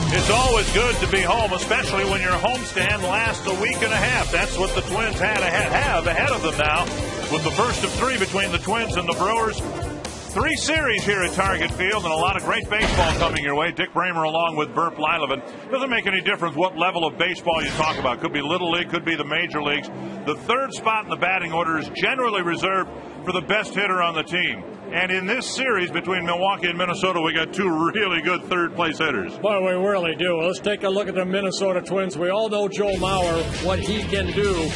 It's always good to be home, especially when your homestand lasts a week and a half. That's what the Twins have ahead of them now, with the first of three between the Twins and the Brewers. 3 series here at Target Field and a lot of great baseball coming your way. Dick Bramer along with Burt Blyleven. Doesn't make any difference what level of baseball you talk about. Could be Little League, could be the major leagues. The third spot in the batting order is generally reserved for the best hitter on the team. And in this series between Milwaukee and Minnesota, we got 2 really good third-place hitters. Boy, we really do. Let's take a look at the Minnesota Twins. We all know Joe Mauer, what he can do.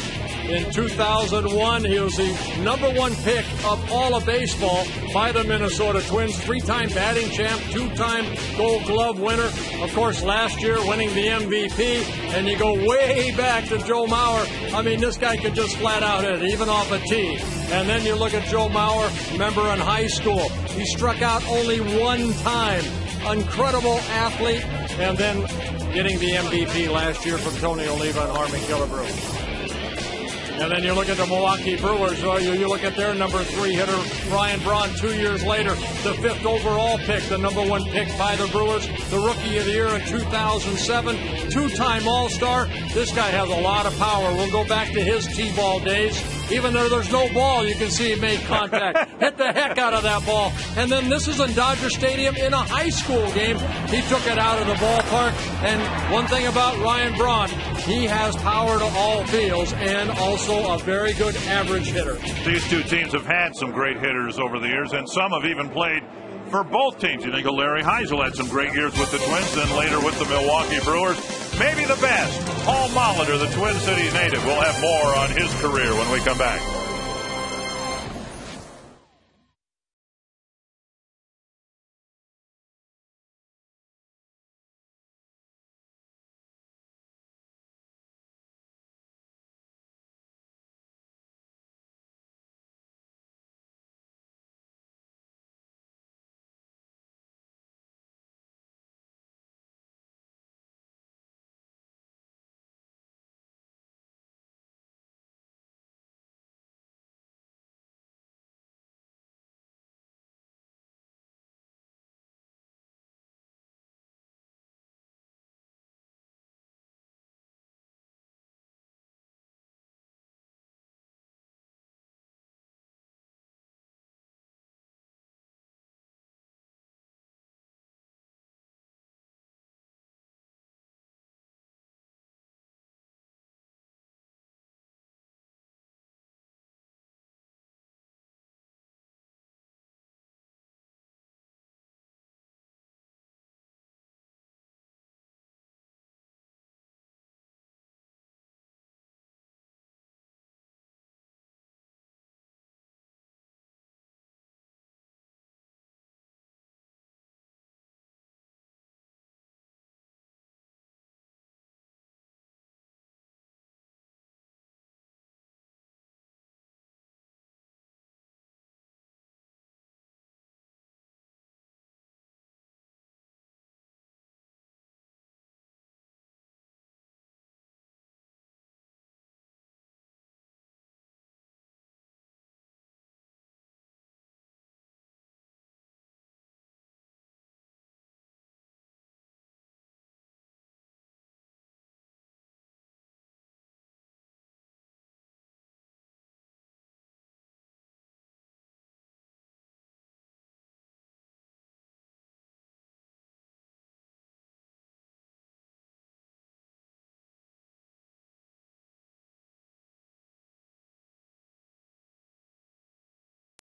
In 2001, he was the #1 pick of all of baseball by the Minnesota Twins. 3-time batting champ, 2-time Gold Glove winner. Of course, last year winning the MVP. And you go way back to Joe Mauer. I mean, this guy could just flat out hit, even off a tee. And then you look at Joe Mauer, remember in high school, he struck out only 1 time. Incredible athlete. And then getting the MVP last year from Tony Oliva and Harmon Killebrew. And then you look at the Milwaukee Brewers, you look at their #3 hitter, Ryan Braun, 2 years later, the 5th overall pick, the #1 pick by the Brewers, the Rookie of the Year in 2007, 2-time All-Star. This guy has a lot of power. We'll go back to his T-ball days. Even though there's no ball, you can see he made contact. Hit the heck out of that ball. And then this is in Dodger Stadium in a high school game. He took it out of the ballpark. And one thing about Ryan Braun, he has power to all fields and also a very good average hitter. These 2 teams have had some great hitters over the years, and some have even played for both teams. You think of Larry Heisel had some great years with the Twins, then later with the Milwaukee Brewers. Maybe the best, Paul Molitor, the Twin Cities native. We'll have more on his career when we come back.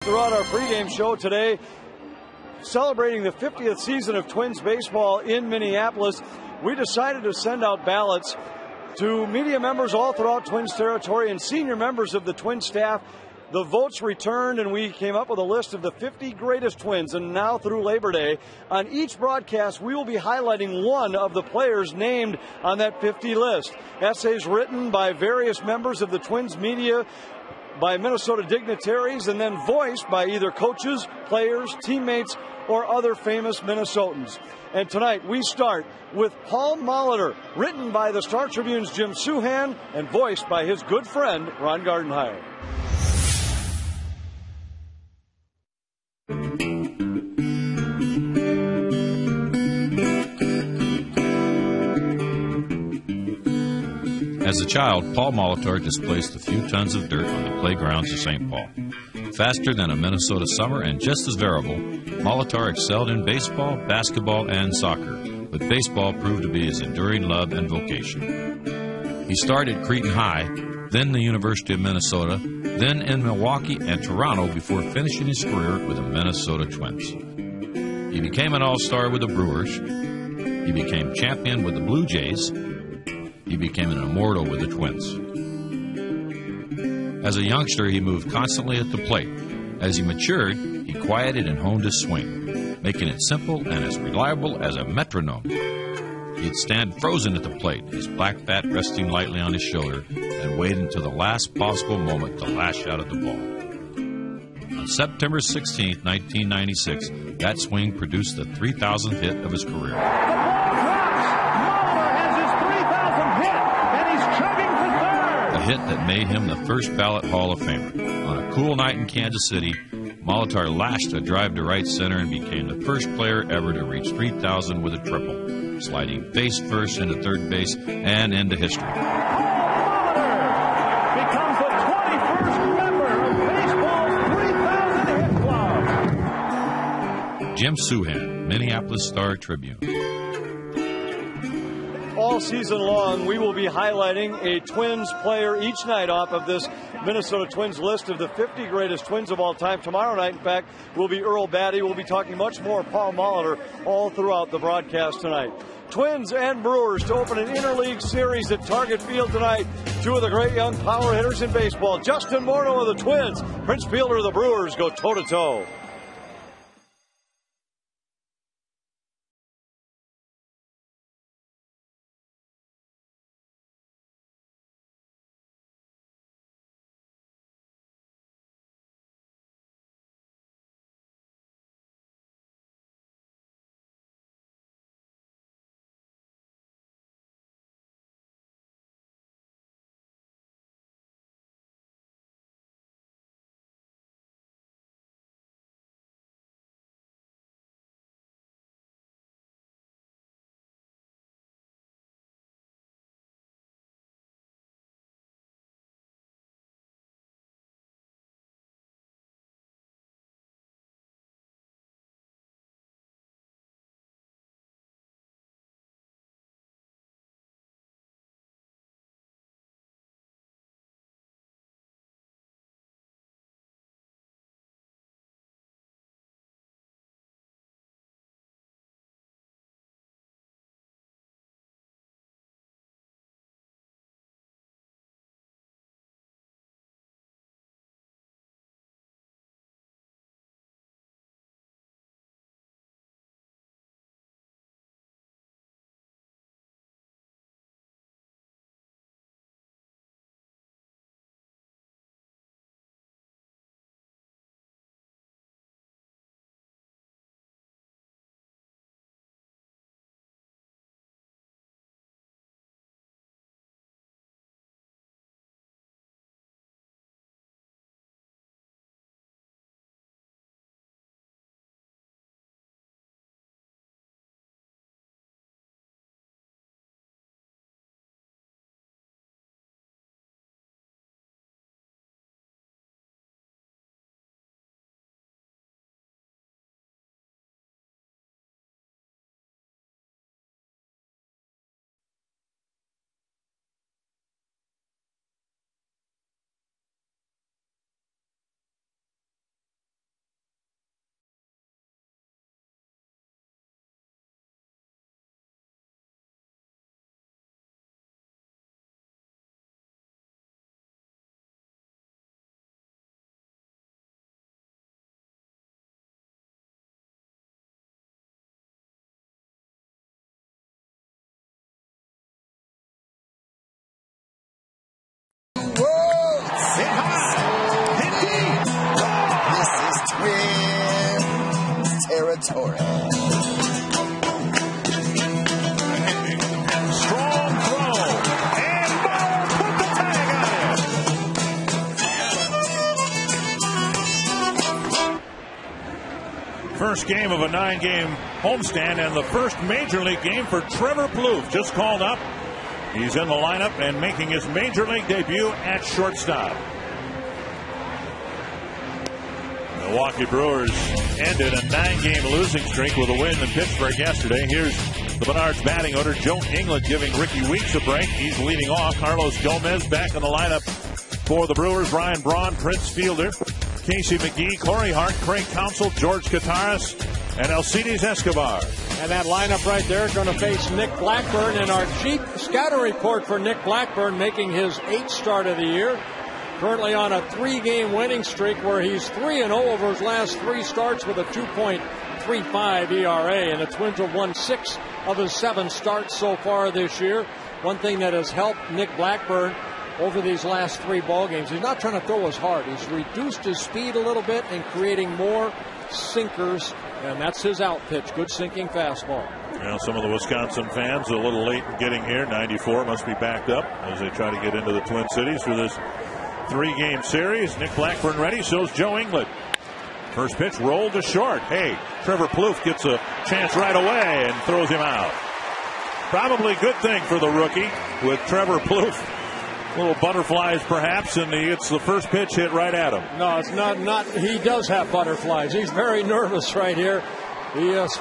Throughout our pregame show today, celebrating the 50th season of Twins baseball in Minneapolis, we decided to send out ballots to media members all throughout Twins territory and senior members of the Twins staff. The votes returned, and we came up with a list of the 50 greatest Twins. And now through Labor Day, on each broadcast, we will be highlighting one of the players named on that 50 list. Essays written by various members of the Twins media, by Minnesota dignitaries, and then voiced by either coaches, players, teammates, or other famous Minnesotans. And tonight we start with Paul Molitor, written by the Star Tribune's Jim Souhan and voiced by his good friend Ron Gardenhire. As a child, Paul Molitor displaced a few tons of dirt on the playgrounds of St. Paul. Faster than a Minnesota summer and just as variable, Molitor excelled in baseball, basketball, and soccer, but baseball proved to be his enduring love and vocation. He started Cretin High, then the University of Minnesota, then in Milwaukee and Toronto before finishing his career with the Minnesota Twins. He became an all-star with the Brewers. He became champion with the Blue Jays. He became an immortal with the Twins. As a youngster, he moved constantly at the plate. As he matured, he quieted and honed his swing, making it simple and as reliable as a metronome. He'd stand frozen at the plate, his black bat resting lightly on his shoulder, and wait until the last possible moment to lash out at the ball. On September 16, 1996, that swing produced the 3,000th hit of his career. Hit that made him the first ballot Hall of Famer. On a cool night in Kansas City, Molitor lashed a drive to right center and became the first player ever to reach 3,000 with a triple, sliding face first into third base and into history. Molitor becomes the 21st member of baseball's 3,000 hit club. Jim Souhan, Minneapolis Star-Tribune. All season long, we will be highlighting a Twins player each night off of this Minnesota Twins list of the 50 greatest Twins of all time. Tomorrow night, in fact, will be Earl Batty. We'll be talking much more Paul Molitor all throughout the broadcast tonight. Twins and Brewers to open an interleague series at Target Field tonight. Two of the great young power hitters in baseball. Justin Morneau of the Twins, Prince Fielder of the Brewers go toe-to-toe. Territory. Strong throw. And Bauer put the tag on it. First game of a 9-game homestand and the first major league game for Trevor Plouffe. Just called up He's in the lineup and making his major league debut at shortstop. Milwaukee Brewers ended a 9-game losing streak with a win in Pittsburgh yesterday. Here's the Menards batting order. Joe England giving Ricky Weeks a break. He's leading off. Carlos Gomez back in the lineup for the Brewers. Ryan Braun, Prince Fielder, Casey McGee, Corey Hart, Craig Counsell, George Kataris, and Alcides Escobar. And that lineup right there going to face Nick Blackburn. And our cheap scatter report for Nick Blackburn, making his 8th start of the year. Currently on a 3-game winning streak where he's 3-0 over his last 3 starts with a 2.35 ERA. And the Twins have won 6 of his 7 starts so far this year. One thing that has helped Nick Blackburn over these last 3 ball games, he's not trying to throw as hard. He's reduced his speed a little bit and creating more sinkers, and that's his out pitch. Good sinking fastball. Well, some of the Wisconsin fans a little late in getting here. 94 must be backed up as they try to get into the Twin Cities for this 3-game series. Nick Blackburn ready, so's Joe England. First pitch rolled to short. Hey, Trevor Plouffe gets a chance right away and throws him out. Probably a good thing for the rookie with Trevor Plouffe. Little butterflies perhaps, and he gets the first pitch hit right at him. No, it's not. He does have butterflies. He's very nervous right here. This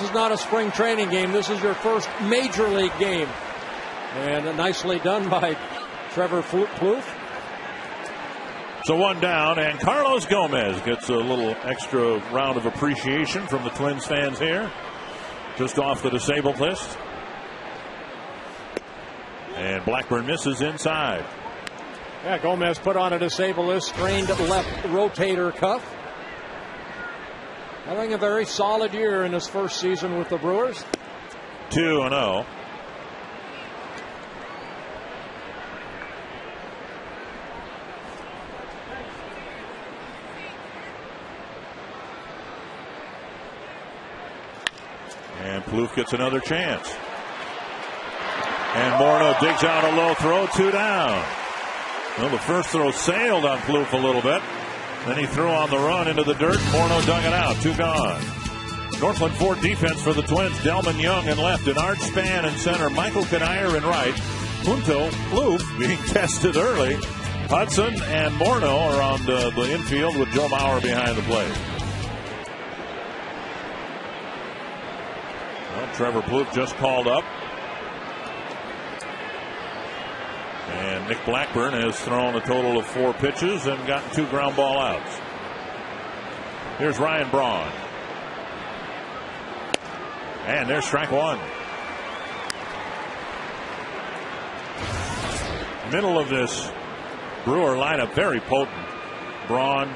is not a spring training game. This is your first major league game. And nicely done by Trevor Plouffe. So 1 down, and Carlos Gomez gets a little extra round of appreciation from the Twins fans here. Just off the disabled list. And Blackburn misses inside. Yeah, Gomez put on a disabled list, strained left rotator cuff. Having a very solid year in his first season with the Brewers. 2-0. And Plouffe gets another chance. And Morneau digs out a low throw, 2 down. Well, the first throw sailed on Plouffe a little bit. Then he threw on the run into the dirt. Morneau dug it out, 2 gone. Northland Ford defense for the Twins. Delman Young in left, Denard Span in center, Michael Kanier in right. Punto, Plouffe being tested early. Hudson and Morneau are on the infield with Joe Mauer behind the plate. Well, Trevor Plouffe just called up. And Nick Blackburn has thrown a total of 4 pitches and gotten 2 ground ball outs. Here's Ryan Braun. And there's strike 1. Middle of this Brewer lineup, very potent. Braun,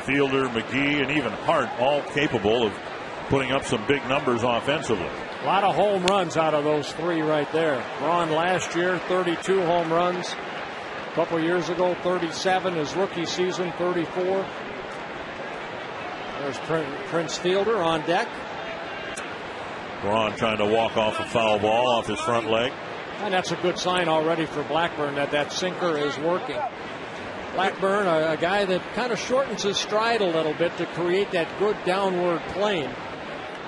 Fielder, McGee, and even Hart, all capable of putting up some big numbers offensively. A lot of home runs out of those 3 right there. Braun last year, 32 home runs. A couple years ago, 37. His rookie season, 34. There's Prince Fielder on deck. Braun trying to walk off a foul ball off his front leg. And that's a good sign already for Blackburn that sinker is working. Blackburn, a guy that kind of shortens his stride a little bit to create that good downward plane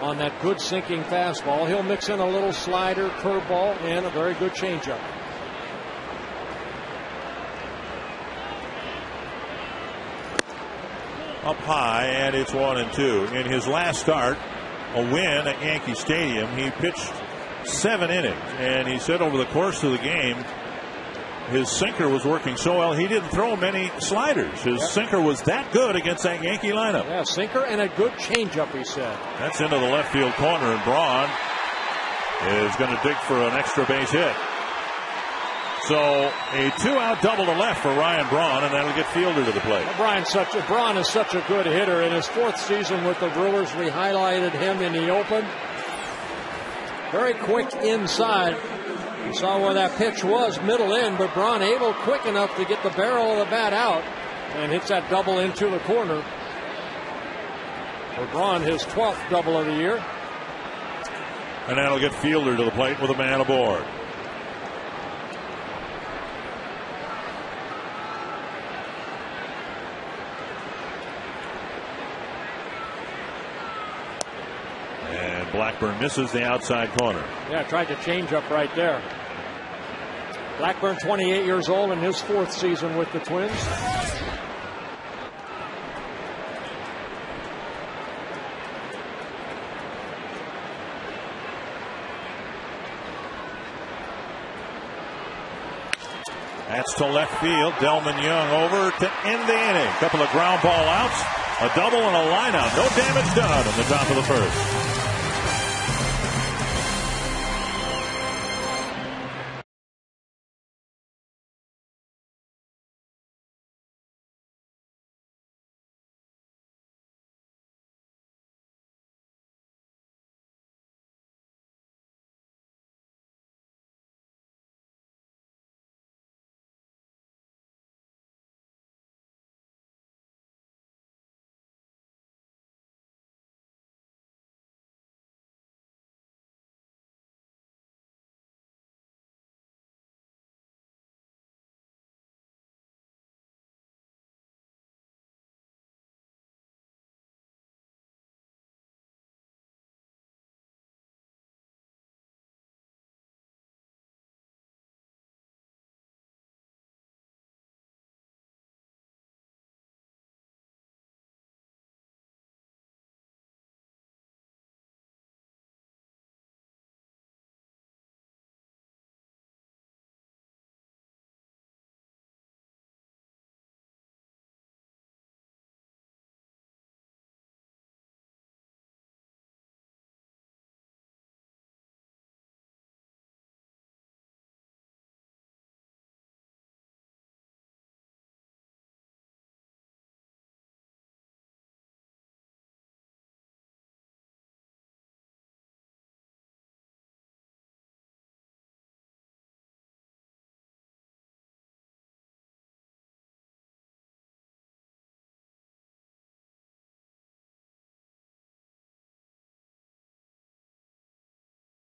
on that good sinking fastball. He'll mix in a little slider, curveball, and a very good changeup. Up high, and it's 1-2. In his last start, a win at Yankee Stadium, he pitched 7 innings, and he said over the course of the game his sinker was working so well he didn't throw many sliders. His sinker was that good against that Yankee lineup. Yeah, sinker and a good changeup, he said. That's into the left field corner, and Braun is going to dig for an extra base hit. So a 2-out double to left for Ryan Braun, and that'll get Fielder to the plate. Braun is such a good hitter. In his 4th season with the Brewers, we highlighted him in the open. Very quick inside. You saw where that pitch was, middle in, but Braun able quick enough to get the barrel of the bat out and hits that double into the corner. For Braun, his 12th double of the year. And that'll get Fielder to the plate with a man aboard. And Blackburn misses the outside corner. Yeah, tried to change up right there. Blackburn, 28 years old, in his 4th season with the Twins. That's to left field. Delman Young over to end the inning. Couple of ground ball outs, a double and a line out. No damage done in the top of the first.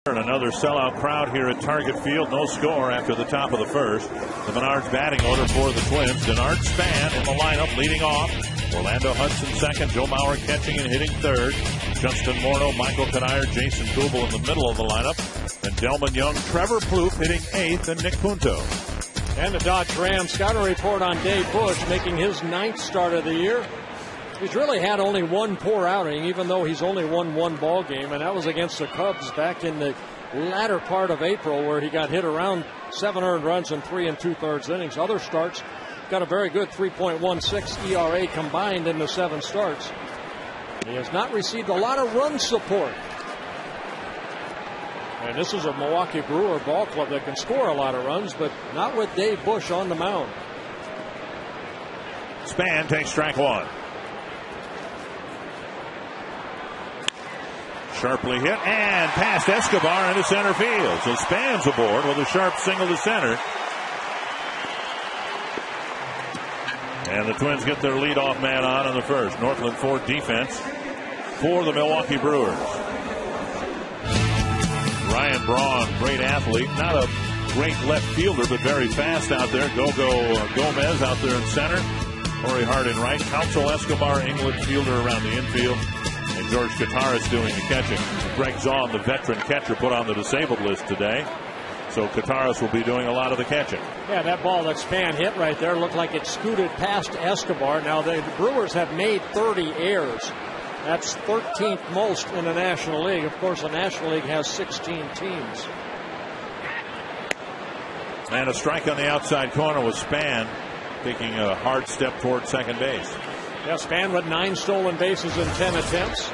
Another sellout crowd here at Target Field. No score after the top of the first. The Menards batting order for the Twins. Denard Span in the lineup leading off. Orlando Hudson second. Joe Mauer catching and hitting third. Justin Morneau, Michael Kanire, Jason Kubel in the middle of the lineup. And Delman Young, Trevor Plouffe hitting 8th, and Nick Punto. And the Dodge Rams scouting report on Dave Bush making his 9th start of the year. He's really had only one poor outing, even though he's only won one ball game, and that was against the Cubs back in the latter part of April, where he got hit around 7 earned runs in 3 2/3 innings. Other starts got a very good 3.16 ERA combined in the 7 starts. He has not received a lot of run support. And this is a Milwaukee Brewer ball club that can score a lot of runs, but not with Dave Bush on the mound. Span takes strike 1. Sharply hit and past Escobar into center field. So Span's aboard with a sharp single to center. And the Twins get their leadoff man on in the first. Northland Ford defense for the Milwaukee Brewers. Ryan Braun, great athlete. Not a great left fielder, but very fast out there. Gomez out there in center. Corey Hart in right. Council Escobar, England fielder around the infield. And George Kataris doing the catching. Greg Zahn, the veteran catcher, put on the disabled list today. So Kataris will be doing a lot of the catching. Yeah, that ball that Span hit right there looked like it scooted past Escobar. Now, the Brewers have made 30 errors. That's 13th most in the National League. Of course, the National League has 16 teams. And a strike on the outside corner with Span taking a hard step toward second base. Yeah, Span with 9 stolen bases in 10 attempts.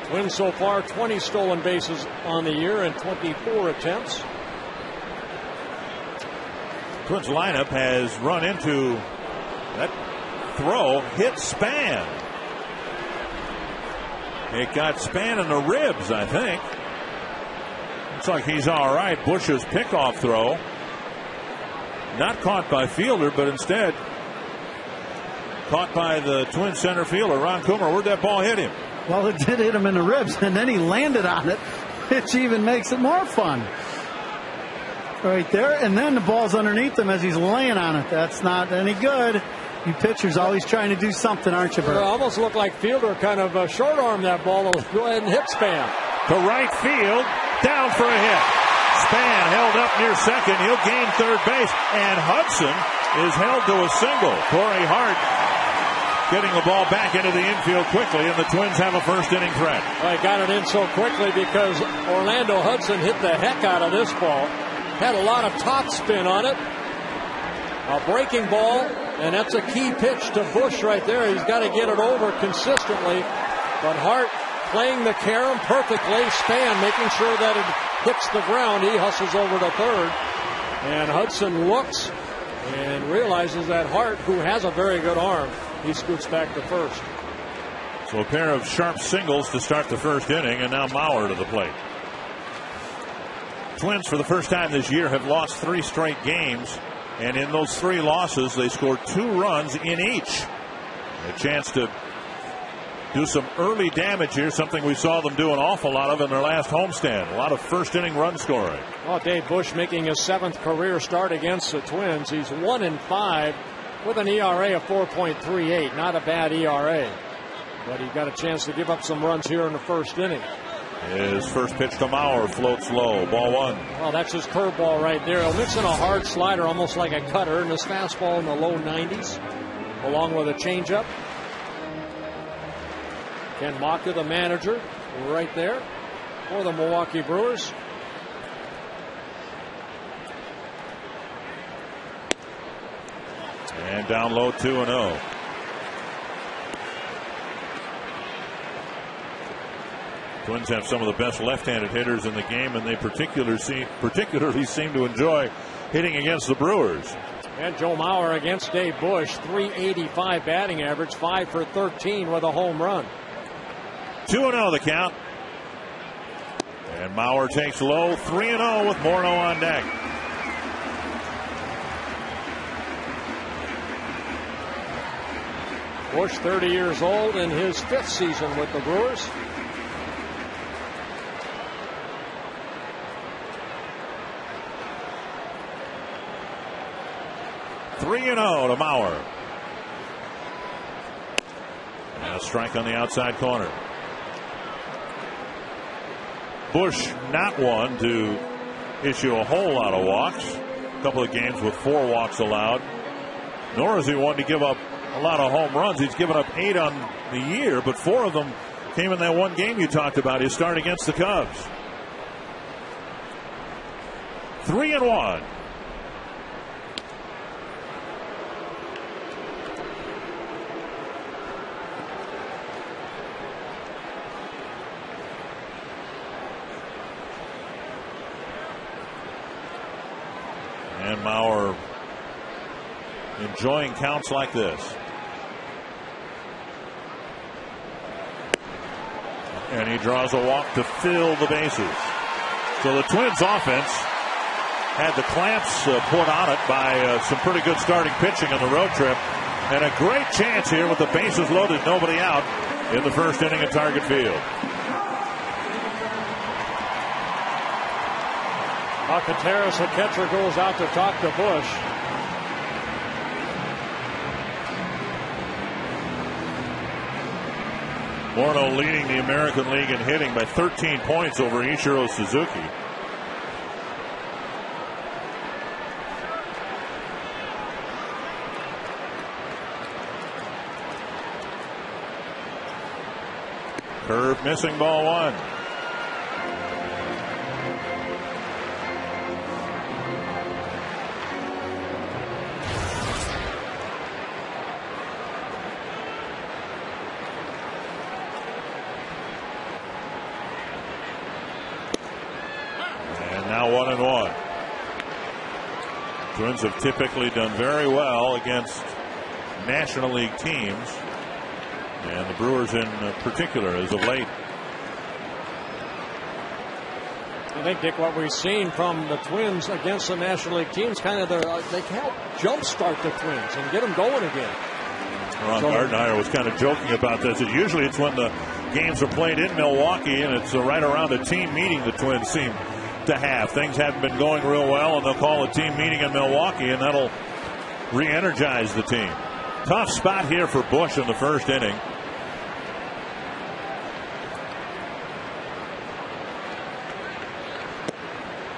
Twins so far 20 stolen bases on the year in 24 attempts. Twins lineup has run into that throw, hit Span. It got Span in the ribs, I think. Looks like he's all right. Bush's pickoff throw. Not caught by fielder, but instead caught by the Twin center fielder, Ron Coomer. Where'd that ball hit him? Well, it did hit him in the ribs, and then he landed on it, which even makes it more fun. Right there, and then the ball's underneath him as he's laying on it. That's not any good. You pitchers always trying to do something, aren't you, Bert? It almost looked like fielder kind of short-armed that ball. Go ahead and hit Span. To right field, down for a hit. Span held up near second. He'll gain third base. And Hudson is held to a single. Corey Hart getting the ball back into the infield quickly, and the Twins have a first inning threat. I got it in so quickly because Orlando Hudson hit the heck out of this ball. Had a lot of top spin on it. A breaking ball, and that's a key pitch to Bush right there. He's got to get it over consistently. But Hart playing the carom perfectly. Span making sure that it hits the ground. He hustles over to third. And Hudson looks and realizes that Hart, who has a very good arm, he scoots back to first. So a pair of sharp singles to start the first inning, and now Mauer to the plate. Twins, for the first time this year, have lost 3 straight games, and in those 3 losses, they scored 2 runs in each. A chance to do some early damage here, something we saw them do an awful lot of in their last homestand. A lot of first inning run scoring. Well, Dave Bush making his 7th career start against the Twins. He's 1-5 with an ERA of 4.38. Not a bad ERA. But he got a chance to give up some runs here in the first inning. His first pitch to Mauer floats low. Ball 1. Well, that's his curveball right there. He'll mix in a hard slider, almost like a cutter, and his fastball in the low 90s, along with a changeup. Ken Maka, the manager, right there for the Milwaukee Brewers. And down low, 2-0. Twins have some of the best left-handed hitters in the game, and they particularly seem to enjoy hitting against the Brewers. And Joe Mauer against Dave Bush, 385 batting average, 5 for 13 with a home run. 2-0 the count. And Mauer takes low, 3-0 with Morneau on deck. Bush, 30 years old, in his 5th season with the Brewers. To Mauer. And a strike on the outside corner. Bush not one to issue a whole lot of walks. A couple of games with 4 walks allowed. Nor is he one to give up a lot of home runs. He's given up 8 on the year, but 4 of them came in that one game you talked about, his start against the Cubs. 3-1. And Mauer enjoying counts like this. And he draws a walk to fill the bases. So the Twins offense had the clamps put on it by some pretty good starting pitching on the road trip. And a great chance here with the bases loaded, nobody out in the first inning at Target Field. Alcantara, the catcher, goes out to talk to Bush. Morneau leading the American League in hitting by 13 points over Ichiro Suzuki. Curve missing, ball 1. Now 1-1. Twins have typically done very well against National League teams, and the Brewers in particular as of late. I think, Dick, what we've seen from the Twins against the National League teams, kind of they help jumpstart the Twins and get them going again. Ron Gardenhire was kind of joking about this. Usually it's when the games are played in Milwaukee, and it's right around a team meeting the Twins seem to have. Things haven't been going real well, and they'll call a team meeting in Milwaukee, and that'll re-energize the team. Tough spot here for Bush in the first inning.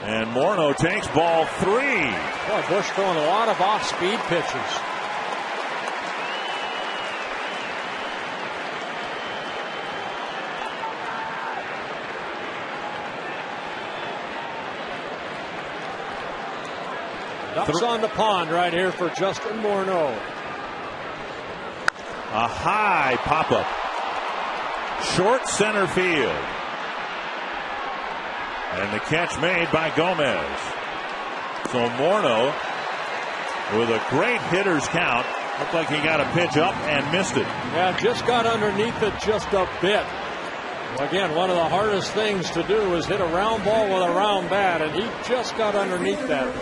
And Morneau takes ball 3. Boy, Bush throwing a lot of off-speed pitches. Ducks on the pond right here for Justin Morneau. A high pop-up. Short center field. And the catch made by Gomez. So Morneau, with a great hitter's count, looked like he got a pitch up and missed it. Yeah, just got underneath it just a bit. Again, one of the hardest things to do is hit a round ball with a round bat, and he just got underneath that.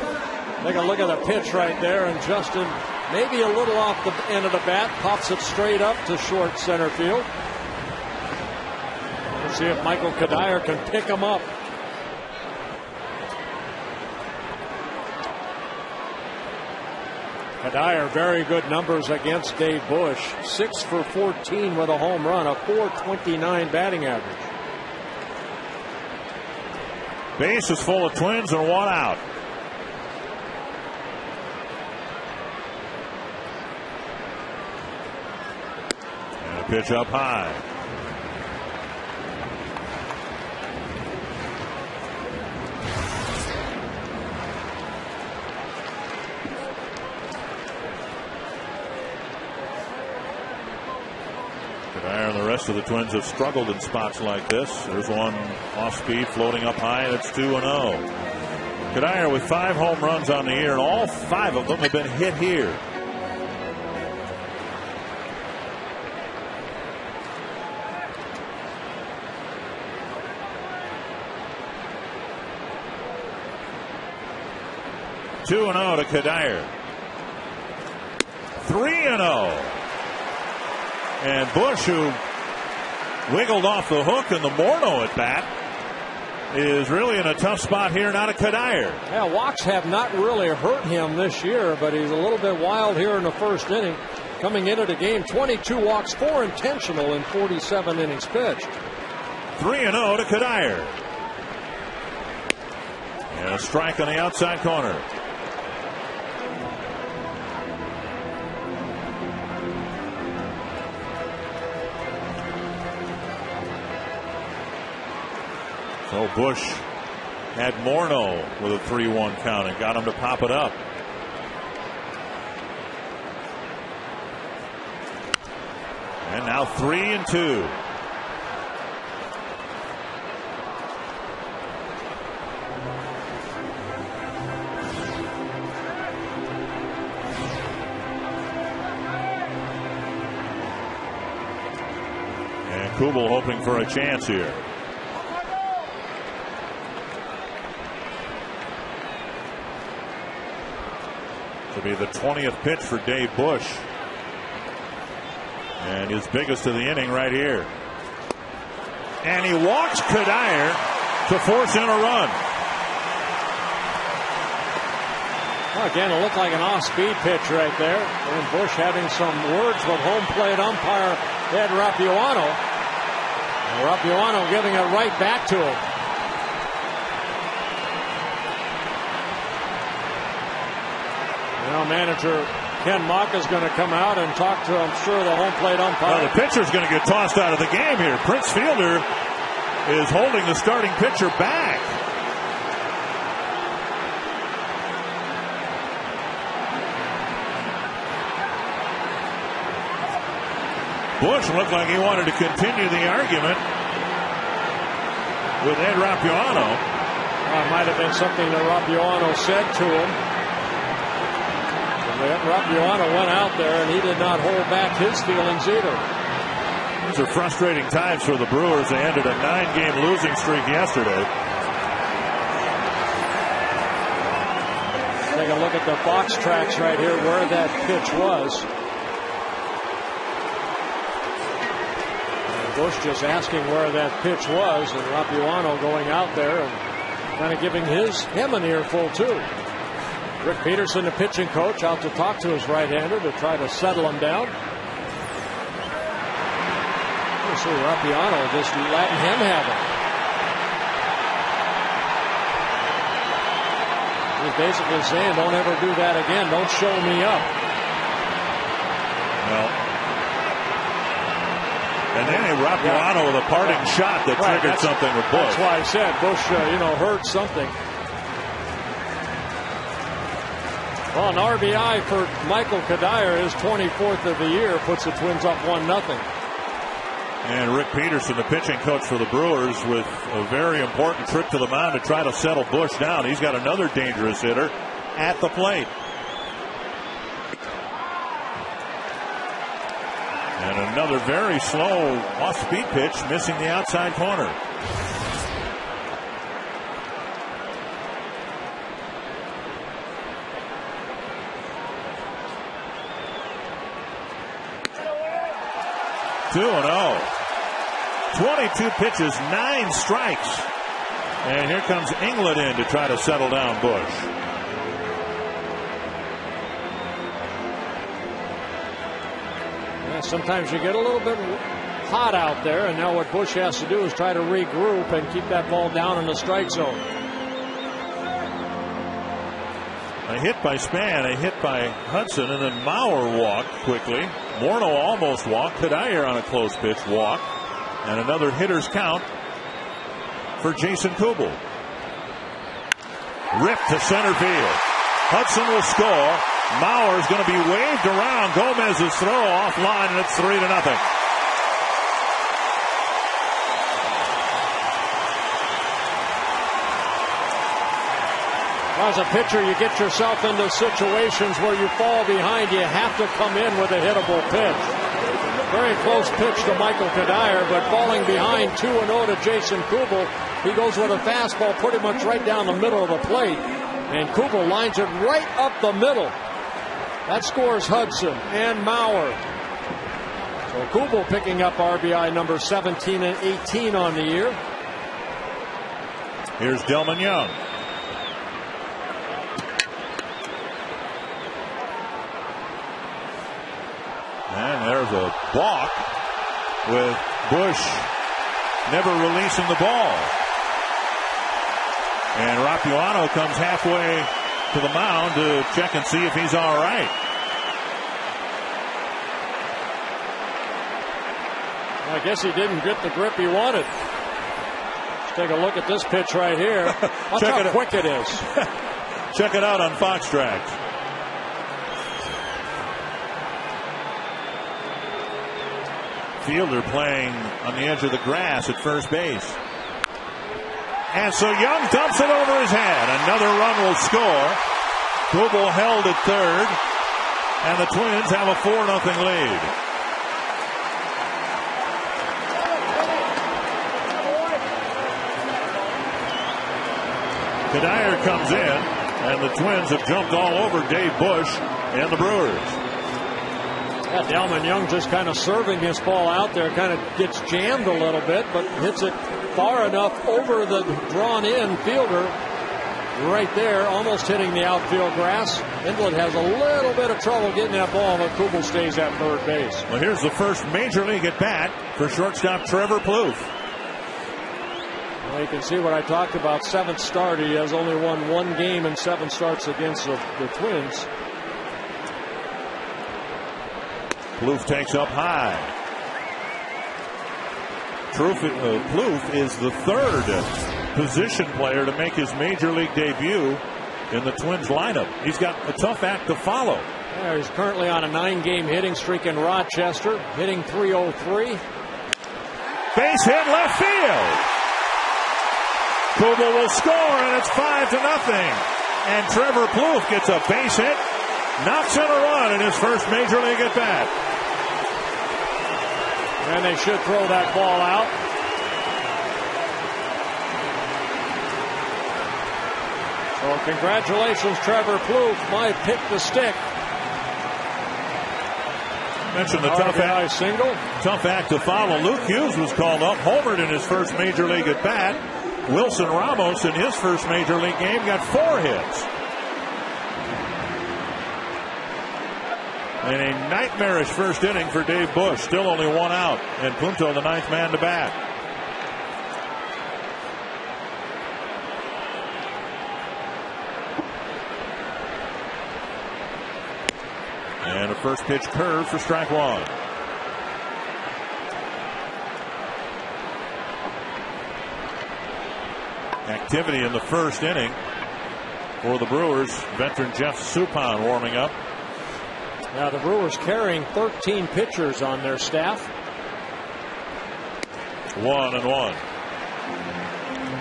Take a look at the pitch right there, and Justin maybe a little off the end of the bat, pops it straight up to short center field. Let's see if Michael Kadire can pick him up. Kadire, very good numbers against Dave Bush. 6 for 14 with a home run, a .429 batting average. Base is full of Twins and 1 out. And a pitch up high. And the rest of the Twins have struggled in spots like this. There's one off speed floating up high, and it's 2-0. Kadire with 5 home runs on the year, and all 5 of them have been hit here. (2-0) to Kadire. 3-0. And Bush, who wiggled off the hook in the Morneau at bat, is really in a tough spot here now to Kadire. Yeah, walks have not really hurt him this year, but he's a little bit wild here in the first inning. Coming into the game, 22 walks, 4 intentional in 47 innings pitched. 3-0 to Kadire. And a strike on the outside corner. So Bush had Morneau with a 3-1 count and got him to pop it up. And now 3-2. And Kubel hoping for a chance here. To be the 20th pitch for Dave Bush. And his biggest of the inning right here. And he walks Kadire to force in a run. Well, again, it looked like an off-speed pitch right there. And Bush having some words with home plate umpire Ed Rapuano. And Rapuano giving it right back to him. Now manager Ken Mock is going to come out and talk to, I'm sure, the home plate umpire. Well, the pitcher's going to get tossed out of the game here. Prince Fielder is holding the starting pitcher back. Bush looked like he wanted to continue the argument with Ed Rapuano. It might have been something that Rapuano said to him. Rapuano went out there and he did not hold back his feelings either. These are frustrating times for the Brewers. They ended a 9-game losing streak yesterday. Take a look at the box tracks right here where that pitch was. And Bush just asking where that pitch was, and Rapuano going out there and kind of giving him an earful too. Rick Peterson, the pitching coach, out to talk to his right-hander to try to settle him down. You see Rapuano just letting him have He's basically saying, don't ever do that again. Don't show me up. Well, and then Rappuano with a parting shot that triggered something with Bush. That's why I said Bush, heard something. Well, an RBI for Michael Kadire, his 24th of the year, puts the Twins up 1-0. And Rick Peterson, the pitching coach for the Brewers, with a very important trip to the mound to try to settle Bush down. He's got another dangerous hitter at the plate. And another very slow off-speed pitch, missing the outside corner. Two and 0. 22 pitches, 9 strikes. And here comes England in to try to settle down Bush. Yeah, sometimes you get a little bit hot out there, and now what Bush has to do is try to regroup and keep that ball down in the strike zone. A hit by Span, a hit by Hudson, and then Mauer walked quickly. Morneau almost walked. Kadire on a close pitch walked. And another hitter's count for Jason Kubel. Ripped to center field. Hudson will score. Mauer is going to be waved around. Gomez's throw offline, and it's 3-0. As a pitcher, you get yourself into situations where you fall behind. You have to come in with a hittable pitch. Very close pitch to Michael Kadire, but falling behind 2-0 to Jason Kubel. He goes with a fastball pretty much right down the middle of the plate. And Kubel lines it right up the middle. That scores Hudson and Mauer. So Kubel picking up RBI number 17 and 18 on the year. Here's Delman Young. And there's a balk with Bush never releasing the ball. And Rappuano comes halfway to the mound to check and see if he's all right. I guess he didn't get the grip he wanted. Let's take a look at this pitch right here. Watch how quick it is. Check it out on Fox Tracks. Fielder playing on the edge of the grass at first base. And so Young dumps it over his head. Another run will score. Kubel held at third. And the Twins have a 4-0 lead. Kadire comes in. And the Twins have jumped all over Dave Bush and the Brewers. Yeah, Delman Young just kind of serving his ball out there, kind of gets jammed a little bit, but hits it far enough over the drawn-in fielder right there, almost hitting the outfield grass. England has a little bit of trouble getting that ball, but Kubel stays at third base. Well, here's the first major league at bat for shortstop Trevor Plouffe. Well, you can see what I talked about, 7th start. He has only won 1 game in 7 starts against the Twins. Plouffe takes up high. Plouffe is the 3rd position player to make his major league debut in the Twins lineup. He's got a tough act to follow. Yeah, he's currently on a 9-game hitting streak in Rochester, hitting .303. Base hit left field. Kubel will score, and it's 5-0. And Trevor Plouffe gets a base hit, knocks in a run in his first major league at bat. And they should throw that ball out. So congratulations, Trevor Plouffe. My pick to stick. Mentioned the tough act to follow. Luke Hughes was called up, homered in his first major league at bat. Wilson Ramos in his first major league game got 4 hits. And a nightmarish first inning for Dave Bush. Still only 1 out. And Punto, the 9th man to bat. And a first pitch curve for strike one. Activity in the first inning for the Brewers. Veteran Jeff Suppan warming up. Now the Brewers carrying 13 pitchers on their staff. 1-1.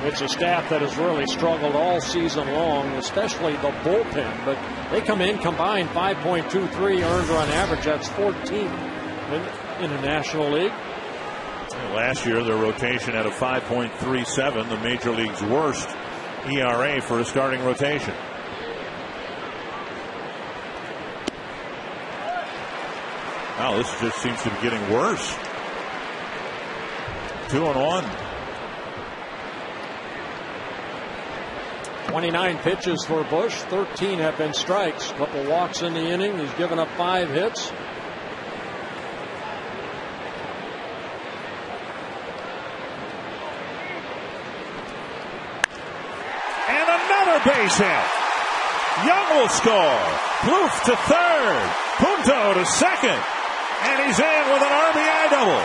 It's a staff that has really struggled all season long, especially the bullpen. But they come in combined 5.23 earned run average. That's 14th in the National League. Last year, their rotation had a 5.37, the Major League's worst ERA for a starting rotation. Wow, this just seems to be getting worse. 2-1. 29 pitches for Bush. 13 have been strikes. A couple walks in the inning. He's given up 5 hits. And another base hit. Young will score. Plouffe to third. Punto to second. And he's in with an RBI double.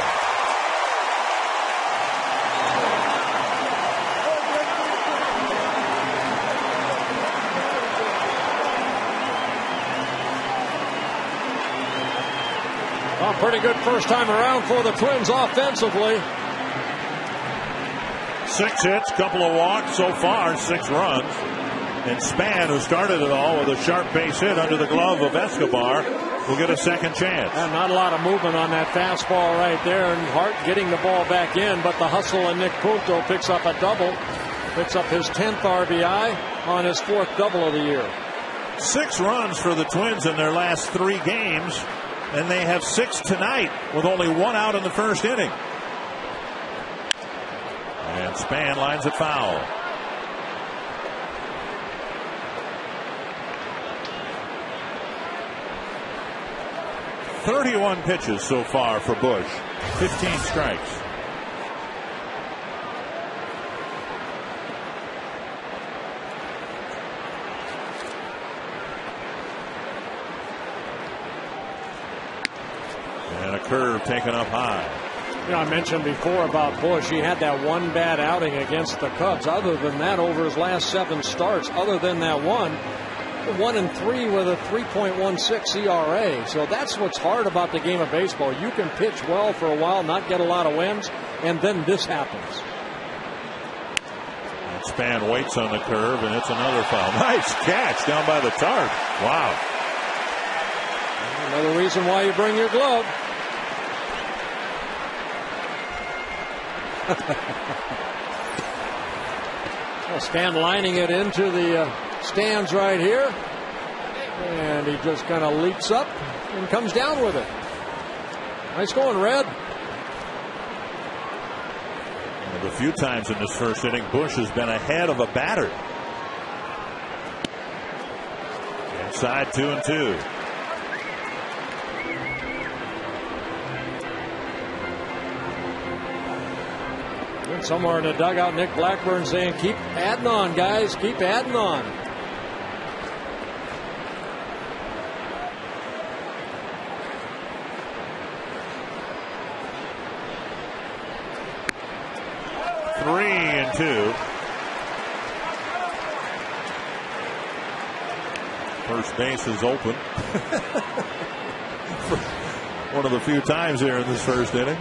Well, pretty good first time around for the Twins offensively. 6 hits, couple of walks so far, 6 runs. And Span, who started it all with a sharp base hit under the glove of Escobar, will get a second chance. And not a lot of movement on that fastball right there. And Hart getting the ball back in, but the hustle and Nick Punto picks up a double. Picks up his 10th RBI on his 4th double of the year. 6 runs for the Twins in their last 3 games. And they have 6 tonight with only 1 out in the first inning. And Span lines it foul. "31 pitches so far for Bush. 15 strikes. And a curve taken up high. You know, I mentioned before about Bush. He had that one bad outing against the Cubs. Other than that, over his last 7 starts, other than that 1-3 with a 3.16 ERA. So that's what's hard about the game of baseball. You can pitch well for a while, not get a lot of wins, and then this happens. And Span waits on the curve, and it's another foul. Nice catch down by the tarp. Wow. Another reason why you bring your glove. Well, Span lining it into the stands right here. And he just kind of leaps up and comes down with it. Nice going, Red. And a few times in this first inning, Bush has been ahead of a batter. Inside 2-2. Somewhere in the dugout, Nick Blackburn saying, keep adding on, guys. Keep adding on. Three and 2. First base is open. One of the few times here in this first inning.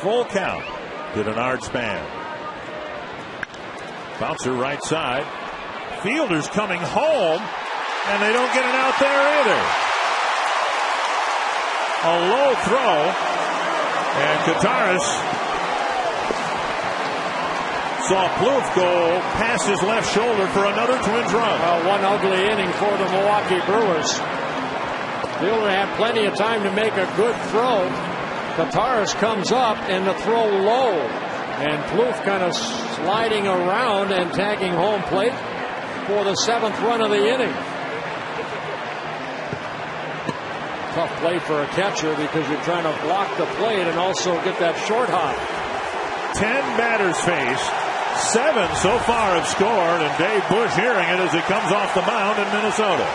Full count to Denard Span. Bouncer right side. Fielder's coming home, and they don't get it out there either. A low throw, and Kataris saw Plouffe go past his left shoulder for another Twins run. One ugly inning for the Milwaukee Brewers. Fielder had plenty of time to make a good throw. Kataris comes up and the throw low, and Plouffe kind of sliding around and tagging home plate for the 7th run of the inning. Tough play for a catcher because you're trying to block the plate and also get that short hop. 10 batters faced, 7 so far have scored, and Dave Bush hearing it as he comes off the mound in Minnesota.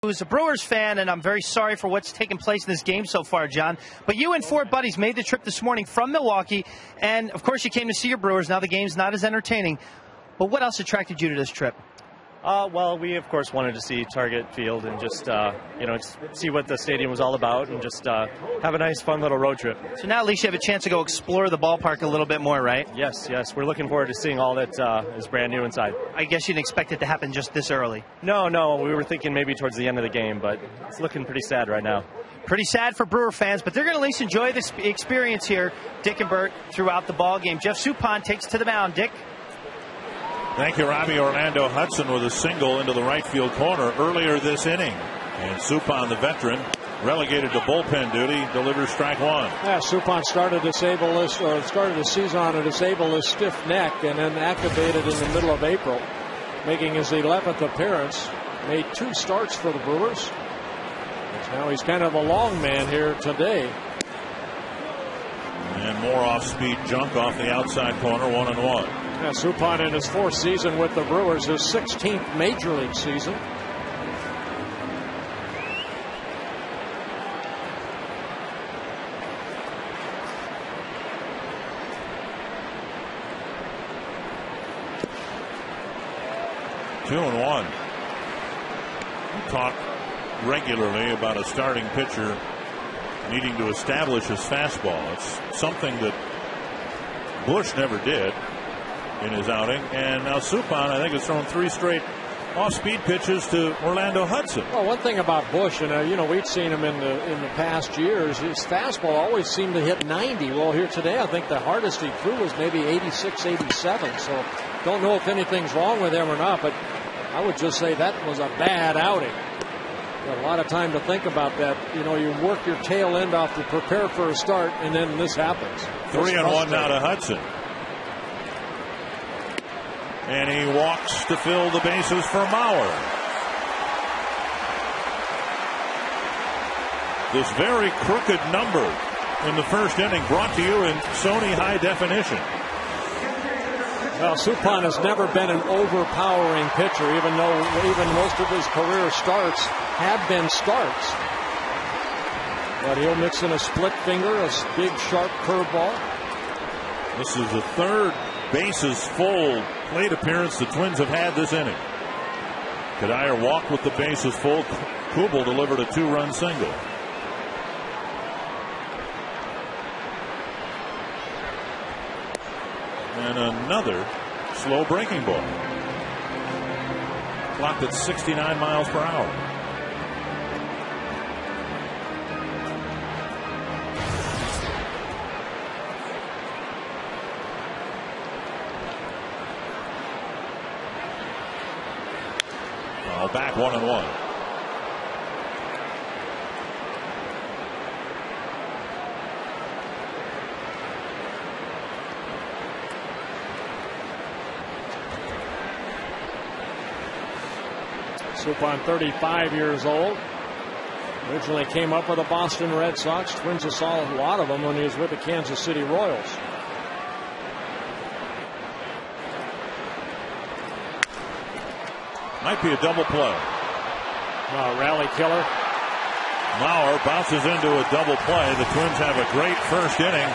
Who's a Brewers fan, and I'm very sorry for what's taken place in this game so far, John. But you and 4 buddies made the trip this morning from Milwaukee, and of course you came to see your Brewers. Now the game's not as entertaining. But what else attracted you to this trip? Well, we of course wanted to see Target Field and just see what the stadium was all about, and just have a nice, fun little road trip. So now at least you have a chance to go explore the ballpark a little bit more, right? Yes, we're looking forward to seeing all that is brand new inside. I guess you didn't expect it to happen just this early. No, we were thinking maybe towards the end of the game, but it's looking pretty sad right now. Pretty sad for Brewer fans, but they're going to at least enjoy this experience here, Dick and Bert, throughout the ball game. Jeff Suppan takes to the mound. Dick? Thank you, Robbie. Orlando Hudson with a single into the right field corner earlier this inning. And Suppan, the veteran, relegated to bullpen duty, delivers strike 1. Yeah, Suppan started the season on a disabled stiff neck and then activated in the middle of April, making his 11th appearance. Made 2 starts for the Brewers. Now he's kind of a long man here today. And more off-speed junk off the outside corner, 1-1. Yeah, Suppan in his 4th season with the Brewers, his 16th major league season. Two and 1. We talk regularly about a starting pitcher needing to establish his fastball. It's something that Bush never did in his outing, and now Suppan, I think, has thrown 3 straight off-speed pitches to Orlando Hudson. Well, one thing about Bush, and we'd seen him in the past years, his fastball always seemed to hit 90. Well, here today, I think the hardest he threw was maybe 86, 87. So, don't know if anything's wrong with him or not, but I would just say that was a bad outing. Got a lot of time to think about that. You work your tail end off to prepare for a start, and then this happens. 3-1 now to Hudson. And he walks to fill the bases for Mauer. This very crooked number in the first inning brought to you in Sony High Definition. Well, Suppan has never been an overpowering pitcher, even most of his career starts have been starts. But he'll mix in a split finger, a big sharp curveball. This is the 3rd bases full plate appearance the Twins have had this inning. Kadire walked with the bases full. Kubel delivered a 2-run single. And another slow breaking ball. Clocked at 69 miles per hour. back 1-1. Suppan, 35 years old. Originally came up with the Boston Red Sox. Twins saw a lot of them when he was with the Kansas City Royals. Might be a double play. Rally killer. Mauer bounces into a double play. The Twins have a great first inning.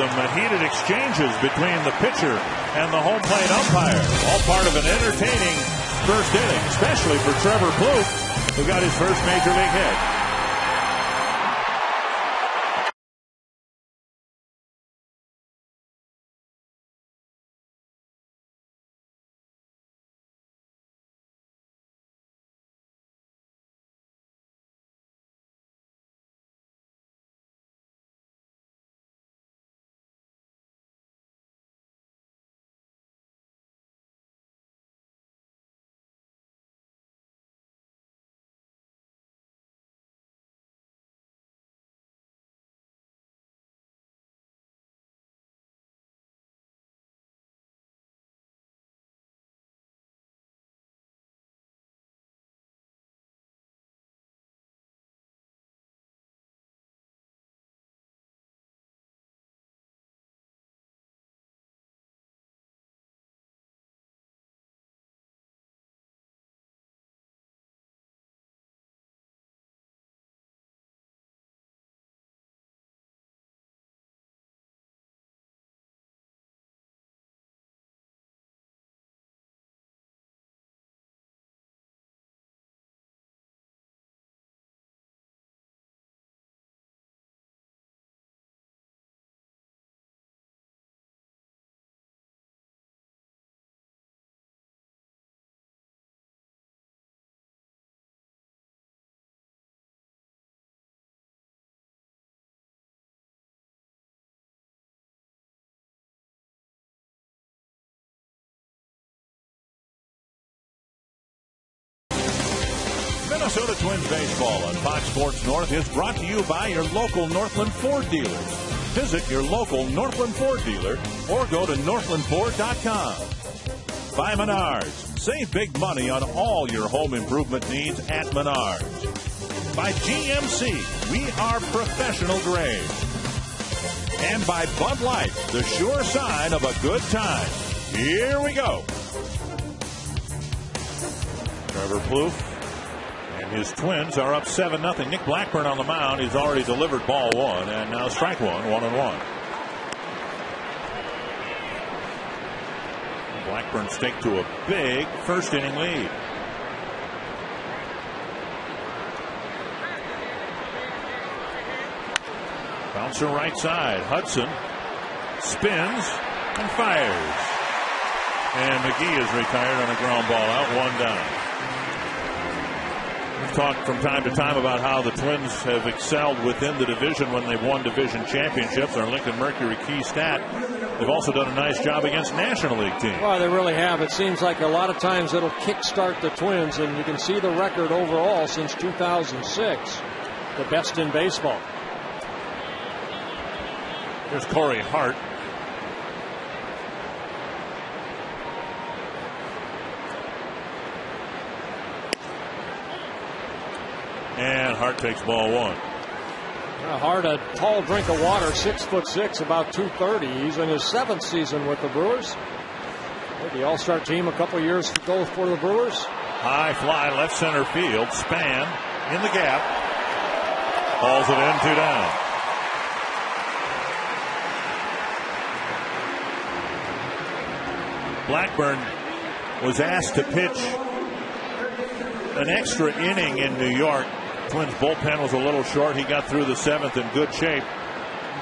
Some heated exchanges between the pitcher and the home plate umpire. All part of an entertaining first inning, especially for Trevor Plouffe, who got his first major league hit. Minnesota Twins baseball on Fox Sports North is brought to you by your local Northland Ford dealers. Visit your local Northland Ford dealer or go to northlandford.com. By Menards. Save big money on all your home improvement needs at Menards. By GMC. We are professional grade. And by Bud Light, the sure sign of a good time. Here we go. Trevor Plouffe. His Twins are up 7-0. Nick Blackburn on the mound. He's already delivered ball one, and now strike one, 1-1. Blackburn stake to a big first inning lead. Bouncer right side. Hudson spins and fires. And McGee is retired on a ground ball out, one down. We've talked from time to time about how the Twins have excelled within the division when they've won division championships. Our Lincoln Mercury key stat. They've also done a nice job against National League teams. Well, they really have. It seems like a lot of times it'll kickstart the Twins, and you can see the record overall since 2006. The best in baseball. Here's Corey Hart. And Hart takes ball one. Hart, a tall drink of water, 6'6", about 230. He's in his 7th season with the Brewers. The All-Star team a couple years ago for the Brewers. High fly, left center field. Span in the gap. Hauls it in, 2 down. Blackburn was asked to pitch an extra inning in New York. Twins bullpen was a little short. He got through the 7th in good shape.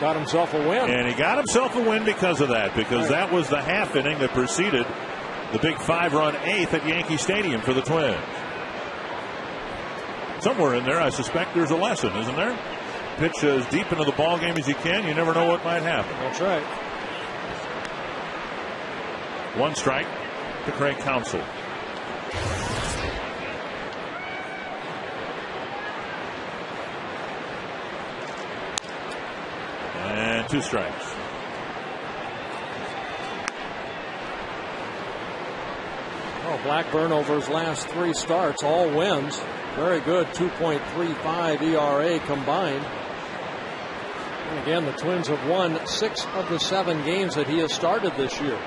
Got himself a win. And he got himself a win because of that, because that was the half inning that preceded the big 5-run 8th at Yankee Stadium for the Twins. Somewhere in there, I suspect there's a lesson, isn't there? Pitch as deep into the ball game as you can. You never know what might happen. That's right. 1 strike to Craig Counsell. 2 strikes. Oh, Blackburn over his last 3 starts, all wins. Very good, 2.35 ERA combined. And again, the Twins have won 6 of the 7 games that he has started this year.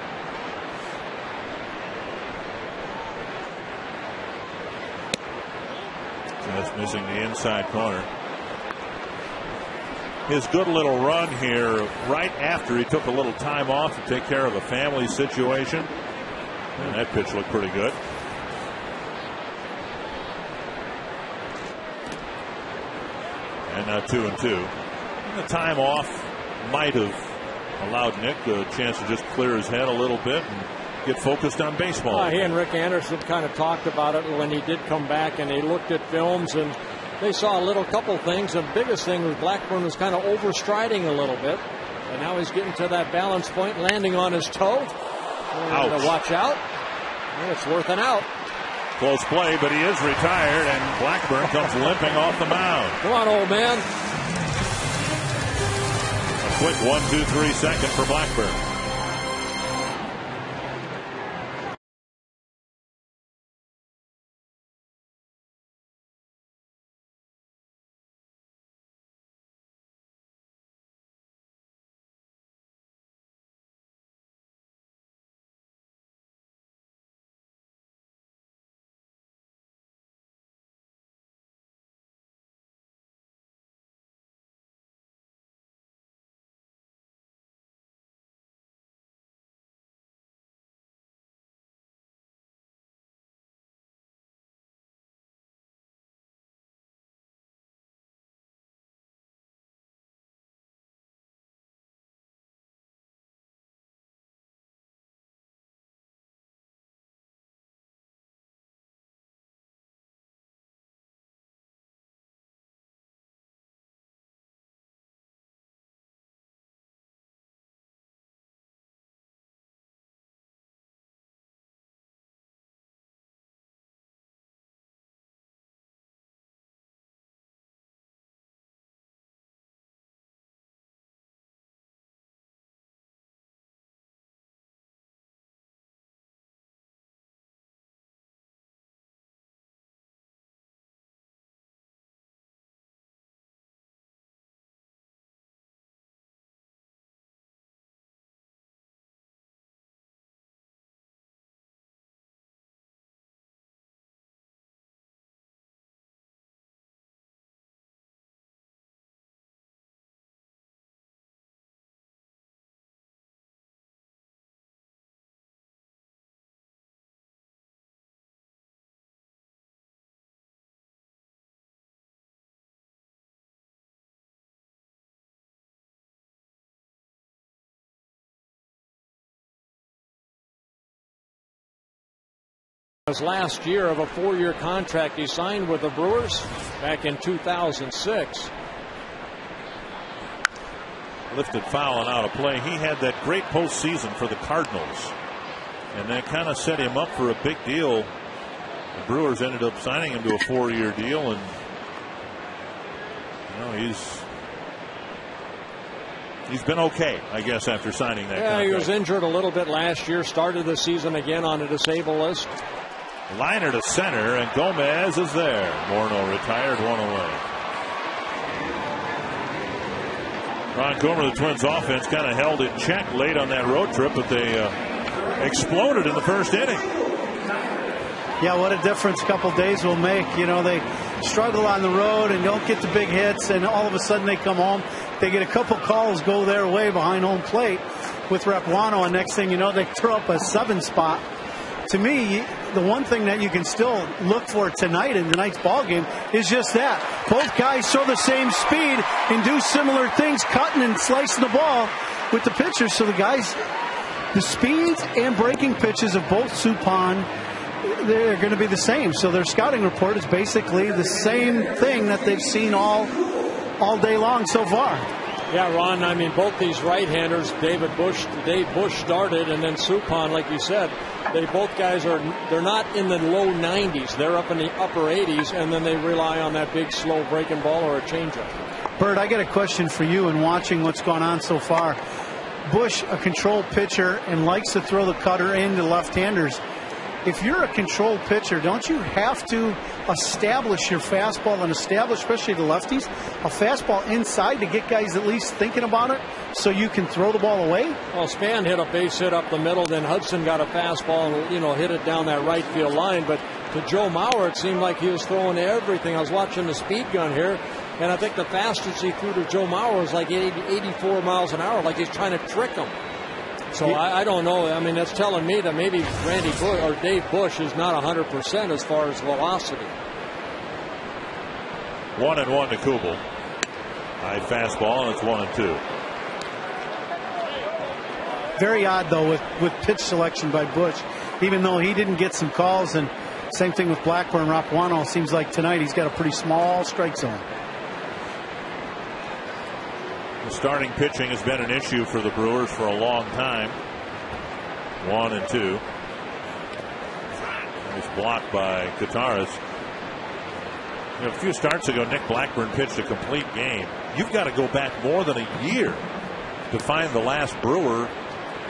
Just missing the inside corner. His good little run here right after he took a little time off to take care of a family situation. And that pitch looked pretty good. And now 2-2. And the time off might have allowed Nick a chance to just clear his head a little bit and get focused on baseball. He and Rick Anderson kind of talked about it when he did come back, and they looked at films and they saw a couple things. The biggest thing was Blackburn was kind of overstriding a little bit, and now he's getting to that balance point, landing on his toe. Ouch. Watch out. And it's worth an out. Close play, but he is retired, and Blackburn comes limping off the mound. Come on, old man. A quick 1-2-3 second for Blackburn. His last year of a 4-year contract he signed with the Brewers back in 2006. Lifted foul and out of play. He had that great postseason for the Cardinals, and that kind of set him up for a big deal. The Brewers ended up signing him to a 4-year deal, and he's been okay, I guess, after signing that contract. He was injured a little bit last year, started the season again on a disabled list. Liner to center, and Gomez is there. Morneau retired, 1 away. Ron Coomer, the Twins offense, kind of held in check late on that road trip, but they exploded in the first inning. Yeah, what a difference a couple days will make. They struggle on the road and don't get the big hits, and all of a sudden they come home. They get a couple calls, go their way behind home plate with Rapuano, and next thing you know, they throw up a 7 spot. To me, the one thing that you can still look for tonight in tonight's ball game is just that. Both guys show the same speed and do similar things, cutting and slicing the ball with the pitchers. So the speeds and breaking pitches of both Suppan, they're going to be the same. So their scouting report is basically the same thing that they've seen all day long so far. Yeah, Ron, both these right-handers, Dave Bush started, and then Suppan, like you said, both guys they're not in the low 90s. They're up in the upper 80s, and then they rely on that big, slow breaking ball or a changeup. Bert, I got a question for you in watching what's gone on so far. Bush, a controlled pitcher, and likes to throw the cutter into left-handers. If you're a controlled pitcher, don't you have to establish your fastball and establish, especially the lefties, a fastball inside to get guys at least thinking about it so you can throw the ball away? Well, Span hit a base hit up the middle, then Hudson got a fastball and, hit it down that right field line. But to Joe Mauer, it seemed like he was throwing everything. I was watching the speed gun here, and I think the fastest he threw to Joe Mauer was like 84 miles an hour, like he's trying to trick him. So I don't know. I mean, that's telling me that maybe Randy Bush or Dave Bush is not 100% as far as velocity. 1-1 to Kubel. High fastball, and it's 1-2. Very odd, though, with pitch selection by Bush. Even though he didn't get some calls, and same thing with Blackburn. Rapuano seems like tonight he's got a pretty small strike zone. Starting pitching has been an issue for the Brewers for a long time. 1-2. Nice block by Kataris. A few starts ago, Nick Blackburn pitched a complete game. You've got to go back more than a year to find the last Brewer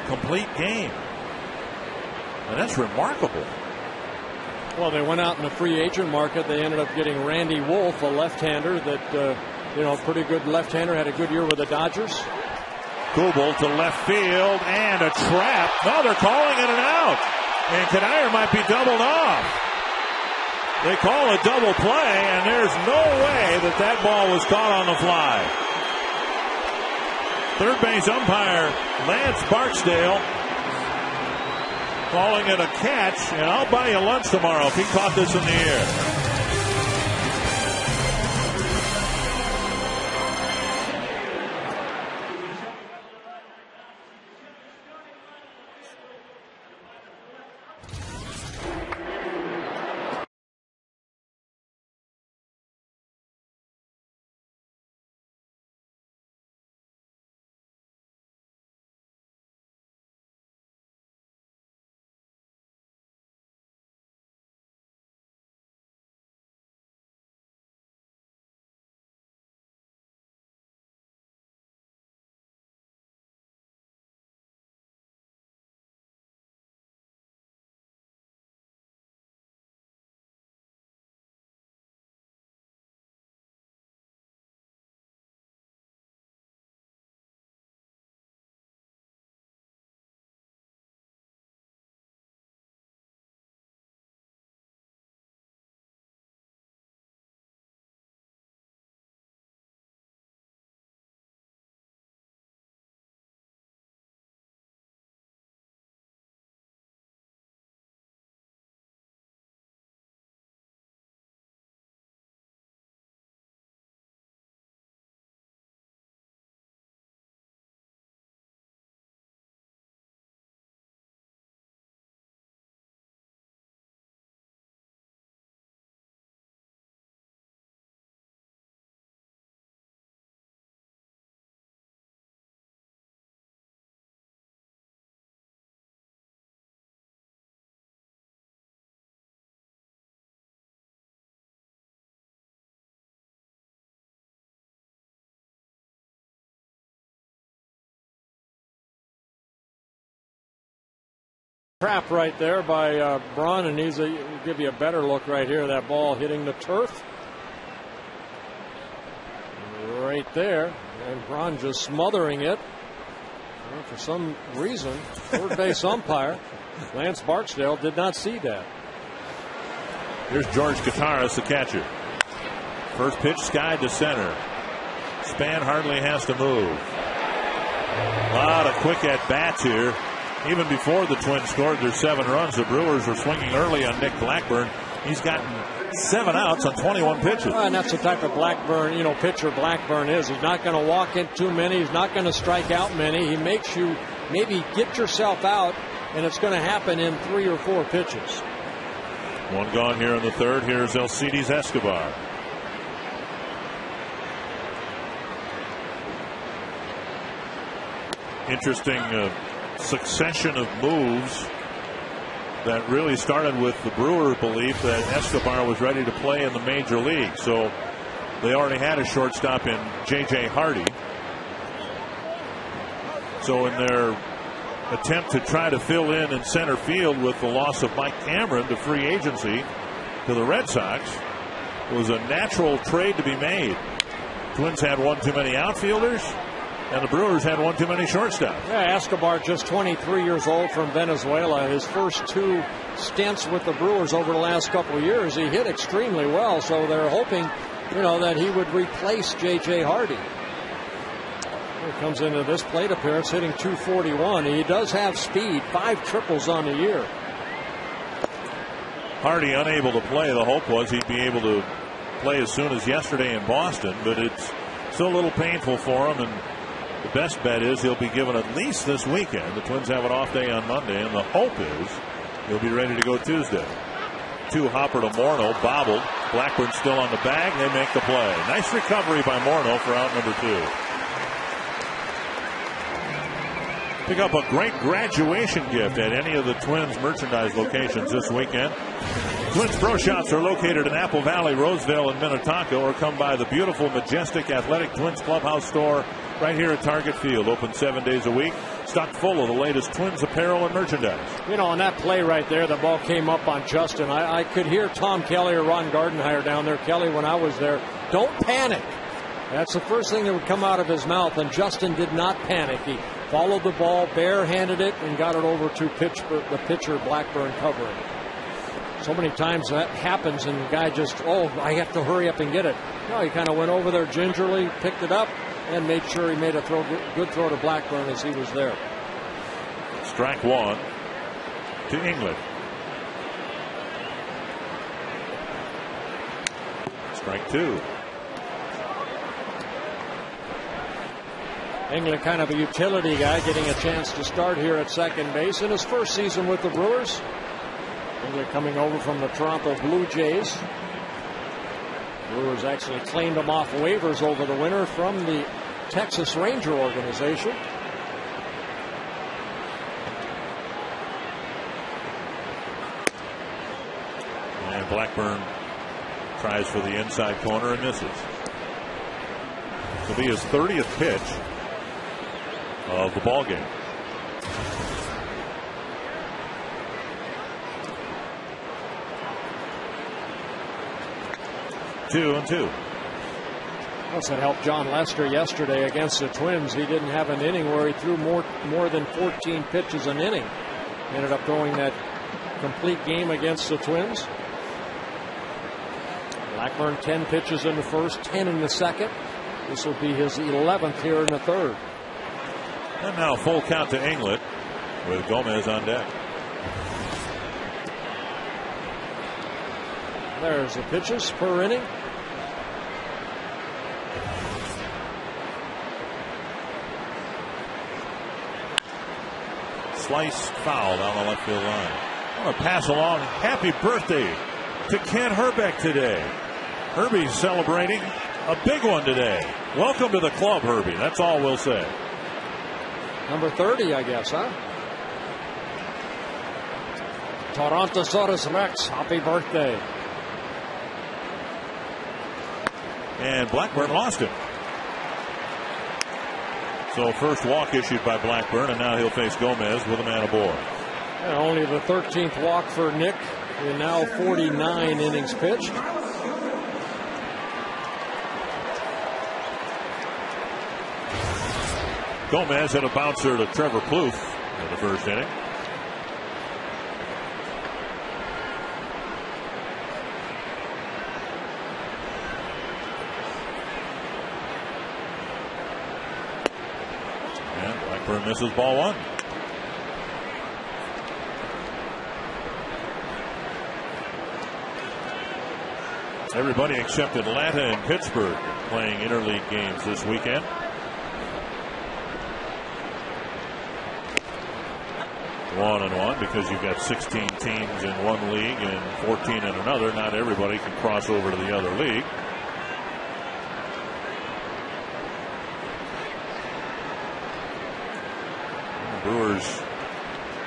complete game. And that's remarkable. Well, they went out in the free agent market. They ended up getting Randy Wolf, a left-hander that pretty good left-hander, had a good year with the Dodgers. Kubel to left field and a trap. No, they're calling it an out. And Kanair might be doubled off. They call a double play, and there's no way that ball was caught on the fly. Third base umpire Lance Barksdale calling it a catch, and I'll buy you lunch tomorrow if he caught this in the air. Trap right there by Braun, and he'll give you a better look right here. That ball hitting the turf. Right there. And Braun just smothering it. Well, for some reason, third base umpire Lance Barksdale did not see that. Here's George Kataris, the catcher. First pitch skied to center. Span hardly has to move. A lot of quick at-bats here. Even before the Twins scored their 7 runs, the Brewers were swinging early on Nick Blackburn. He's gotten 7 outs on 21 pitches. And that's the type of Blackburn, pitcher Blackburn is. He's not going to walk in too many. He's not going to strike out many. He makes you maybe get yourself out, and it's going to happen in 3 or 4 pitches. One gone here in the third. Here's Alcides Escobar. Interesting succession of moves that really started with the Brewer belief that Escobar was ready to play in the major league. So They already had a shortstop in J.J. Hardy. So in their attempt to try to fill in center field with the loss of Mike Cameron to free agency to the Red Sox, it was a natural trade to be made. Twins had one too many outfielders, and the Brewers had one too many shortstops. Yeah, Escobar, just 23 years old from Venezuela. His first 2 stints with the Brewers over the last couple of years, he hit extremely well. So they're hoping, that he would replace J.J. Hardy. He comes into this plate appearance hitting .241. He does have speed, 5 triples on the year. Hardy unable to play. The hope was he'd be able to play as soon as yesterday in Boston, but it's still a little painful for him, and the best bet is he'll be given at least this weekend. The Twins have an off day on Monday, and the hope is he'll be ready to go Tuesday. 2 hopper to Morneau, bobbled. Blackburn still on the bag. They make the play. Nice recovery by Morneau for out number 2. Pick up a great graduation gift at any of the Twins merchandise locations this weekend. Twins Pro Shops are located in Apple Valley, Roseville, and Minnetonka, or come by the beautiful, majestic, athletic Twins Clubhouse store right here at Target Field. Open 7 days a week. Stocked full of the latest Twins apparel and merchandise. On that play right there, the ball came up on Justin. I could hear Tom Kelly or Ron Gardenhire down there. Kelly, when I was there, don't panic. That's the first thing that would come out of his mouth, and Justin did not panic. He followed the ball, barehanded it, and got it over to the pitcher, Blackburn, covering. So many times that happens, and the guy just, I have to hurry up and get it. No, he kind of went over there gingerly, picked it up, and made sure he made a good throw to Blackburn as he was there. Strike 1 to England. Strike 2. England, kind of a utility guy, getting a chance to start here at second base in his first season with the Brewers. England coming over from the Toronto Blue Jays. Brewers actually claimed him off waivers over the winter from the Texas Ranger organization. And Blackburn tries for the inside corner and misses. This will be his 30th pitch of the ball game. Two and two. Plus, it helped John Lester yesterday against the Twins. He didn't have an inning where he threw more than 14 pitches an inning. Ended up throwing that complete game against the Twins. Blackburn 10 pitches in the first, 10 in the second. This will be his 11th here in the third. And now full count to England with Gomez on deck. There's the pitches per inning. Slice foul down the left field line. I want to pass along happy birthday to Ken Herbeck today. Herbie's celebrating a big one today. Welcome to the club, Herbie. That's all we'll say. Number 30, I guess, huh? Torontosaurus Rex, happy birthday. And Blackburn lost it. So first walk issued by Blackburn, and now he'll face Gomez with a man aboard. And only the 13th walk for Nick in now 49 innings pitched. Gomez hit a bouncer to Trevor Plouffe in the first inning. And Blackburn misses ball one. Everybody except Atlanta and Pittsburgh playing interleague games this weekend. One and one, because you've got 16 teams in one league and 14 in another. Not everybody can cross over to the other league. The Brewers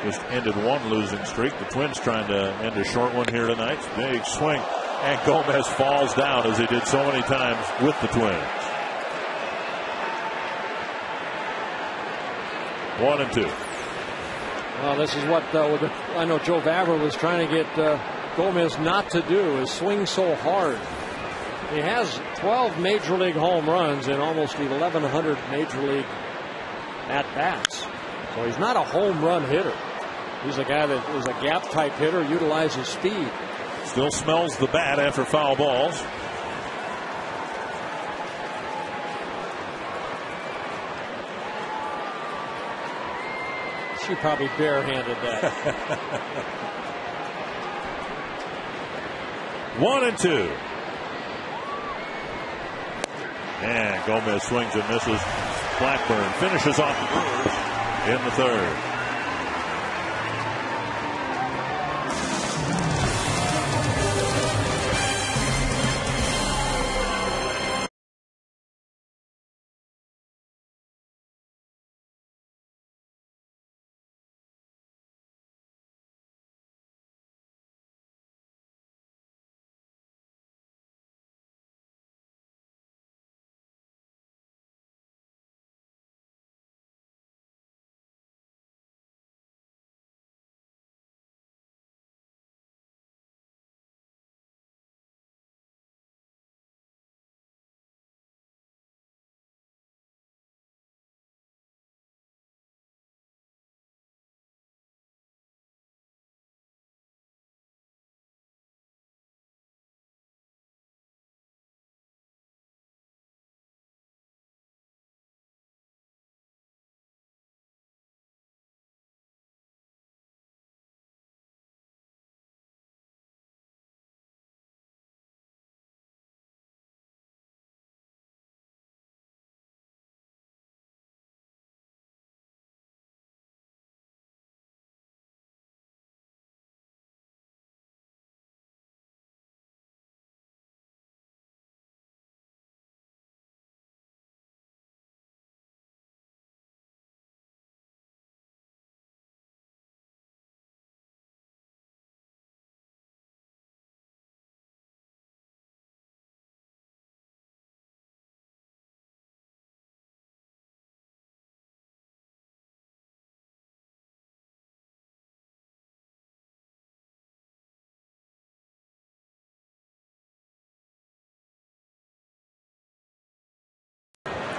just ended one losing streak. The Twins trying to end a short one here tonight. Big swing And Gomez falls down as he did so many times with the Twins. 1-2. Well, this is what I know Joe Vavra was trying to get Gomez not to do, is swing so hard. He has 12 Major League home runs and almost 1,100 Major League at-bats. So he's not a home run hitter. He's a guy that is a gap-type hitter, utilizes speed. Still smells the bat after foul balls. She probably barehanded that. 1-2. And Gomez swings and misses. Blackburn finishes off the Brewers in the third.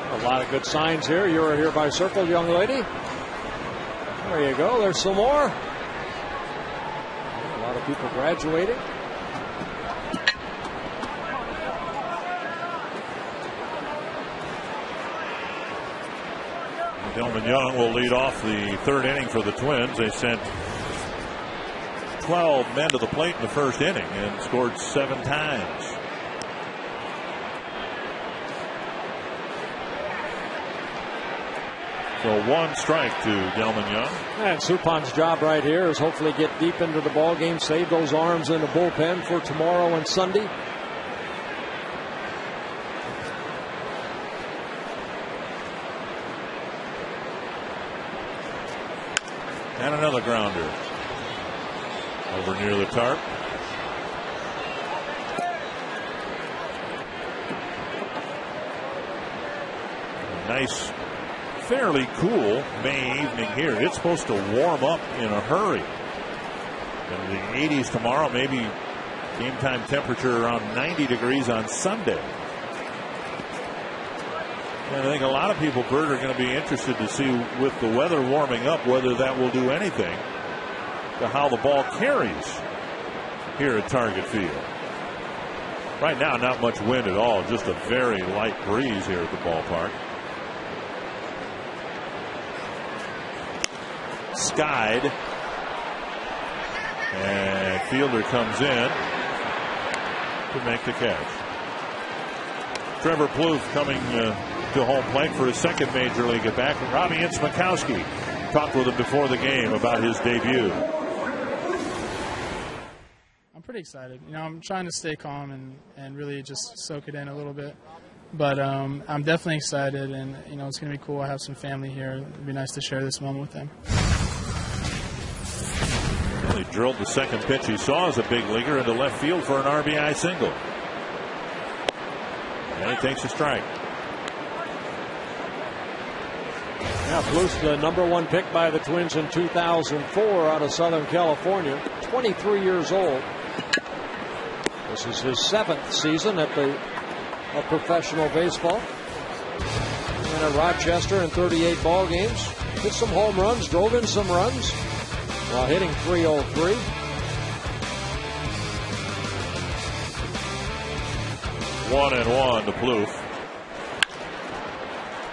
A lot of good signs here. You were hereby circled, young lady. There you go. There's some more. A lot of people graduating. Delman Young will lead off the third inning for the Twins. They sent 12 men to the plate in the first inning and scored 7 times. So 1 strike to Delman Young. And Supan's job right here is hopefully get deep into the ball game, save those arms in the bullpen for tomorrow and Sunday. And another grounder over near the tarp. Nice, fairly cool May evening here. It's supposed to warm up in a hurry. In the 80s tomorrow, maybe game time temperature around 90 degrees on Sunday. And I think a lot of people, Bert, are going to be interested to see, with the weather warming up, whether that will do anything to how the ball carries here at Target Field. Right now, not much wind at all, just a very light breeze here at the ballpark. Skied, and fielder comes in to make the catch. Trevor Plouffe coming to home plate for his second major league at bat. Robbie Ince-Makowski talked with him before the game about his debut. I'm pretty excited. You know, I'm trying to stay calm and really just soak it in a little bit. But I'm definitely excited, and you know, it's going to be cool. I have some family here. It'd be nice to share this moment with them. Well, he drilled the second pitch he saw as a big leaguer into left field for an RBI single. And he takes a strike. Yeah, Plouffe, the #1 pick by the Twins in 2004 out of Southern California, 23 years old. This is his 7th season of professional baseball. And at Rochester in 38 ball games, hit some home runs, drove in some runs while hitting .303. One and one to Plouffe.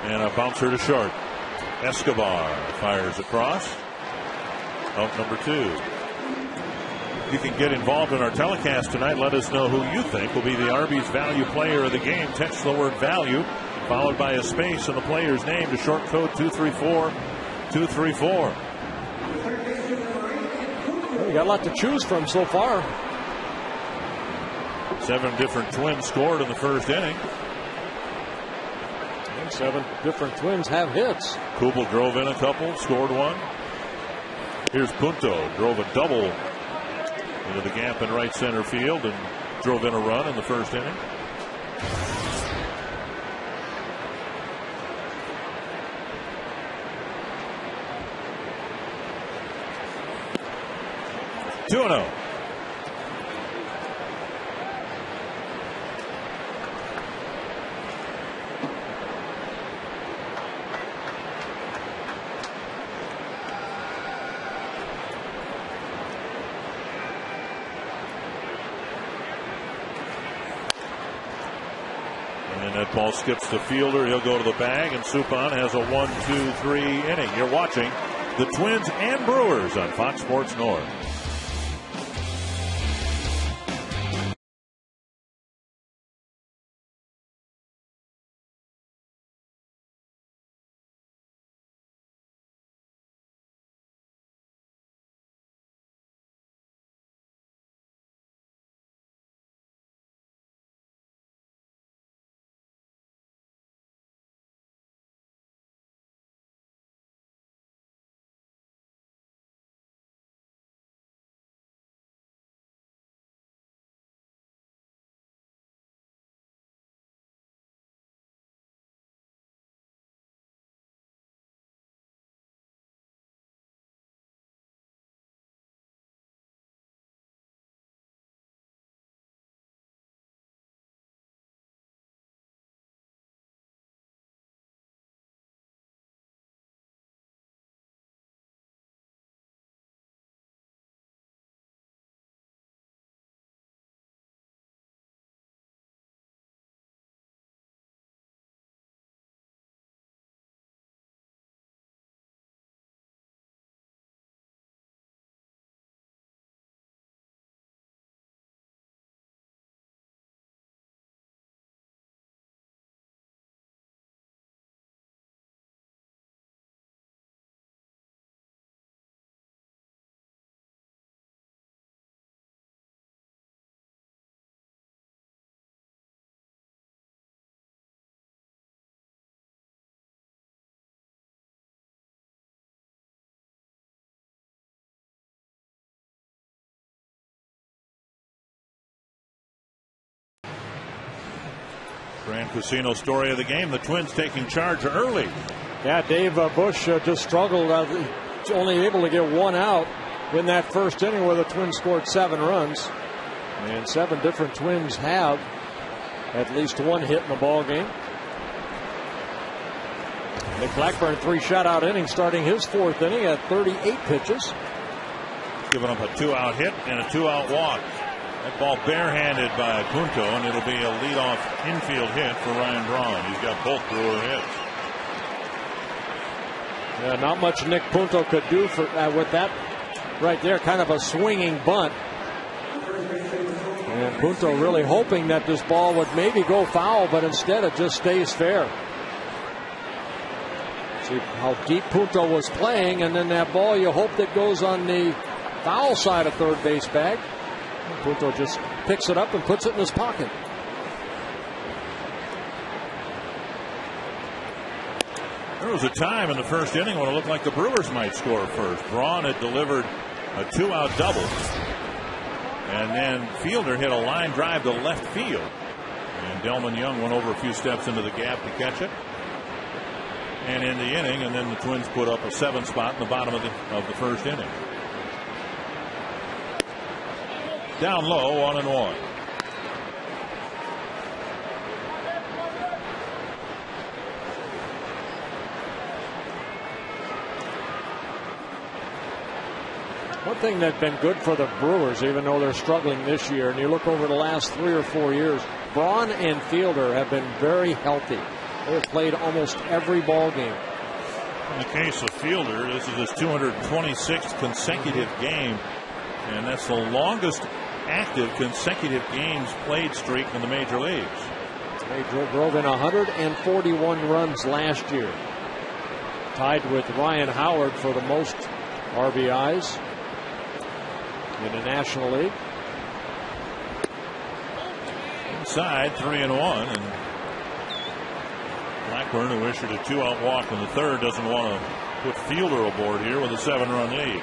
And a bouncer to short. Escobar fires across. Out number 2. You can get involved in our telecast tonight. Let us know who you think will be the Arby's value player of the game. Text the word value followed by a space in the player's name to short code 234-234. Well, you got a lot to choose from so far. 7 different Twins scored in the first inning. And 7 different Twins have hits. Kubel drove in a couple, scored one. Here's Punto, drove a double into the gap in right center field and drove in a run in the first inning. Two and 0. That ball skips the fielder. He'll go to the bag, and Suppan has a 1-2-3 inning. You're watching the Twins and Brewers on Fox Sports North. Grand Casino story of the game. The Twins taking charge early. Yeah, Dave Bush just struggled. Only able to get one out in that first inning where the Twins scored 7 runs. And 7 different Twins have at least one hit in the ball game. Nick Blackburn 3 shutout innings starting his 4th inning at 38 pitches. Giving up a 2-out hit and a 2-out walk. That ball barehanded by Punto, and it'll be a leadoff infield hit for Ryan Braun. He's got both Brewer hits. Yeah, not much Nick Punto could do for with that right there, kind of a swinging bunt. And Punto really hoping that this ball would maybe go foul, but instead it just stays fair. See how deep Punto was playing, and then that ball you hope that goes on the foul side of third base bag. Punto just picks it up and puts it in his pocket. There was a time in the first inning when it looked like the Brewers might score first. Braun had delivered a 2-out double. And then Fielder hit a line drive to left field. And Delman Young went over a few steps into the gap to catch it. And in the inning, and then the Twins put up a 7 spot in the bottom of the first inning. Down low, 1-1. One thing that's been good for the Brewers, even though they're struggling this year, and you look over the last 3 or 4 years, Braun and Fielder have been very healthy. They have played almost every ball game. In the case of Fielder, this is his 226th consecutive game, and that's the longest active consecutive games played streak in the major leagues. They drove in 141 runs last year, tied with Ryan Howard for the most RBIs in the National League. Inside, 3-1, and Blackburn, who issued a 2-out walk in the third, doesn't want to put Fielder aboard here with a 7-run lead.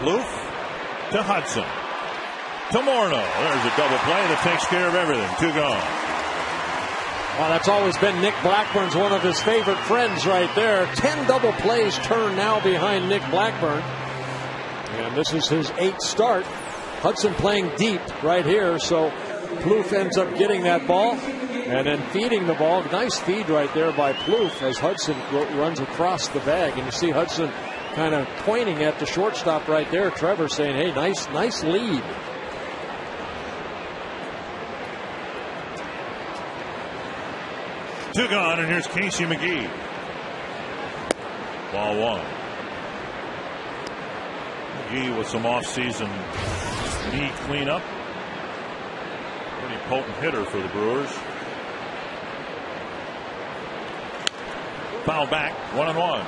Loof to Hudson. To Morneau. There's a double play that takes care of everything. 2 gone. Well, that's always been Nick Blackburn's one of his favorite friends right there. 10 double plays turned now behind Nick Blackburn. And this is his 8th start. Hudson playing deep right here, so Plouffe ends up getting that ball and then feeding the ball. Nice feed right there by Plouffe as Hudson runs across the bag. And you see Hudson kind of pointing at the shortstop right there. Trevor saying, hey, nice lead. Two gone, and here's Casey McGee. Ball 1. McGee with some off-season knee cleanup. Pretty potent hitter for the Brewers. Foul back, 1-1.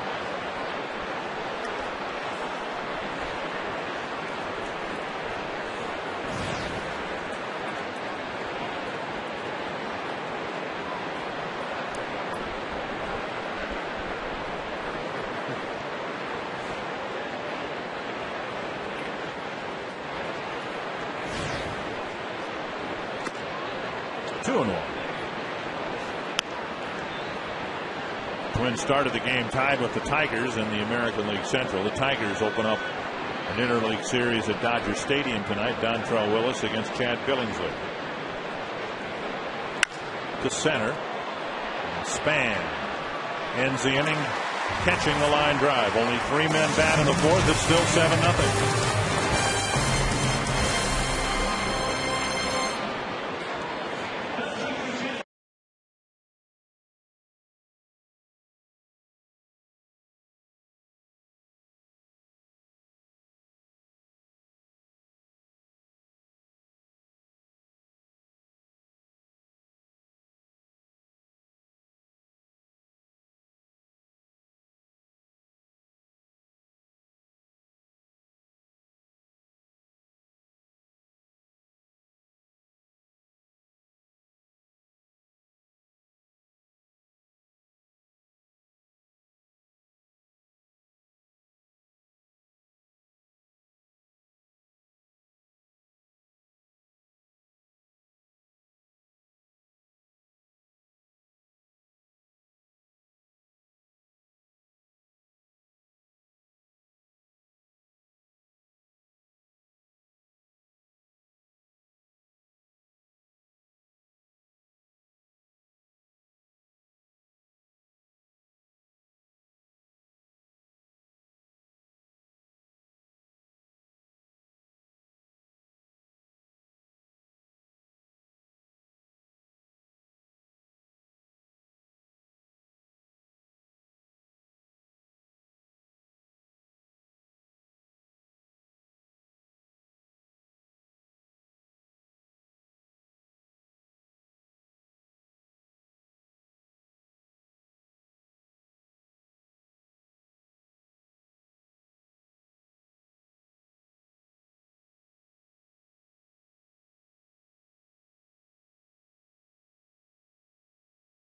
Twins started the game tied with the Tigers in the American League Central. The Tigers open up an interleague series at Dodger Stadium tonight. Dontrell Willis against Chad Billingsley. To center. Span ends the inning catching the line drive. Only 3 men bat in the 4th. It's still 7-0.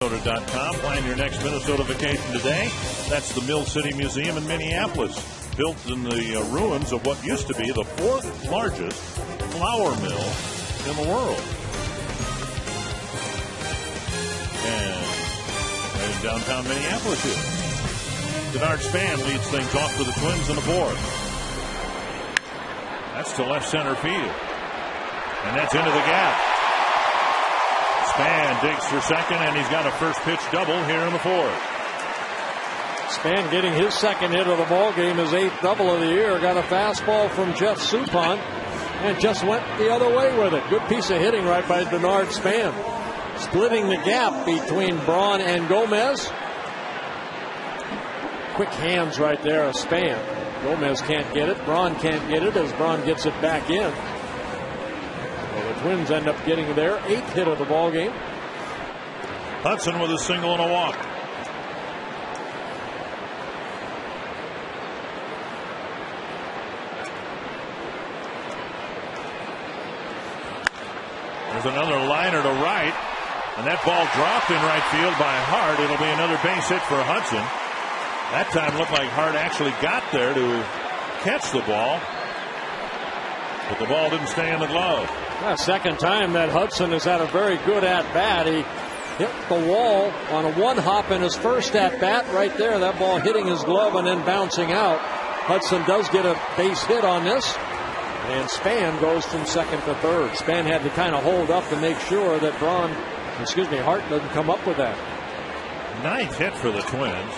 Minnesota.com. Plan your next Minnesota vacation today. That's the Mill City Museum in Minneapolis, built in the ruins of what used to be the 4th largest flour mill in the world. And right in downtown Minneapolis here. Denard Span leads things off for the Twins in the 4th. That's to left center field. And that's into the gap. Span digs for second, and he's got a first pitch double here in the 4th. Span getting his second hit of the ball game, his 8th double of the year. Got a fastball from Jeff Suppan and just went the other way with it. Good piece of hitting right by Denard Span. Splitting the gap between Braun and Gomez. Quick hands right there of Span. Gomez can't get it. Braun can't get it as Braun gets it back in. Well, the Twins end up getting their 8th hit of the ball game. Hudson with a single and a walk. There's another liner to right, and that ball dropped in right field by Hart. It'll be another base hit for Hudson. That time looked like Hart actually got there to catch the ball, but the ball didn't stay in the glove. Second time that Hudson has had a very good at-bat. He hit the wall on a one-hop in his first at-bat right there. That ball hitting his glove and then bouncing out. Hudson does get a base hit on this, and Span goes from second to third. Span had to kind of hold up to make sure that Hart doesn't come up with that. 9th hit for the Twins.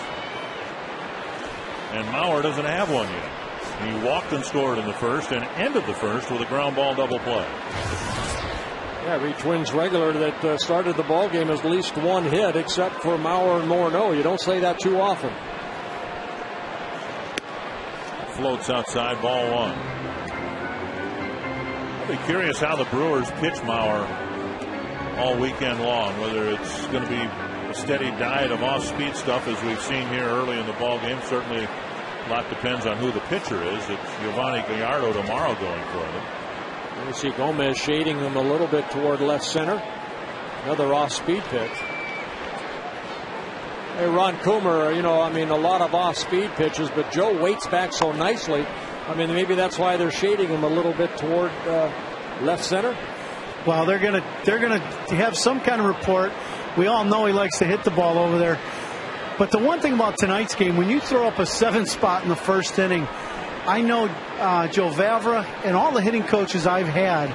And Mauer doesn't have one yet. He walked and scored in the first and ended the first with a ground ball double play. Yeah, every Twins regular that started the ball game has at least one hit, except for Mauer and Morneau. You don't say that too often. Floats outside, ball 1. I'll be curious how the Brewers pitch Mauer all weekend long, whether it's going to be a steady diet of off-speed stuff as we've seen here early in the ball game. Certainly a lot depends on who the pitcher is. It's Giovanni Gallardo tomorrow going for them. You see Gomez shading them a little bit toward left center. Another off-speed pitch. Hey, Ron Coomer, a lot of off-speed pitches, but Joe waits back so nicely. Maybe that's why they're shading him a little bit toward left center. Well, they're gonna have some kind of report. We all know he likes to hit the ball over there. But the one thing about tonight's game, when you throw up a 7 spot in the first inning, I know Joe Vavra and all the hitting coaches I've had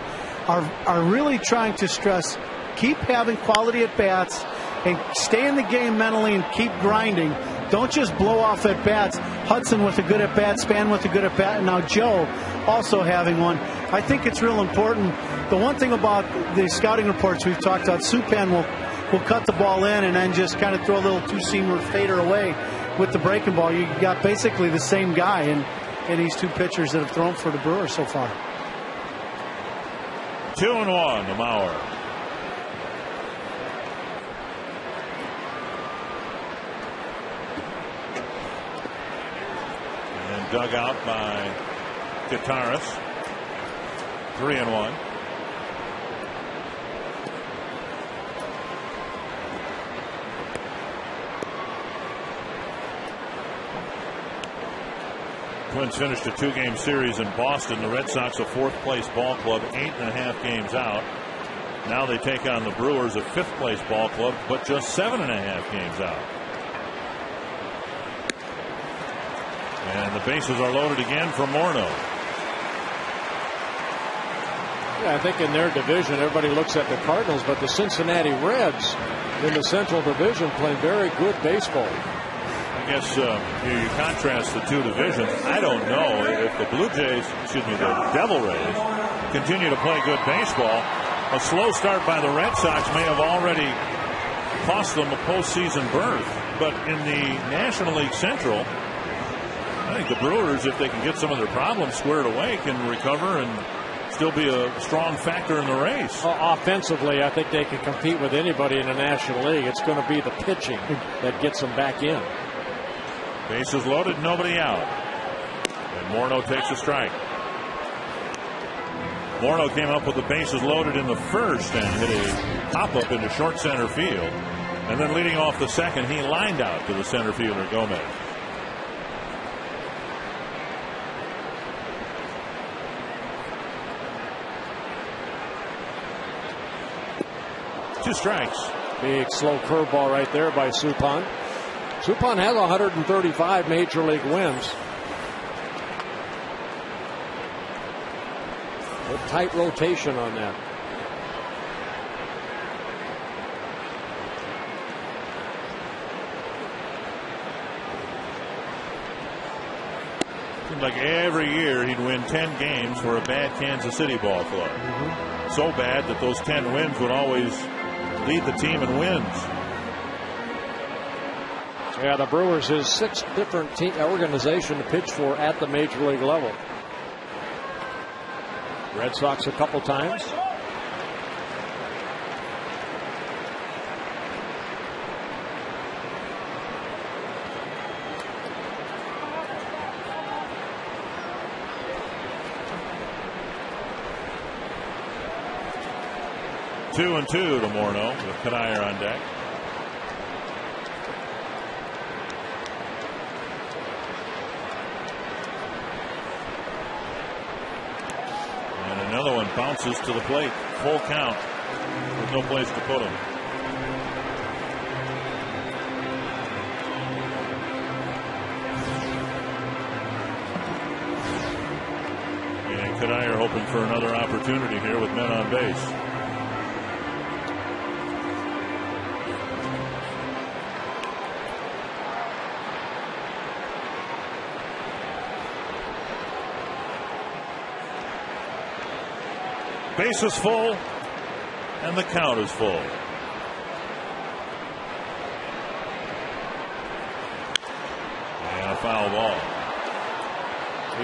are really trying to stress, keep having quality at bats and stay in the game mentally and keep grinding. Don't just blow off at bats. Hudson with a good at bat, Span with a good at bat, and now Joe also having one. I think it's real important. The one thing about the scouting reports we've talked about, Suppan will cut the ball in and then just kind of throw a little two-seamer fader away with the breaking ball. You got basically the same guy in these two pitchers that have thrown for the Brewers so far. 2-1 to Mauer. And dug out by Gitaris. 3-1. Twins finished a 2-game series in Boston. The Red Sox, a 4th-place ball club, 8.5 games out. Now they take on the Brewers, a 5th-place ball club, but just 7.5 games out. And the bases are loaded again for Morneau. Yeah, I think in their division, everybody looks at the Cardinals, but the Cincinnati Reds in the Central Division play very good baseball. I guess you contrast the two divisions. I don't know if the the Devil Rays continue to play good baseball. A slow start by the Red Sox may have already cost them a postseason berth. But in the National League Central, I think the Brewers, if they can get some of their problems squared away, can recover and still be a strong factor in the race. Offensively, I think they can compete with anybody in the National League. It's going to be the pitching that gets them back in. Bases loaded, nobody out. And Morneau takes a strike. Morneau came up with the bases loaded in the first and hit a pop-up into short center field. And then leading off the second, he lined out to the center fielder, Gomez. Two strikes. Big slow curveball right there by Suppan. Suppan has 135 major league wins. A tight rotation on that. Seemed like every year he'd win 10 games for a bad Kansas City ball club. So bad that those 10 wins would always lead the team in wins. Yeah, the Brewers is 6 different organization to pitch for at the major league level. Red Sox a couple times. Two and two to Morneau with Cuddyer on deck. And another one bounces to the plate. Full count. There's no place to put him. And Cuddyer hoping for another opportunity here with men on base. Base is full, and the count is full. And a foul ball.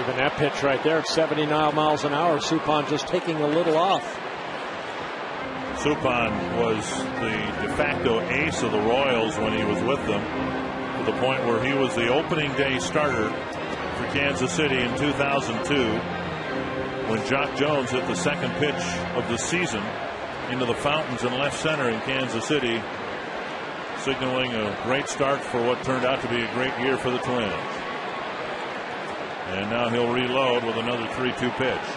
Even that pitch right there at 79 miles an hour. Suppan just taking a little off. Suppan was the de facto ace of the Royals when he was with them, to the point where he was the opening day starter for Kansas City in 2002. When Jock Jones hit the second pitch of the season into the fountains in left center in Kansas City, signaling a great start for what turned out to be a great year for the Twins. And now he'll reload with another 3-2 pitch.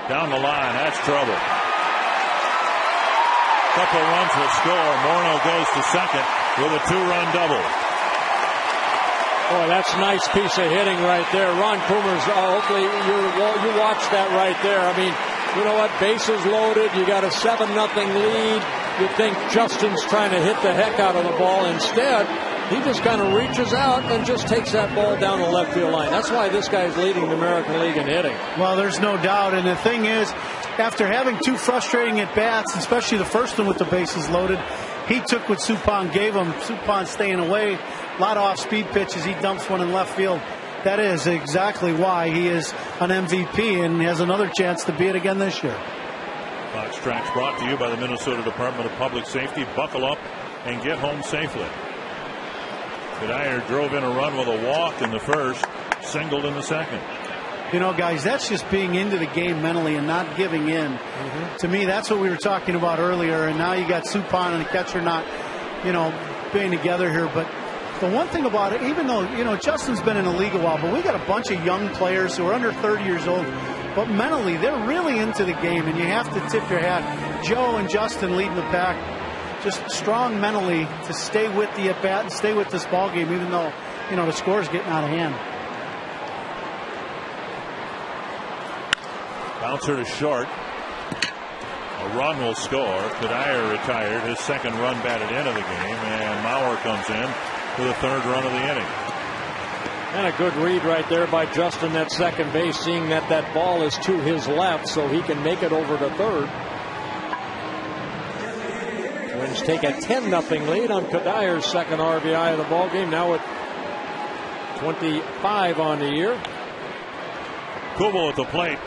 Down the line, that's trouble. Couple runs will score. Morneau goes to second with a 2-run double. Boy, that's a nice piece of hitting right there. Ron Coomer's, hopefully you watch that right there. I mean, you know what? Bases loaded. You got a 7-0 lead. You think Justin's trying to hit the heck out of the ball. Instead, he just kind of reaches out and just takes that ball down the left field line. That's why this guy's leading the American League in hitting. Well, there's no doubt. And the thing is, after having 2 frustrating at-bats, especially the first one with the bases loaded, he took what Suppan gave him. Suppan staying away. A lot of off-speed pitches. He dumps one in left field. That is exactly why he is an MVP and has another chance to be it again this year. Fox Tracks brought to you by the Minnesota Department of Public Safety. Buckle up and get home safely. Cuddyer drove in a run with a walk in the first, singled in the second. You know, guys, that's just being into the game mentally and not giving in. To me, that's what we were talking about earlier. And now you got Suppan and the catcher not, being together here. But the one thing about it, even though, Justin's been in the league a while, but we got a bunch of young players who are under 30 years old. But mentally, they're really into the game, and you have to tip your hat. Joe and Justin leading the pack, just strong mentally to stay with the at-bat and stay with this ball game, even though, the score's getting out of hand. Bouncer to short. A run will score. Cuddyer retired. His second run batted into the game, and Mauer comes in for the 3rd run of the inning. And a good read right there by Justin at second base, seeing that ball is to his left so he can make it over to third. Twins take a 10-0 lead on Cuddyer's second RBI of the ball game, now at 25 on the year. Kubel at the plate.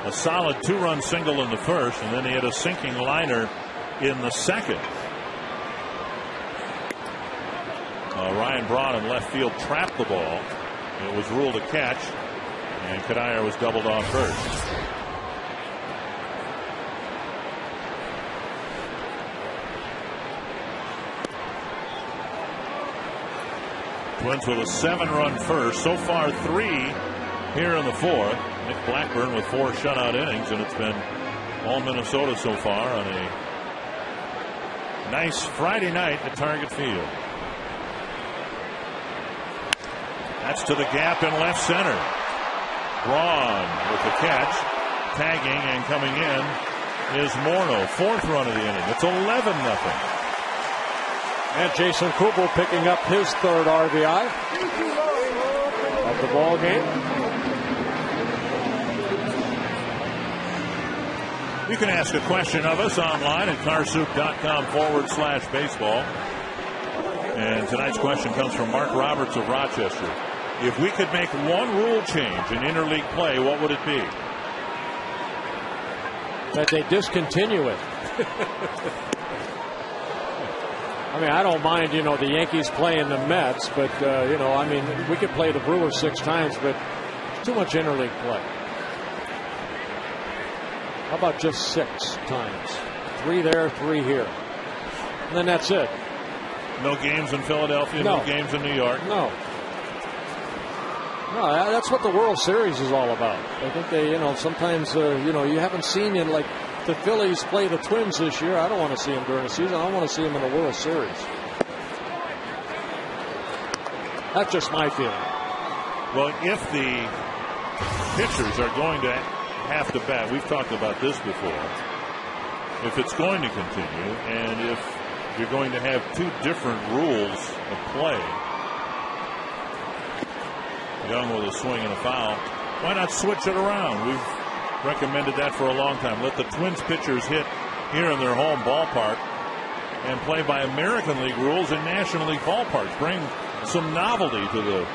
A solid 2-run single in the first, and then he had a sinking liner in the second. Ryan Braun in left field trapped the ball. It was ruled a catch, and Cuddyer was doubled off first. Twins with a 7-run first. So far 3 here in the 4th. Nick Blackburn with 4 shutout innings, and it's been all Minnesota so far on a nice Friday night at Target Field. That's to the gap in left center. Braun with the catch. Tagging and coming in is Morneau. 4th run of the inning. It's 11-0. And Jason Kubel picking up his 3rd RBI of the ball game. You can ask a question of us online at carsoup.com/baseball. And tonight's question comes from Mark Roberts of Rochester. If we could make one rule change in interleague play, what would it be? That they discontinue it. I mean, I don't mind, the Yankees playing the Mets, but, we could play the Brewers 6 times, but too much interleague play. How about just 6 times? 3 there, 3 here. And then that's it. No games in Philadelphia, no games in New York. No, that's what the World Series is all about. I think they, sometimes, you haven't seen in like the Phillies play the Twins this year. I don't want to see them during the season. I want to see them in the World Series. That's just my feeling. Well, if the pitchers are going to have to bat, we've talked about this before, if it's going to continue, and if you're going to have 2 different rules of play, Young with a swing and a foul, why not switch it around? We've recommended that for a long time. Let the Twins pitchers hit here in their home ballpark and play by American League rules in National League ballparks. Bring some novelty to the...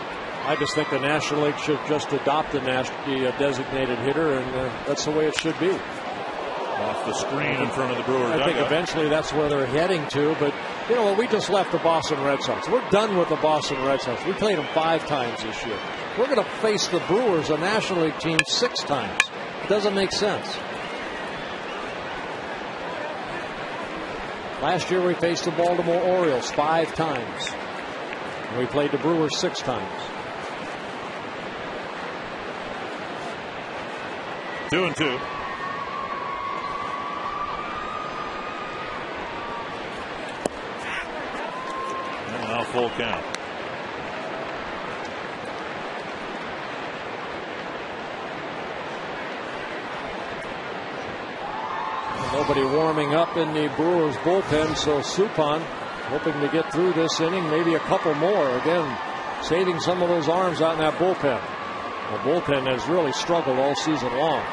I just think the National League should just adopt the designated hitter, and that's the way it should be. Off the screen in front of the Brewer dugout. I think eventually that's where they're heading to, but we just left the Boston Red Sox. We're done with the Boston Red Sox. We played them 5 times this year. We're going to face the Brewers, a National League team, 6 times. It doesn't make sense. Last year we faced the Baltimore Orioles 5 times. And we played the Brewers 6 times. 2-2. And now full count. Nobody warming up in the Brewers bullpen, so Suppan hoping to get through this inning, maybe a couple more. Again, saving some of those arms out in that bullpen. The bullpen has really struggled all season long.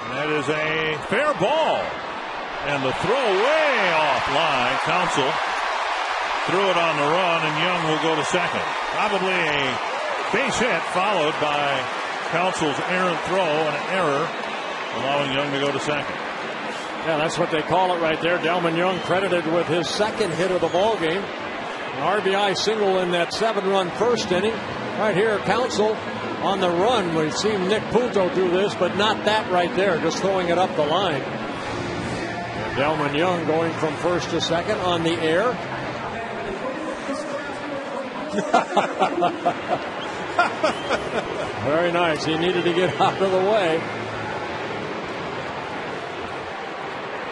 And that is a fair ball. And the throw way offline. Counsell threw it on the run, and Young will go to second. Probably a base hit followed by Counsell's errant throw and an error, allowing Young to go to second. Yeah, that's what they call it right there. Delmon Young credited with his 2nd hit of the ball game. An RBI single in that 7-run first inning. Right here, Counsell on the run. We've seen Nick Punto do this, but not that right there, just throwing it up the line. And Delmon Young going from first to second on the air. Very nice. He needed to get out of the way.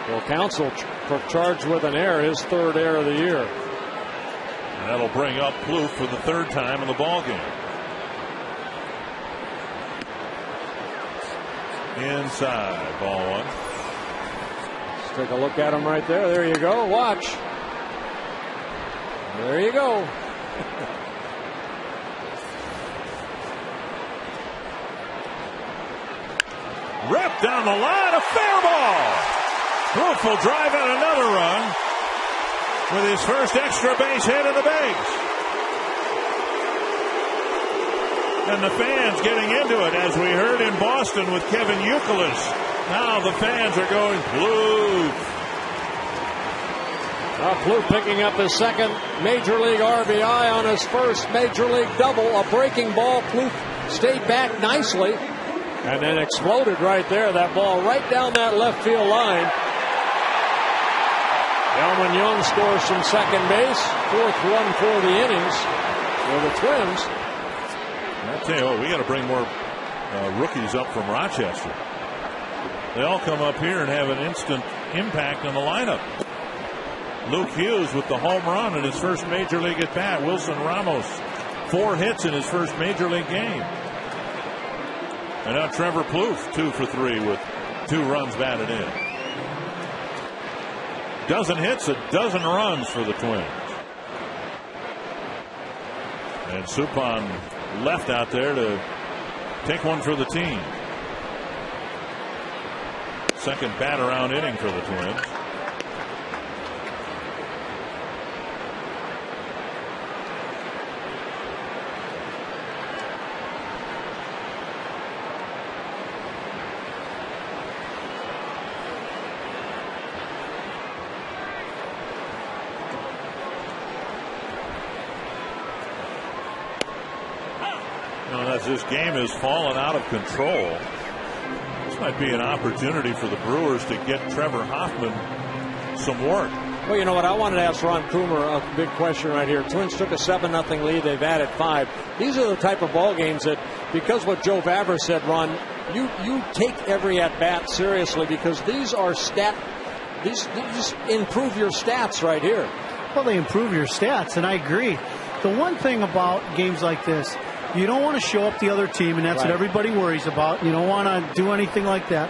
Well, Counsell charged with an error, his 3rd error of the year. And that'll bring up Plouffe for the 3rd time in the ball game. Inside, ball 1. Let's take a look at him right there. There you go. Watch. There you go. Ripped down the line, a fair ball. Plouffe will drive in another run with his first extra base hit of the base. And the fans getting into it, as we heard in Boston with Kevin Youkilis. Now the fans are going Plouffe. Plouffe picking up his 2nd Major League RBI on his first Major League double. A breaking ball. Plouffe stayed back nicely and then exploded right there. That ball right down that left field line. Elman Young scores from second base. Fourth run for the innings for the Twins. I'll tell you what, we got to bring more rookies up from Rochester. They all come up here and have an instant impact on the lineup. Luke Hughes with the home run in his first major league at bat. Wilson Ramos, 4 hits in his first major league game. And now Trevor Plouffe, 2 for 3 with 2 runs batted in. Dozen hits, a dozen runs for the Twins. And Suppan left out there to take one for the team. Second bat around inning for the Twins. As this game has fallen out of control, this might be an opportunity for the Brewers to get Trevor Hoffman some work. Well, you know what? I wanted to ask Ron Coomer a big question right here. Twins took a 7-0 lead. They've added 5. These are the type of ball games that, because what Joe Vavra said, Ron, you take every at-bat seriously, because these are these improve your stats right here. Well, they improve your stats, and I agree. The one thing about games like this, you don't want to show up the other team, and that's what everybody worries about. You don't want to do anything like that.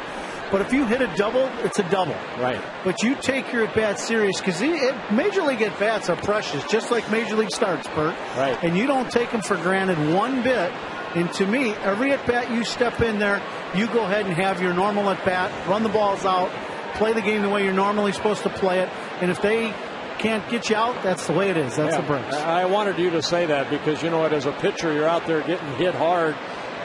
But if you hit a double, it's a double. Right. But you take your at-bat serious, because Major League at-bats are precious, just like Major League starts, Bert. Right. And you don't take them for granted one bit. And to me, every at-bat you step in there, you go ahead and have your normal at-bat, run the balls out, play the game the way you're normally supposed to play it. And if they can't get you out, that's the way it is. That's the breaks. I wanted you to say that because, you know what, as a pitcher, you're out there getting hit hard,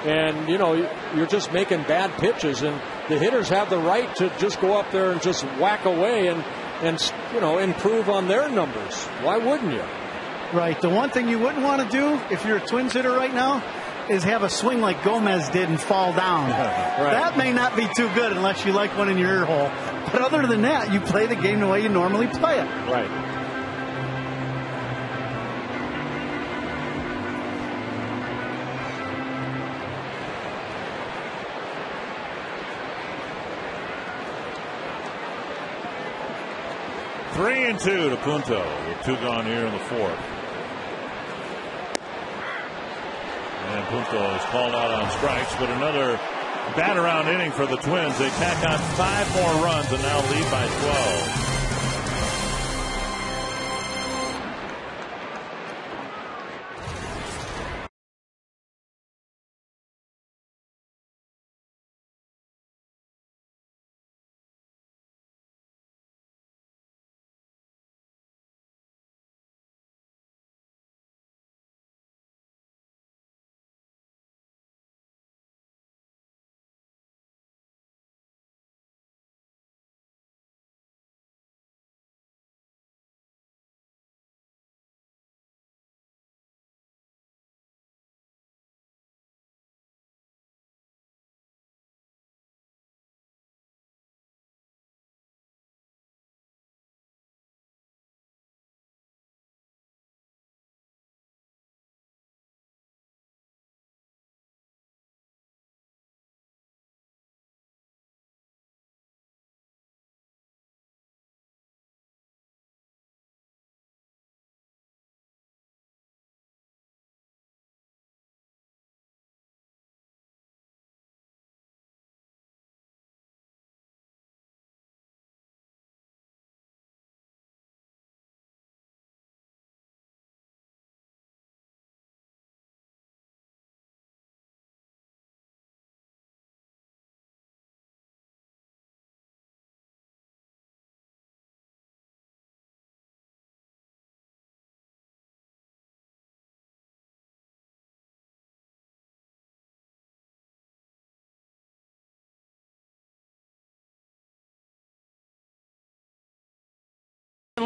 and, you know, you're just making bad pitches, and the hitters have the right to just go up there and just whack away and you know, improve on their numbers. Why wouldn't you? Right. The one thing you wouldn't want to do if you're a Twins hitter right now is have a swing like Gomez did and fall down. That may not be too good unless you like one in your ear hole. But other than that, you play the game the way you normally play it. Right. Three and 2 to Punto with 2 gone here in the 4th. And Punto is called out on strikes, but another bat around inning for the Twins. They tack on 5 more runs and now lead by 12.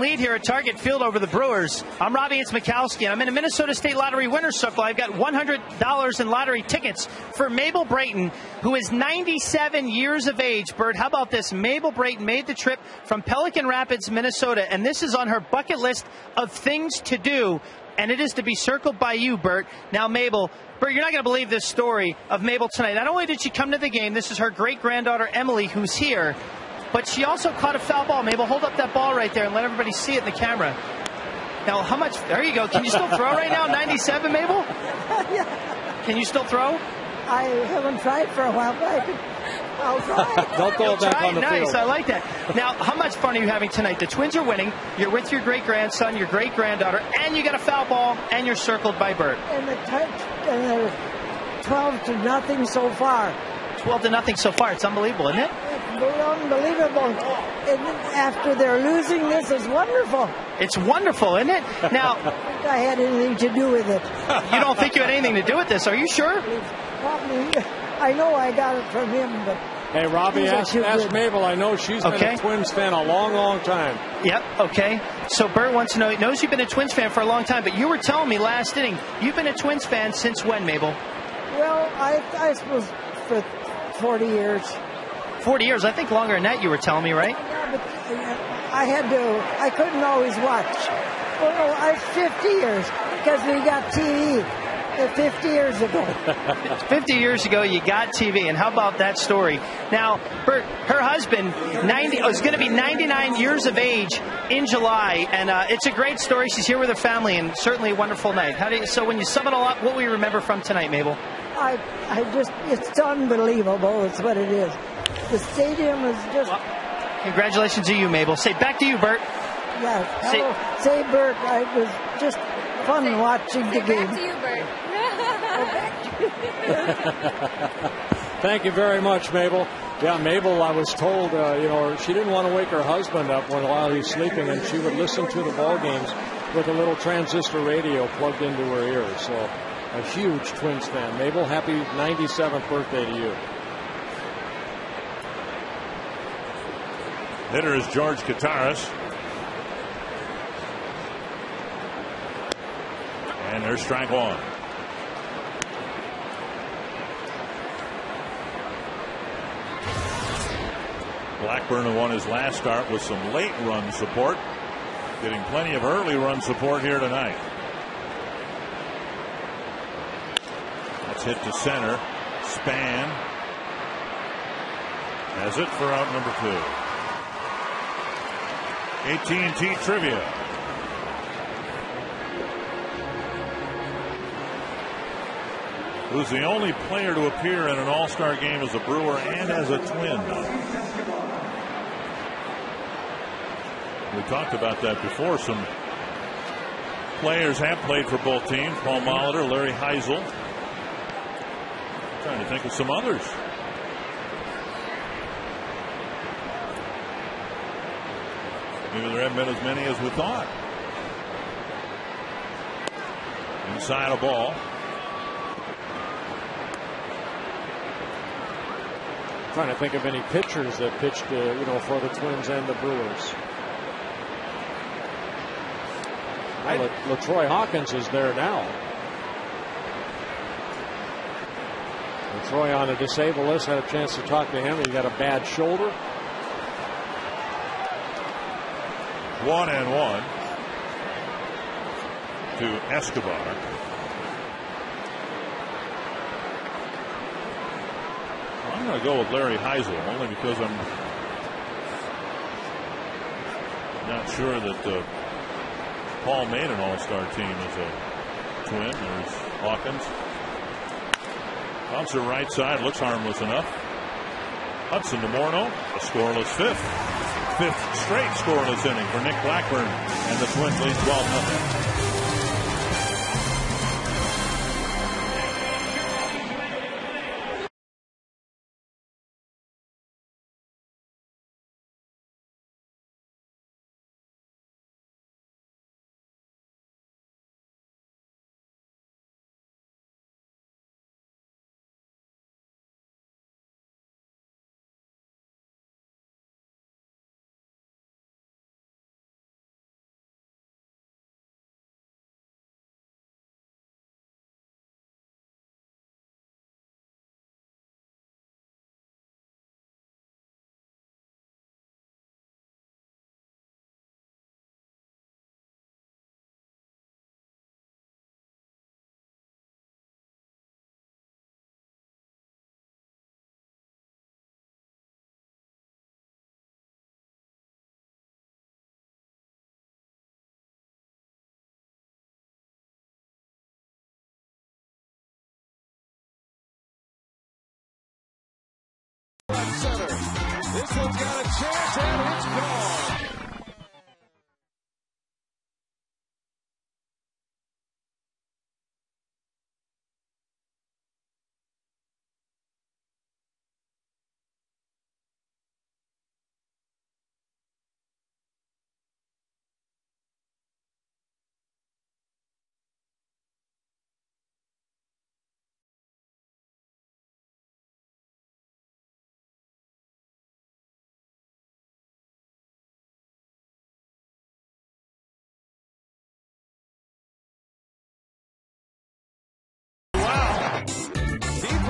lead here at Target Field over the Brewers. I'm Robbie Mikowski, and I'm in a Minnesota State Lottery winner's circle. I've got $100 in lottery tickets for Mabel Brayton, who is 97 years of age. Bert, how about this? Mabel Brayton made the trip from Pelican Rapids, Minnesota, and this is on her bucket list of things to do, and it is to be circled by you, Bert. Now, Mabel, Bert, you're not going to believe this story of Mabel tonight. Not only did she come to the game, this is her great-granddaughter, Emily, who's here, but she also caught a foul ball. Mabel, hold up that ball right there and let everybody see it in the camera. Now, how much? There you go. Can you still throw right now? 97, Mabel? Yeah. Can you still throw? I haven't tried for a while, but I'll try. Don't throw it back on the nice, field. I like that. Now, how much fun are you having tonight? The Twins are winning. You're with your great-grandson, your great-granddaughter, and you got a foul ball, and you're circled by Bert. And the 12-0 so far. 12-0 so far. It's unbelievable, isn't it? It's unbelievable. And after they're losing, this is wonderful. It's wonderful, isn't it? Now, I think I had anything to do with it. You don't think you had anything to do with this? Are you sure? Probably. I know I got it from him, but. Hey, Robbie, ask Mabel. I know she's been a Twins fan a long, long time. Yep, okay. So Bert wants to know, he knows you've been a Twins fan for a long time, but you were telling me last inning, you've been a Twins fan since when, Mabel? Well, I suppose for 40 years. 40 years? I think longer than that, you were telling me, right? Yeah, but I couldn't always watch. Well, no, 50 years, because we got TV 50 years ago. 50 years ago, you got TV, and how about that story? Now, Bert, her husband, is going to be 99 years of age in July, and it's a great story. She's here with her family, and certainly a wonderful night. So when you sum it all up, what will you remember from tonight, Mabel? It's unbelievable. It's what it is. The stadium is just... Well, congratulations to you, Mabel. Say back to you, Bert. Yeah. Say Bert, it was just fun watching the game. Back to you, Bert. Thank you very much, Mabel. Yeah, Mabel, I was told, she didn't want to wake her husband up while he's sleeping, and she would listen to the ball games with a little transistor radio plugged into her ear. So, a huge Twins fan. Mabel, happy 97th birthday to you. Hitter is George Kataris. And there's strike one. Blackburn, who won his last start with some late run support, getting plenty of early run support here tonight. That's hit to center. Span has it for out number 2. AT&T trivia. Who's the only player to appear in an all-star game as a Brewer and as a Twin? We talked about that before. Some players have played for both teams. Paul Molitor, Larry Heisel. Trying to think of some others. Maybe there haven't been as many as we thought. Inside a ball. Trying to think of any pitchers that pitched, for the Twins and the Brewers. LaTroy Hawkins is there now. LaTroy on a disabled list. Had a chance to talk to him. He got a bad shoulder. 1-1 to Escobar. I'm going to go with Larry Heisel only because I'm not sure that Paul made an all-star team as a Twin. There's Hawkins. Bouncer right side, looks harmless enough. Hudson to Morneau, a scoreless fifth straight scoreless inning for Nick Blackburn, and the Twins lead 12-0. This one's got a chance, and it's gone.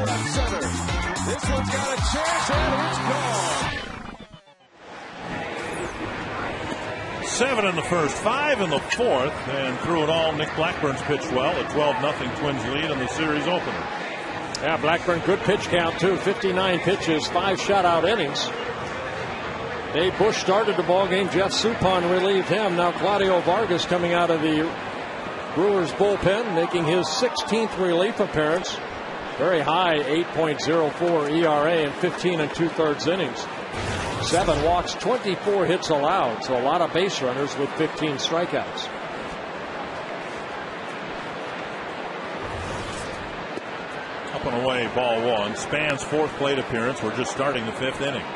Left center. This one's got a chance, and it's gone. 7 in the first, 5 in the fourth, and through it all, Nick Blackburn's pitched well. A 12-0 Twins lead in the series opener. Yeah, Blackburn, good pitch count, too. 59 pitches, 5 shutout innings. Dave Bush started the ball game. Jeff Suppan relieved him. Now Claudio Vargas coming out of the Brewers bullpen, making his 16th relief appearance. Very high 8.04 ERA in 15 2/3 innings. 7 walks, 24 hits allowed. So a lot of base runners with 15 strikeouts. Up and away, ball 1. Span's 4th plate appearance. We're just starting the 5th inning.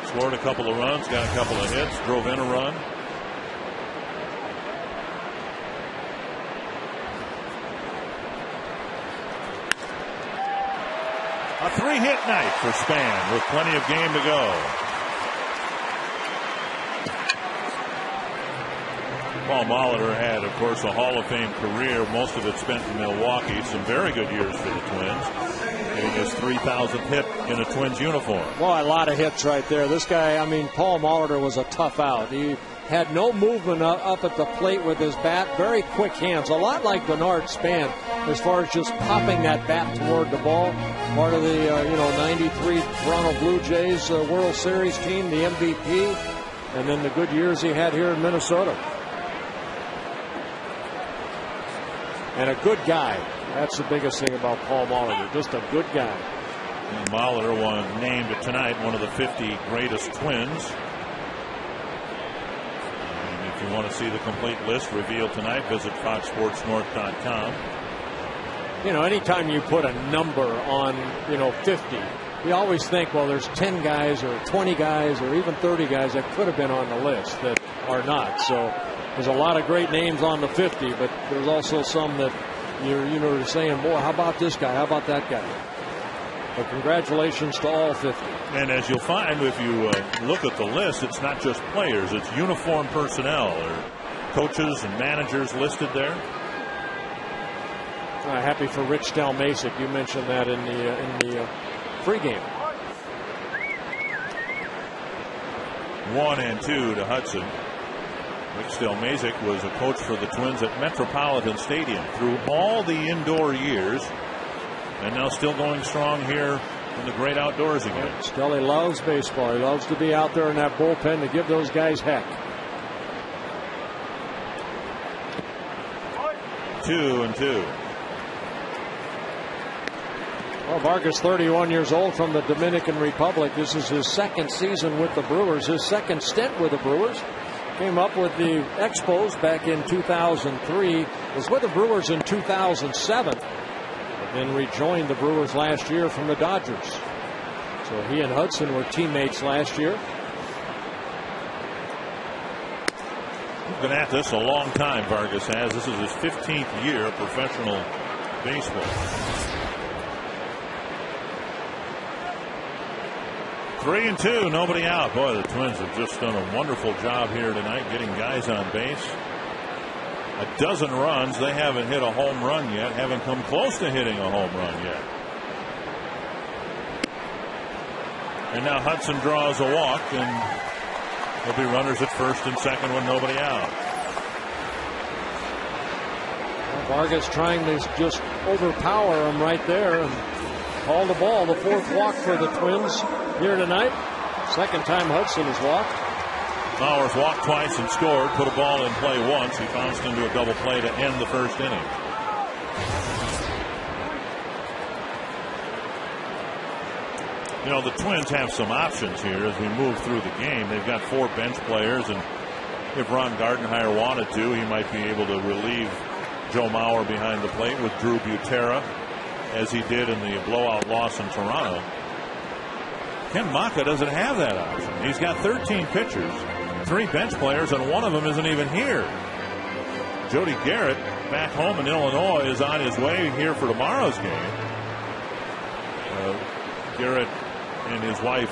Scored a couple of runs, got a couple of hits, drove in a run. A 3-hit night for Span with plenty of game to go. Paul Molitor had, of course, a Hall of Fame career, most of it spent in Milwaukee. Some very good years for the Twins. Getting his 3,000th hit in a Twins uniform. Well, a lot of hits right there. This guy, I mean, Paul Molitor was a tough out. He had no movement up at the plate with his bat. Very quick hands. A lot like Bernard Span as far as just popping that bat toward the ball. Part of the, 93 Toronto Blue Jays World Series team, the MVP. And then the good years he had here in Minnesota. And a good guy. That's the biggest thing about Paul Molitor. Just a good guy. And Molitor named tonight one of the 50 greatest Twins. And if you want to see the complete list revealed tonight, visit FoxSportsNorth.com. Anytime you put a number on, 50, you always think, well, there's 10 guys or 20 guys or even 30 guys that could have been on the list that are not. So there's a lot of great names on the 50, but there's also some that you're saying, boy, how about this guy? How about that guy? But congratulations to all 50. And as you'll find, if you look at the list, it's not just players, it's uniform personnel or coaches and managers listed there. Happy for Rich Dalmasic. You mentioned that in the pregame. 1-2 to Hudson. Rich Dalmasic was a coach for the Twins at Metropolitan Stadium through all the indoor years, and now still going strong here in the great outdoors again. Scully loves baseball. He loves to be out there in that bullpen to give those guys heck. 2-2. Well, Vargas, 31 years old, from the Dominican Republic. This is his second season with the Brewers, his second stint with the Brewers. Came up with the Expos back in 2003. Was with the Brewers in 2007. Then rejoined the Brewers last year from the Dodgers. So he and Hudson were teammates last year. He's been at this a long time, Vargas has. This is his 15th year of professional baseball. 3-2, nobody out. Boy, the Twins have just done a wonderful job here tonight getting guys on base. A dozen runs. They haven't hit a home run yet. Haven't come close to hitting a home run yet. And now Hudson draws a walk, and there'll be runners at first and second with nobody out. Vargas trying to just overpower him right there and call the ball. The 4th walk for the Twins here tonight. Second time Hudson has walked. Bauer's walked twice and scored. Put a ball in play once. He bounced into a double play to end the first inning. You know, the Twins have some options here as we move through the game. They've got 4 bench players, and if Ron Gardenhire wanted to, he might be able to relieve Joe Mauer behind the plate with Drew Butera, as he did in the blowout loss in Toronto. Ken Maka doesn't have that option. He's got 13 pitchers, 3 bench players, and one of them isn't even here. Jody Garrett, back home in Illinois, is on his way here for tomorrow's game. Garrett and his wife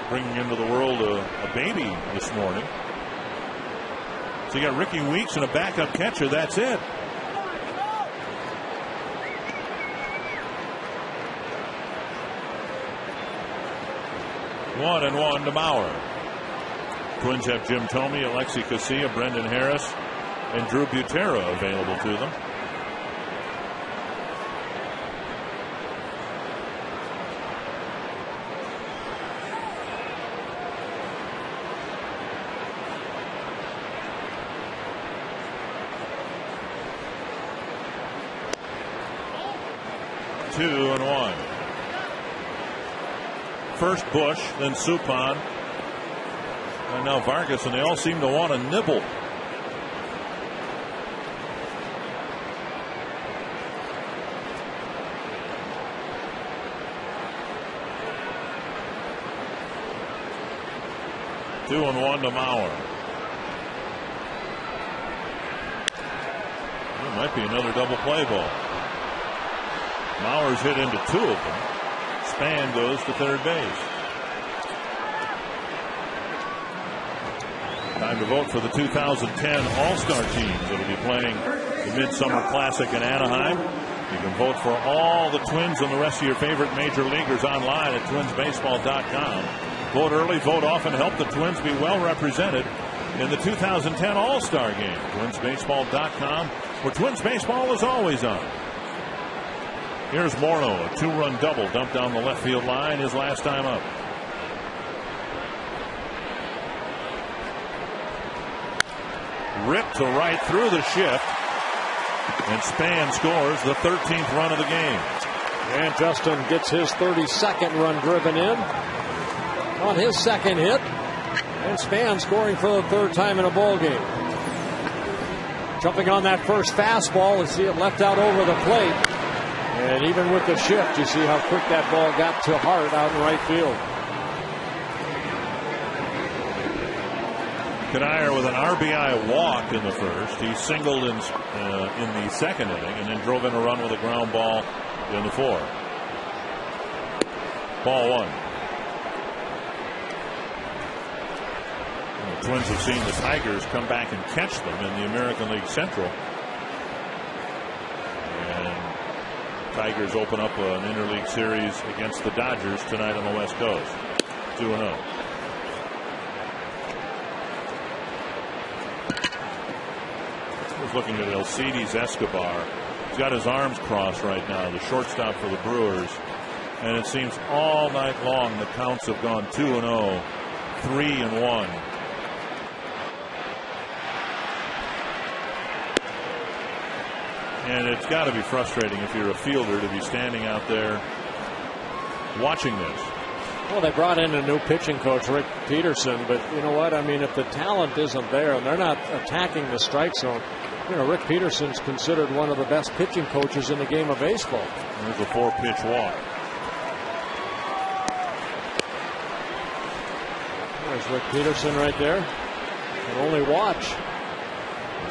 bringing into the world a baby this morning. So you got Ricky Weeks and a backup catcher. That's it. One and one to Mauer. Twins have Jim Thome, Alexi Casilla, Brendan Harris, and Drew Butera available to them. Two and one. First Bush, then Suppan, and now Vargas, and they all seem to want to nibble. Two and one to Mauer. It might be another double play ball. Mauer's hit into 2 of them. Span goes to third base. Time to vote for the 2010 All-Star teams that will be playing the Midsummer Classic in Anaheim. You can vote for all the Twins and the rest of your favorite major leaguers online at twinsbaseball.com. Vote early, vote often, help the Twins be well represented in the 2010 All-Star game. Twinsbaseball.com, where Twins baseball is always on. Here's Morneau, a 2-run double dumped down the left field line, his last time up. Ripped to right through the shift, and Span scores the 13th run of the game. And Justin gets his 32nd run driven in on his second hit, and Span scoring for the 3rd time in a ball game. Jumping on that first fastball, and see it left out over the plate. And even with the shift, you see how quick that ball got to Hart out in right field. Kanier with an RBI walk in the first. He singled in the second inning and then drove in a run with a ground ball in the 4th. Ball 1. And the Twins have seen the Tigers come back and catch them in the American League Central. Tigers open up an interleague series against the Dodgers tonight on the West Coast. 2-0. I was looking at Alcides Escobar. He's got his arms crossed right now, the shortstop for the Brewers. And it seems all night long the counts have gone 2-0, 3-1. And it's got to be frustrating if you're a fielder to be standing out there watching this. Well, they brought in a new pitching coach, Rick Peterson, but you know what? I mean, if the talent isn't there and they're not attacking the strike zone, you know, Rick Peterson's considered one of the best pitching coaches in the game of baseball. There's a 4-pitch walk. There's Rick Peterson right there. And only watch.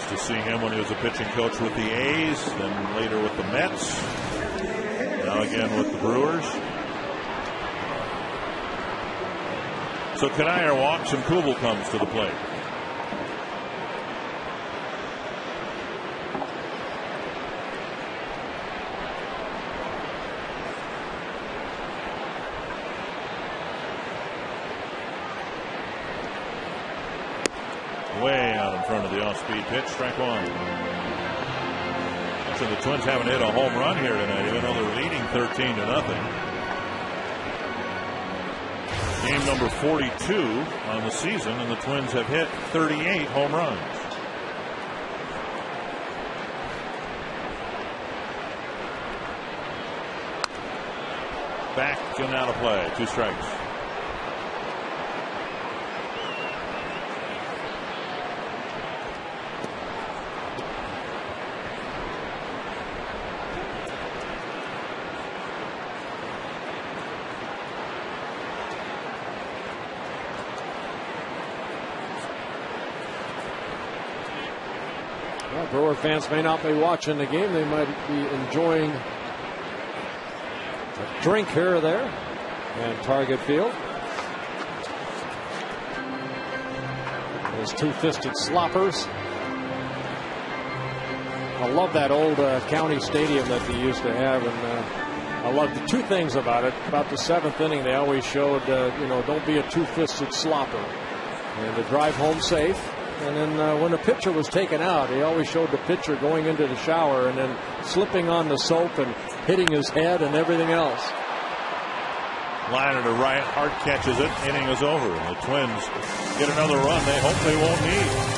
To see him when he was a pitching coach with the A's, then later with the Mets, now again with the Brewers. So Kanier walks and Kubel comes to the plate. Way out in front of the off-speed pitch, strike 1. So the Twins haven't hit a home run here tonight, even though they're leading 13-0. Game number 42 on the season, and the Twins have hit 38 home runs. back and out of play. 2 strikes. Well, Brewer fans may not be watching the game. They might be enjoying a drink here or there and Target Field. Those 2-fisted sloppers. I love that old county stadium that they used to have, and I love the 2 things about it. About the 7th inning, they always showed, don't be a 2-fisted slopper, and to drive home safe. And then when the pitcher was taken out, he always showed the pitcher going into the shower and then slipping on the soap and hitting his head and everything else. Liner to right, Hart catches it. Inning is over. And the Twins get another run they hope they won't need.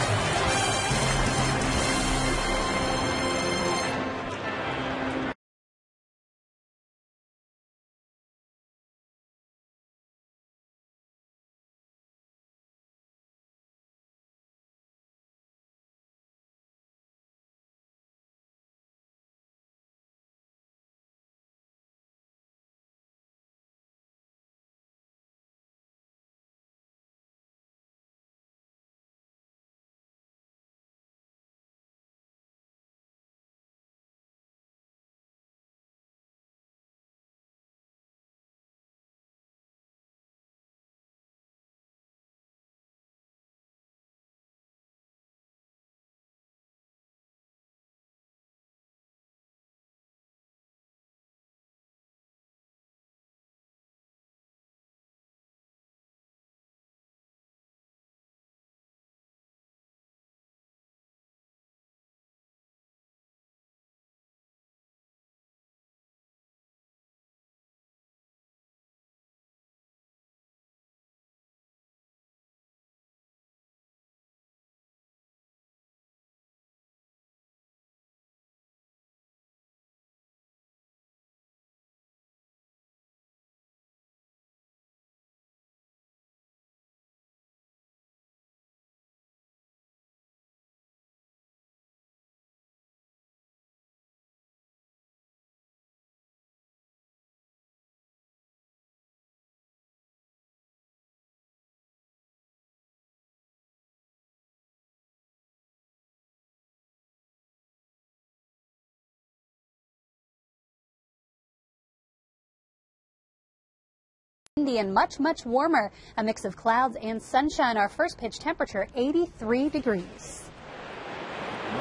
And much, much warmer. A mix of clouds and sunshine. Our first pitch temperature 83 degrees.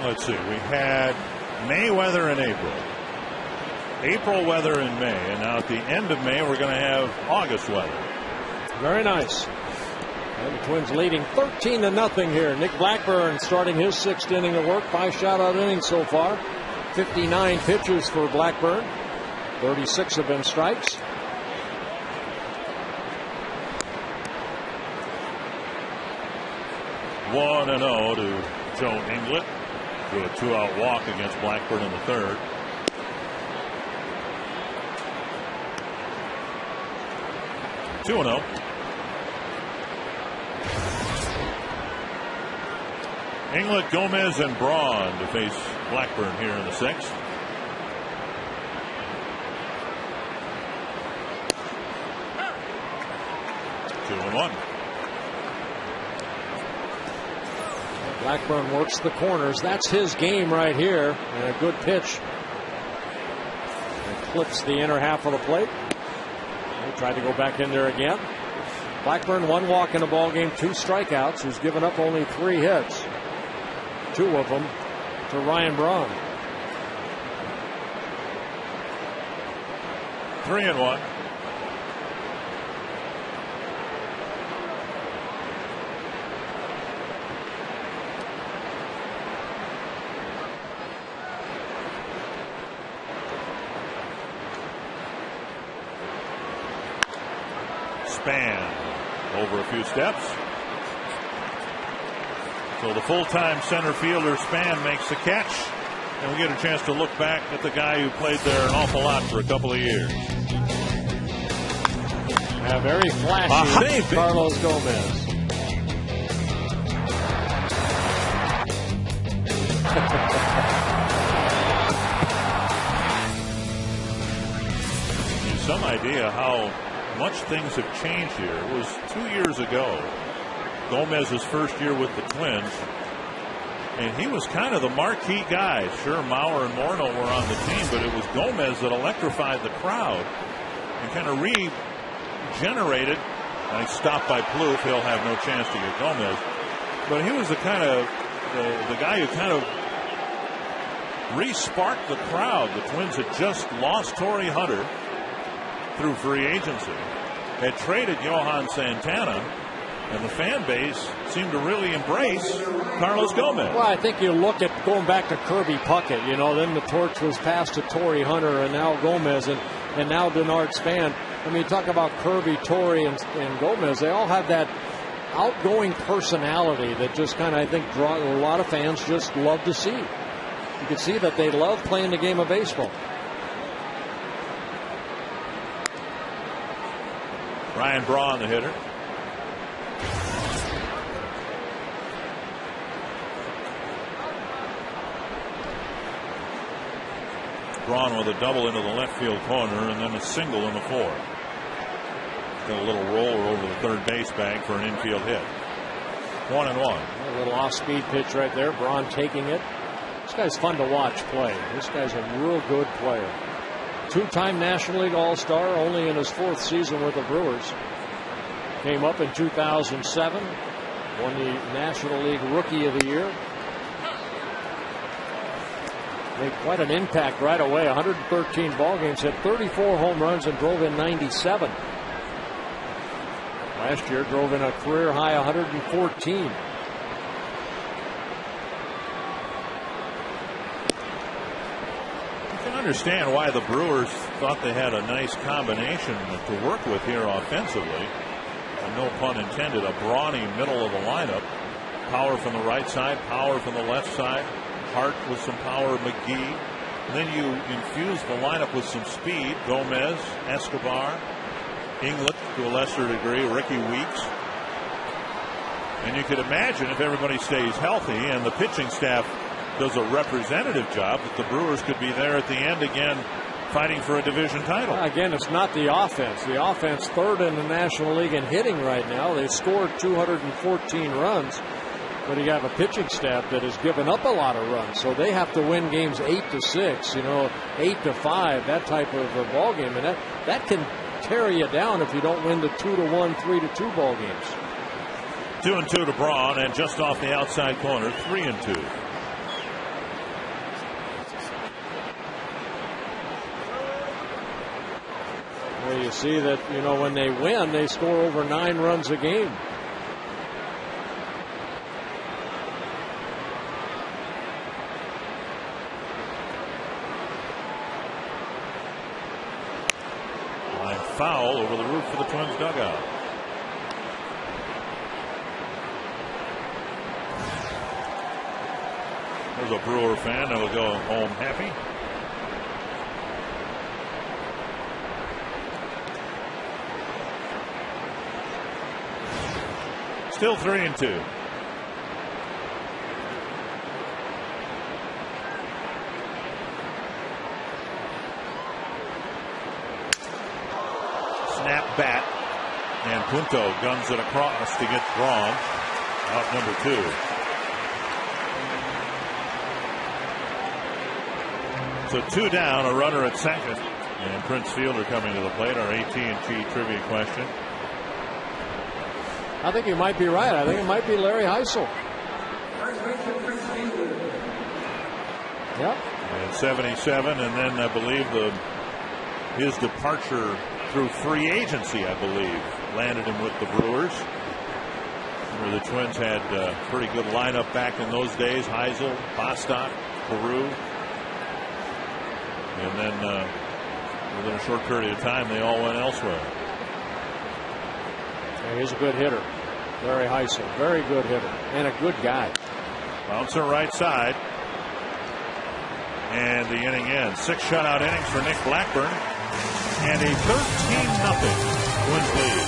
Let's see. We had May weather in April. April weather in May. And now at the end of May, we're going to have August weather. Very nice. And the Twins leading 13-0 here. Nick Blackburn starting his 6th inning of work. 5 shutout innings so far. 59 pitches for Blackburn. 36 have been strikes. 1-0 to Joe Inglet. Drew a 2-out walk against Blackburn in the 3rd. (2-0). Inglet, Gomez, and Braun to face Blackburn here in the 6th. Two and one. Blackburn works the corners. That's his game right here. And a good pitch. And clips the inner half of the plate. He tried to go back in there again. Blackburn 1 walk in the ball game, 2 strikeouts. He's given up only 3 hits. 2 of them to Ryan Braun. 3-1. Span over a few steps. So the full-time center fielder Span makes the catch, and we get a chance to look back at the guy who played there an awful lot for a couple of years. Yeah, very flashy. Carlos Gomez. Some idea how much things have changed here. It was 2 years ago, Gomez's first year with the Twins, and he was kind of the marquee guy. Sure, Mauer and Morneau were on the team, but it was Gomez that electrified the crowd and kind of regenerated. Nice stop by Plouffe. He'll have no chance to get Gomez, but he was the kind of the guy who kind of re-sparked the crowd. The Twins had just lost Torrey Hunter through free agency, had traded Johan Santana, and the fan base seemed to really embrace Carlos Gomez. Well, I think you look at going back to Kirby Puckett, then the torch was passed to Torrey Hunter and now Gomez and now Denard Span. I mean, talk about Kirby, Torrey, and Gomez. They all have that outgoing personality that just kind of, I think, draw a lot of fans just love to see. You can see that they love playing the game of baseball. Ryan Braun, the hitter. Braun with a double into the left field corner and then a single in the fourth. Got a little roller over the third base bag for an infield hit. 1-1. A little off-speed pitch right there. Braun taking it. This guy's fun to watch play. This guy's a real good player. Two-time National League All-Star, only in his fourth season with the Brewers. Came up in 2007. Won the National League Rookie of the Year. Made quite an impact right away. 113 ball games, hit 34 home runs, and drove in 97. Last year, drove in a career high 114. Understand why the Brewers thought they had a nice combination to work with here offensively. And no pun intended, a brawny middle of the lineup. Power from the right side, power from the left side. Hart with some power, McGee. And then you infuse the lineup with some speed. Gomez, Escobar, Inglet to a lesser degree, Ricky Weeks. And you could imagine if everybody stays healthy and the pitching staff does a representative job, that the Brewers could be there at the end again fighting for a division title. Again, it's not the offense. The offense third in the National League in hitting right now. They scored 214 runs, but you have a pitching staff that has given up a lot of runs, so they have to win games 8-6, 8-5, that type of a ball game, and that can tear you down if you don't win the 2-1, 3-2 ball games. 2-2 to Braun, and just off the outside corner, 3-2. Well, you see that, when they win, they score over 9 runs a game. Line foul over the roof for the Twins dugout. There's a Brewer fan that'll go home happy. Still 3-2. Snap bat, and Punto guns it across to get Braun out number 2. So 2 down, a runner at second, and Prince Fielder coming to the plate. Our AT&T trivia question. I think you might be right. I think it might be Larry Heisel. Yep. And 77, and then I believe his departure through free agency, I believe, landed him with the Brewers, where the Twins had a pretty good lineup back in those days. Heisel, Bostock, Peru. And then within a short period of time, they all went elsewhere. Yeah, he's a good hitter. Larry Heisel, very good hitter and a good guy. Bouncer right side. And the inning ends. 6 shutout innings for Nick Blackburn. And a 13-0 Twins lead.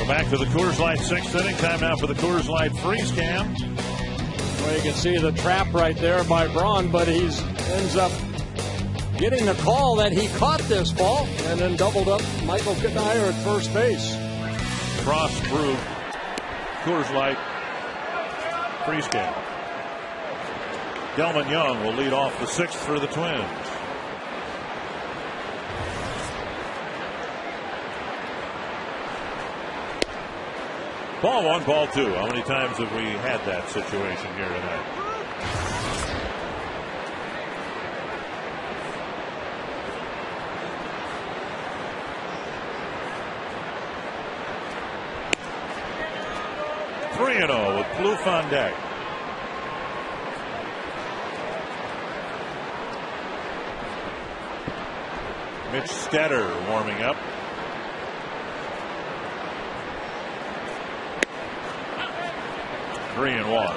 Back to the Coors Light sixth inning. Time now for the Coors Light freeze cam. Well, you can see the trap right there by Braun, but he ends up getting the call that he caught this ball and then doubled up Michael Knier at first base. Cross brew Coors Light freeze cam. Delman Young will lead off the sixth for the Twins. Ball one, ball two. How many times have we had that situation here tonight? Three and 0 with Plouffe on deck. Mitch Stetter warming up. Three and 1.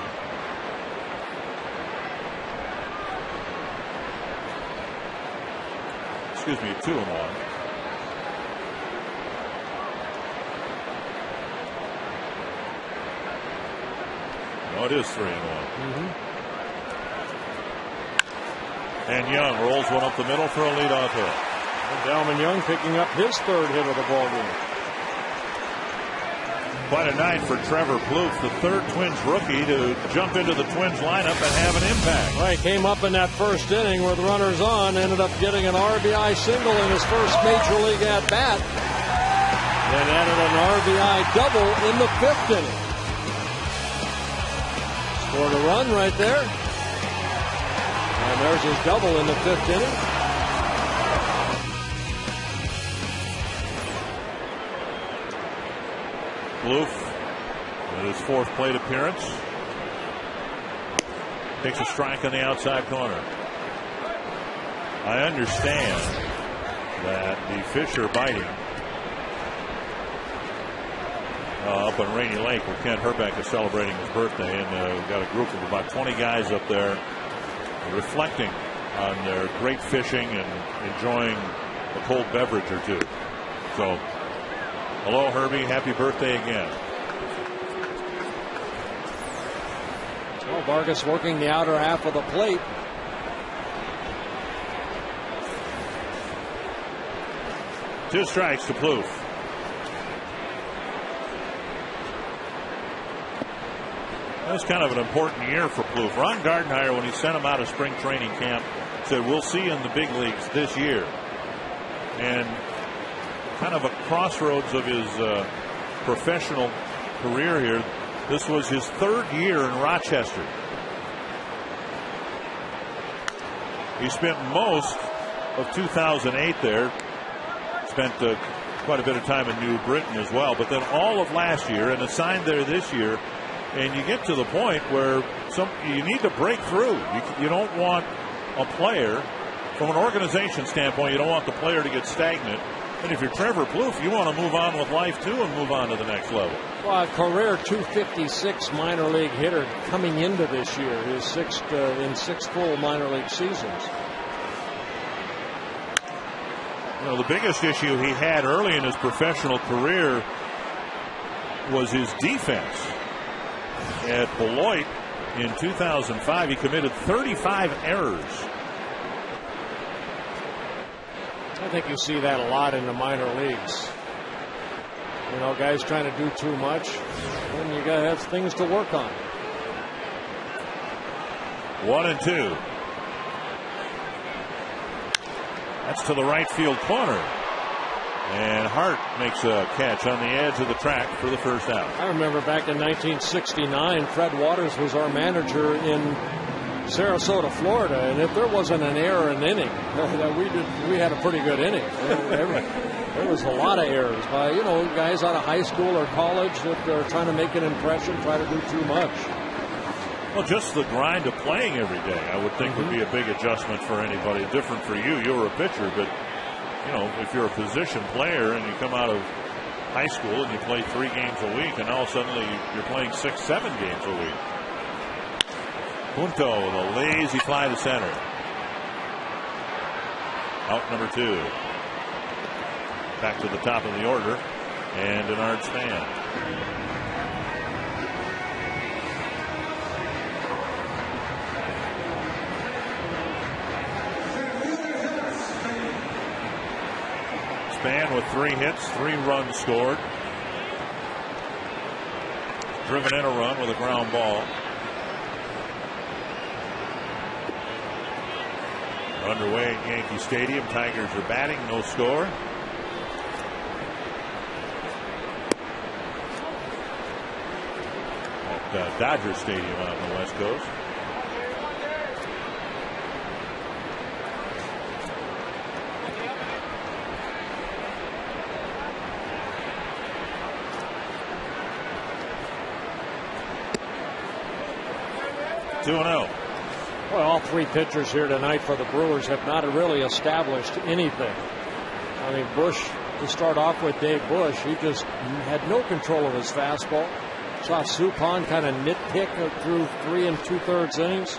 Excuse me, 2 and 1. No, it is 3 and 1. And Young rolls one up the middle for a leadoff hit. And Delman Young picking up his third hit of the ball game. Quite a night for Trevor Plouffe, the third Twins rookie to jump into the Twins lineup and have an impact. Right, came up in that first inning with runners on, ended up getting an RBI single in his first major league at bat, and added an RBI double in the fifth inning. Scored a run right there, and there's his double in the fifth inning. Plouffe with his fourth plate appearance takes a strike on the outside corner. I understand that the fish are biting up on Rainy Lake where Kent Herbeck is celebrating his birthday, and we've got a group of about 20 guys up there reflecting on their great fishing and enjoying a cold beverage or two. So hello, Herbie. Happy birthday again. Well, Vargas working the outer half of the plate. Two strikes to Plouffe. That was kind of an important year for Plouffe. Ron Gardenhire, when he sent him out of spring training camp, said, we'll see you in the big leagues this year. And kind of a crossroads of his professional career here. This was his third year in Rochester. He spent most of 2008 there. Spent quite a bit of time in New Britain as well. But then all of last year and assigned there this year. And you get to the point where you need to break through. You don't want a player, from an organization standpoint, you don't want the player to get stagnant. And if you're Trevor Plouffe, you want to move on with life too and move on to the next level. Well, a career 256 minor league hitter coming into this year, his sixth in 6 full minor league seasons. You know, the biggest issue he had early in his professional career was his defense. At Beloit in 2005, he committed 35 errors. I think you see that a lot in the minor leagues. You know, guys trying to do too much, and you got to have things to work on. 1-2. That's to the right field corner. And Hart makes a catch on the edge of the track for the first out. I remember back in 1969, Fred Waters was our manager in Sarasota, Florida, and if there wasn't an error in inning, we had a pretty good inning. There was a lot of errors by guys out of high school or college that are trying to make an impression, try to do too much. Well, just the grind of playing every day, I would think, would be a big adjustment for anybody. Different for you. You were a pitcher, but if you're a position player and you come out of high school and you play 3 games a week, and now suddenly you're playing 6, 7 games a week. Punto with a lazy fly to center. Out number 2. Back to the top of the order, and Denard Span. Span with 3 hits, 3 runs scored. Driven in a run with a ground ball. Underway at Yankee Stadium. Tigers are batting, no score. At Dodger Stadium out on the West Coast. Well, all 3 pitchers here tonight for the Brewers have not really established anything. I mean, Bush, to start off with, Dave Bush, he just had no control of his fastball. Saw Suppan kind of nitpick through 3 2/3 innings.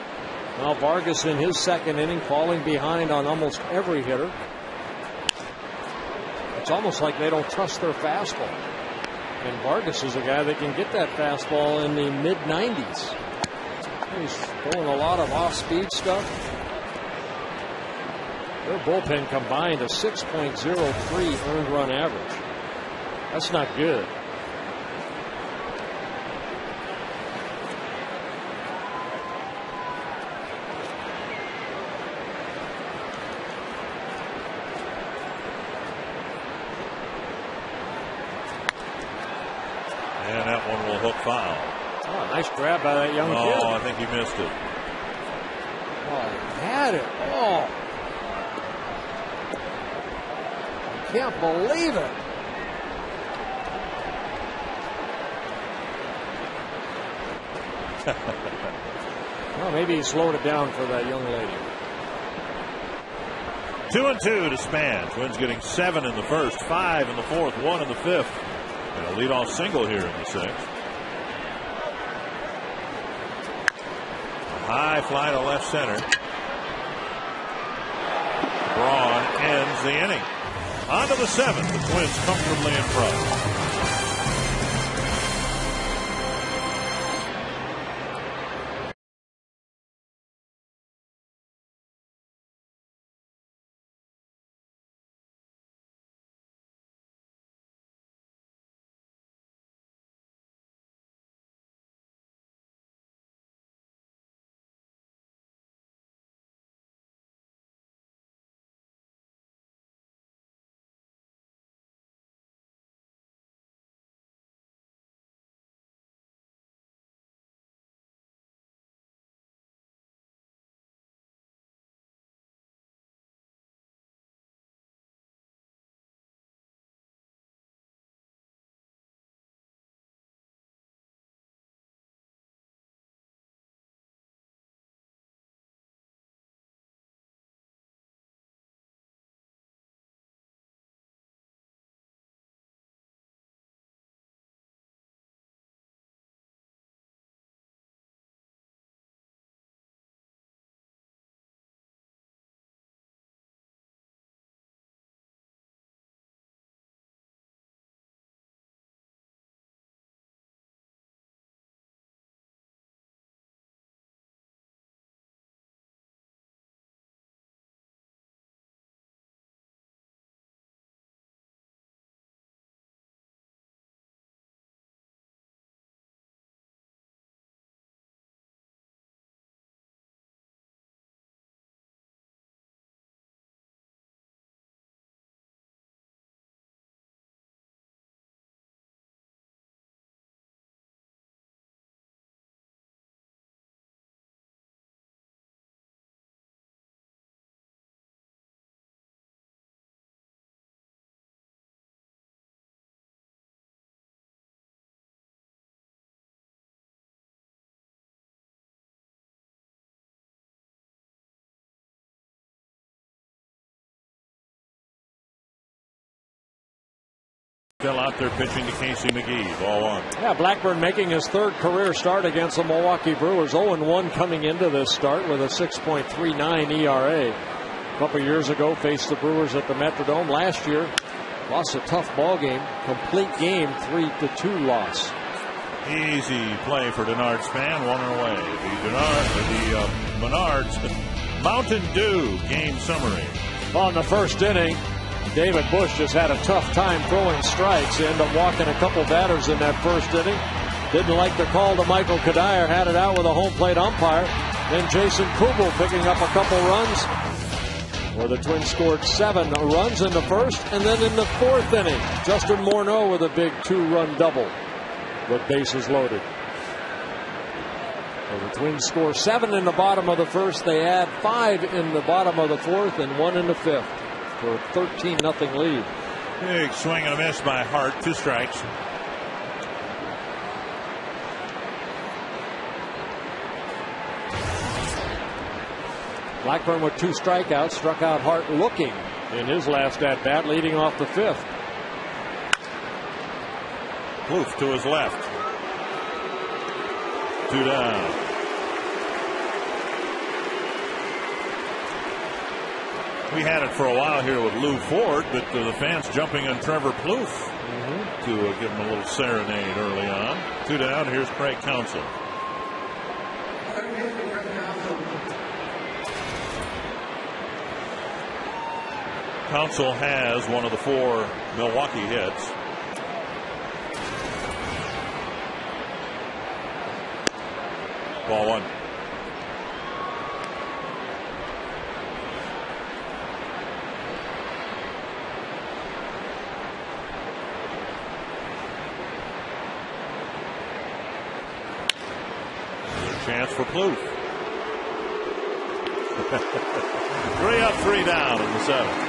Now Vargas in his 2nd inning falling behind on almost every hitter. It's almost like they don't trust their fastball. And Vargas is a guy that can get that fastball in the mid-90s. He's throwing a lot of off-speed stuff. Their bullpen combined a 6.03 earned run average. That's not good. And that one will hook foul. Oh, nice grab by that young kid. Oh, I think he missed it. Oh, he had it. Oh. I can't believe it. Well, maybe he slowed it down for that young lady. 2-2 to Span. Twins getting 7 in the first, 5 in the fourth, 1 in the fifth. And a leadoff single here in the 6th. High fly to left center. Braun ends the inning. On to the 7th. The Twins comfortably in front. Still out there pitching to Casey McGee. Ball 1. Yeah, Blackburn making his third career start against the Milwaukee Brewers. 0-1 coming into this start with a 6.39 ERA. A couple years ago, faced the Brewers at the Metrodome. Last year, lost a tough ball game. Complete game, 3-2 loss. Easy play for Denard Span. One away. The Menards Mountain Dew game summary. On the first inning, David Bush just had a tough time throwing strikes. He ended up walking a couple batters in that first inning. Didn't like the call to Michael Kadire. Had it out with a home plate umpire. Then Jason Kubel picking up a couple runs, where the Twins scored 7 runs in the first. And then in the fourth inning, Justin Morneau with a big 2-run double with bases loaded. So the Twins score 7 in the bottom of the first. They add 5 in the bottom of the fourth and 1 in the fifth for a 13-0 lead. Big swing and a miss by Hart. 2 strikes. Blackburn with 2 strikeouts, struck out Hart looking in his last at-bat, leading off the fifth. Plouffe to his left. 2 down. We had it for a while here with Lou Ford, but the fans jumping on Trevor Plouffe to give him a little serenade early on. 2 down. Here's Craig Counsell. Counsell has one of the 4 Milwaukee hits. Ball 1. Chance for Plouffe. 3 up, 3 down in the 7th.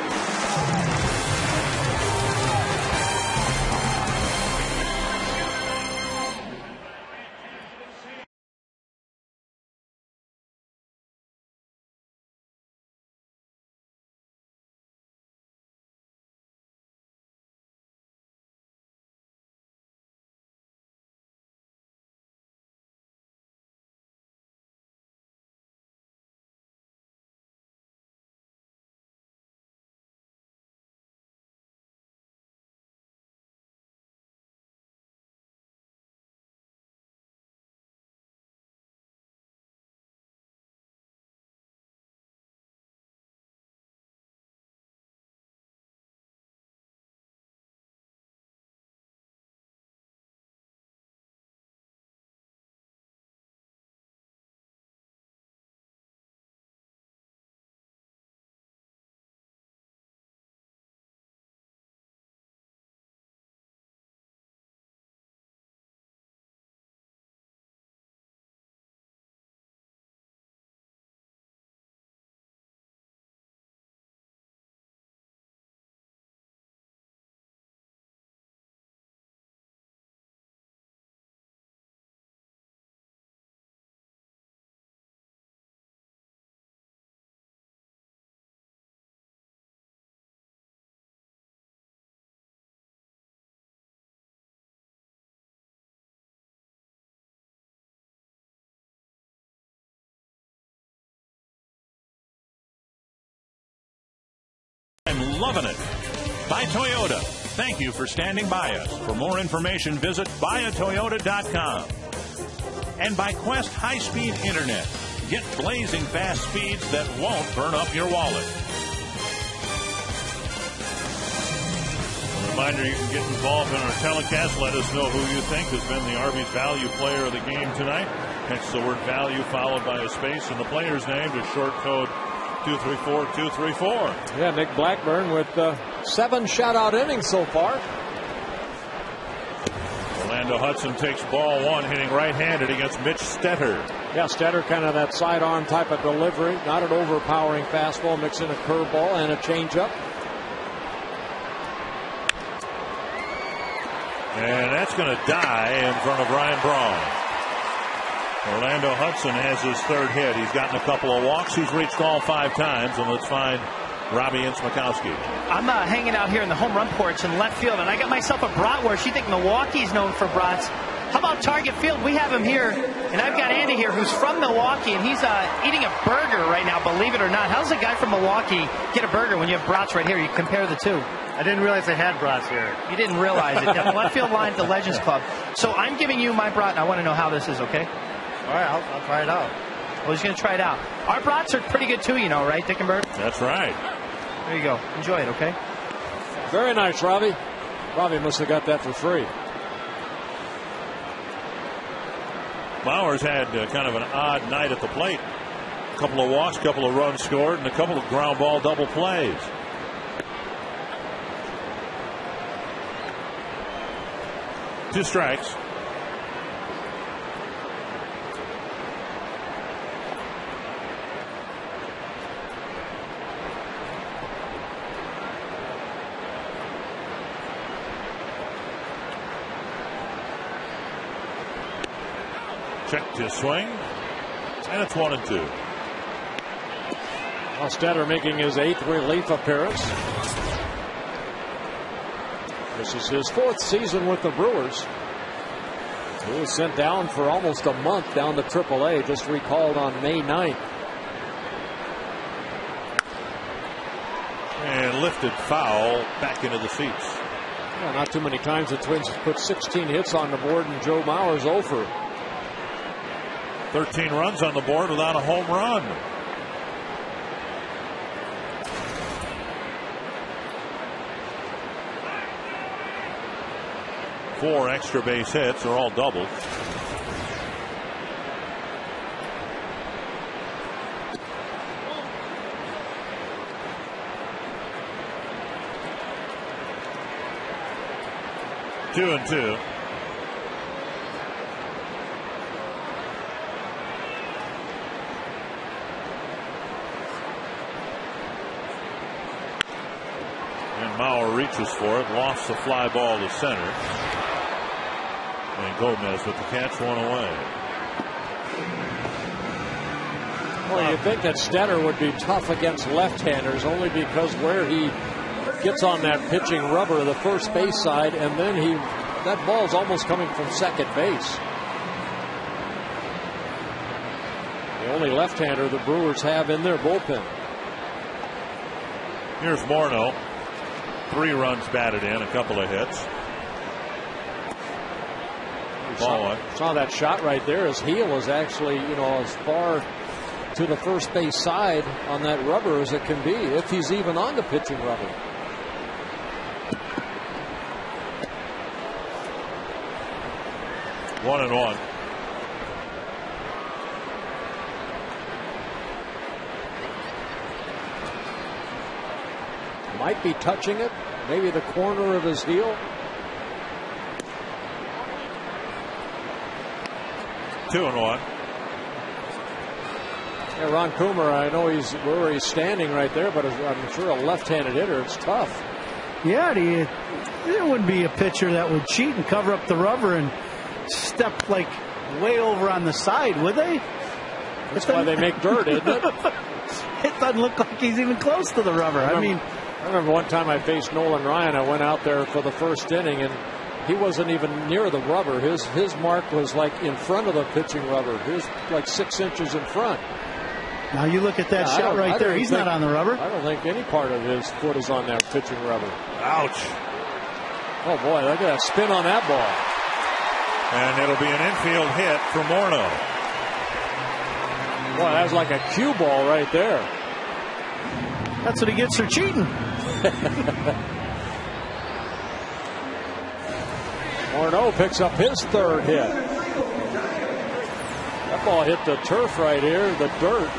I'm loving it. By Toyota. Thank you for standing by us. For more information, visit buyatoyota.com. And by Quest High-Speed Internet. Get blazing fast speeds that won't burn up your wallet. A reminder, you can get involved in our telecast. Let us know who you think has been the Arby's value player of the game tonight. Text the word value followed by a space and the player's name to short code 234-234. Yeah, Nick Blackburn with 7 shutout innings so far. Orlando Hudson takes ball 1, hitting right-handed against Mitch Stetter. Yeah, Stetter kind of that sidearm type of delivery. Not an overpowering fastball, mixing a curveball and a changeup. And that's going to die in front of Ryan Braun. Orlando Hudson has his 3rd hit. He's gotten a couple of walks. He's reached all 5 times. And let's find Robbie Innsmikowski. I'm hanging out here in the home run porch in left field, and I got myself a bratwurst. You think Milwaukee's known for brats? How about Target Field? We have him here, and I've got Andy here who's from Milwaukee, and he's eating a burger right now, believe it or not. How does a guy from Milwaukee get a burger when you have brats right here? You compare the two. I didn't realize they had brats here. You didn't realize it. Down the left field line at the Legends Club. So I'm giving you my brat, and I want to know how this is, okay? All right, I'll try it out. Well, he's going to try it out. Our brats are pretty good, too, you know, right, Dickenberg? That's right. There you go. Enjoy it, okay? Very nice, Robbie. Robbie must have got that for free. Bowers had kind of an odd night at the plate. A couple of walks, a couple of runs scored, and a couple of ground ball double plays. Two strikes. Check to swing, and it's 1-2. Stetter making his 8th relief appearance. This is his 4th season with the Brewers. He was sent down for almost a month down to AAA, just recalled on May 9th. And lifted foul back into the seats. Well, not too many times the Twins put 16 hits on the board, and Joe Mauer's over. 13 runs on the board without a home run. Four extra base hits are all doubles. Two and two. Mauer reaches for it, lost the fly ball to center. And Gomez with the catch, one away. Well, you'd think that Stetter would be tough against left-handers only because where he gets on that pitching rubber, the first base side, and then that ball's almost coming from second base. The only left-hander the Brewers have in their bullpen. Here's Morneau. 3 runs batted in, a couple of hits. Saw that shot right there. His heel is actually, as far to the first base side on that rubber as it can be, if he's even on the pitching rubber. One and one. Might be touching it, maybe the corner of his heel. 2-1. Yeah, Ron Coomer, I know where he's standing right there, but I'm sure a left-handed hitter, it's tough. Yeah, there wouldn't be a pitcher that would cheat and cover up the rubber and step like way over on the side, would they? That's why they make dirt, isn't it? It doesn't look like he's even close to the rubber. I remember one time I faced Nolan Ryan. I went out there for the first inning, and he wasn't even near the rubber. His mark was like in front of the pitching rubber. He was like 6 inches in front. Now you look at that shot right there. He's not on the rubber. I don't think any part of his foot is on that pitching rubber. Ouch. Oh, boy, look at that spin on that ball. And it'll be an infield hit for Morneau. Boy, that was like a cue ball right there. That's what he gets for cheating. Morneau picks up his 3rd hit. That ball hit the turf right here, the dirt.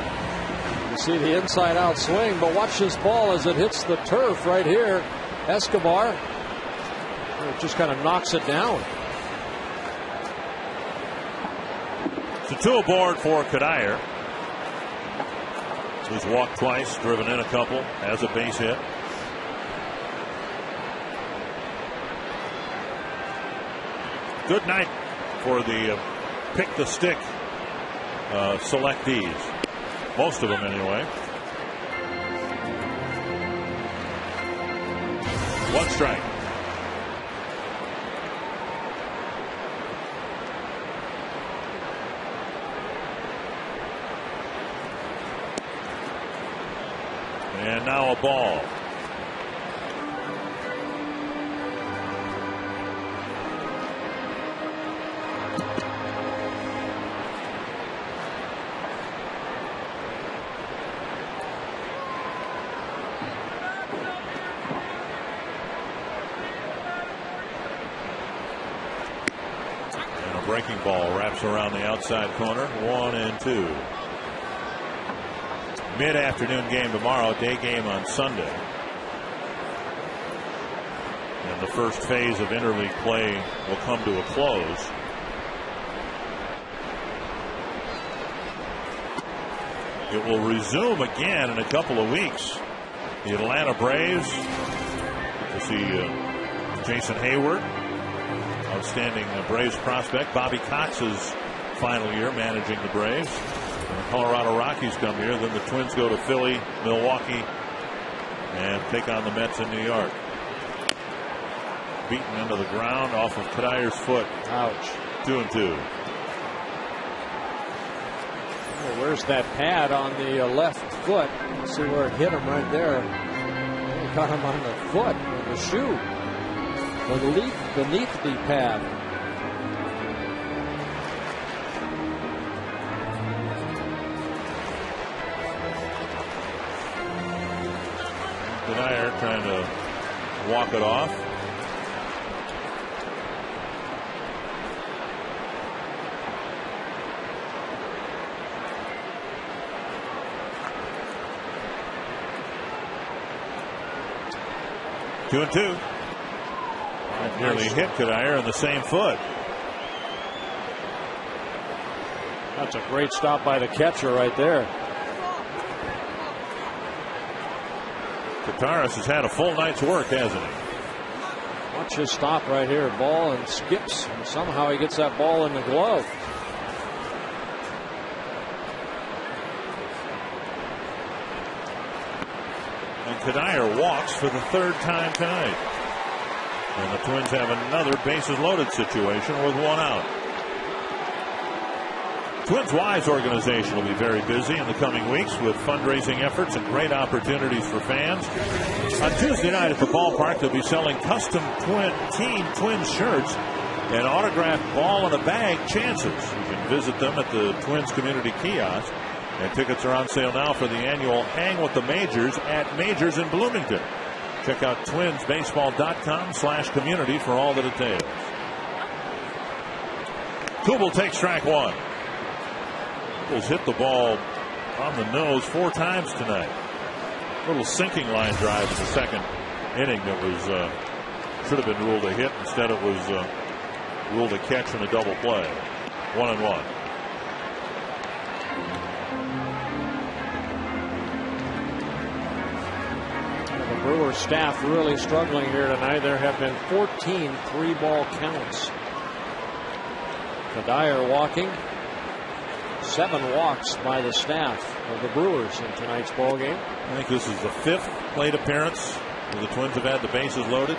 You see the inside-out swing, but watch this ball as it hits the turf right here. Escobar, it just kind of knocks it down. So 2 aboard for Kadire, who's walked twice, driven in a couple, has a base hit. Good night for the pick the stick selectees. Most of them, anyway. One strike. And now a ball. And a breaking ball wraps around the outside corner. 1-2. Mid-afternoon game tomorrow, day game on Sunday. And the first phase of interleague play will come to a close. It will resume again in a couple of weeks. The Atlanta Braves, to see Jason Hayward, outstanding Braves prospect. Bobby Cox's final year managing the Braves. And the Colorado Rockies come here. Then the Twins go to Philly, Milwaukee, and take on the Mets in New York. Beaten into the ground off of Kadayer's foot. Ouch. 2-2. Well, where's that pad on the left foot? See where it hit him right there. It got him on the foot with the shoe. Beneath the pad. Kadayer trying to walk it off. Two and two. Nearly hit Kadayer in the same foot. That's a great stop by the catcher right there. Kataris has had a full night's work, hasn't he? Watch his stop right here. Ball and skips, and somehow he gets that ball in the glove. And Kadayer walks for the third time tonight. And the Twins have another bases loaded situation with one out. Twins Wise organization will be very busy in the coming weeks with fundraising efforts and great opportunities for fans. On Tuesday night at the ballpark, they'll be selling custom Team Twins shirts and autographed ball in a bag chances. You can visit them at the Twins Community Kiosk. And tickets are on sale now for the annual Hang with the Majors at Majors in Bloomington. Check out twinsbaseball.com/community for all the details. Kubel takes strike one. Kubel's hit the ball on the nose 4 times tonight. Little sinking line drive in the second inning that was should have been ruled a hit. Instead it was ruled a catch and a double play. 1-1. Brewers staff really struggling here tonight. There have been 14 3-ball counts. Kadayer walking. 7 walks by the staff of the Brewers in tonight's ball game. I think this is the 5th plate appearance where the Twins have had the bases loaded.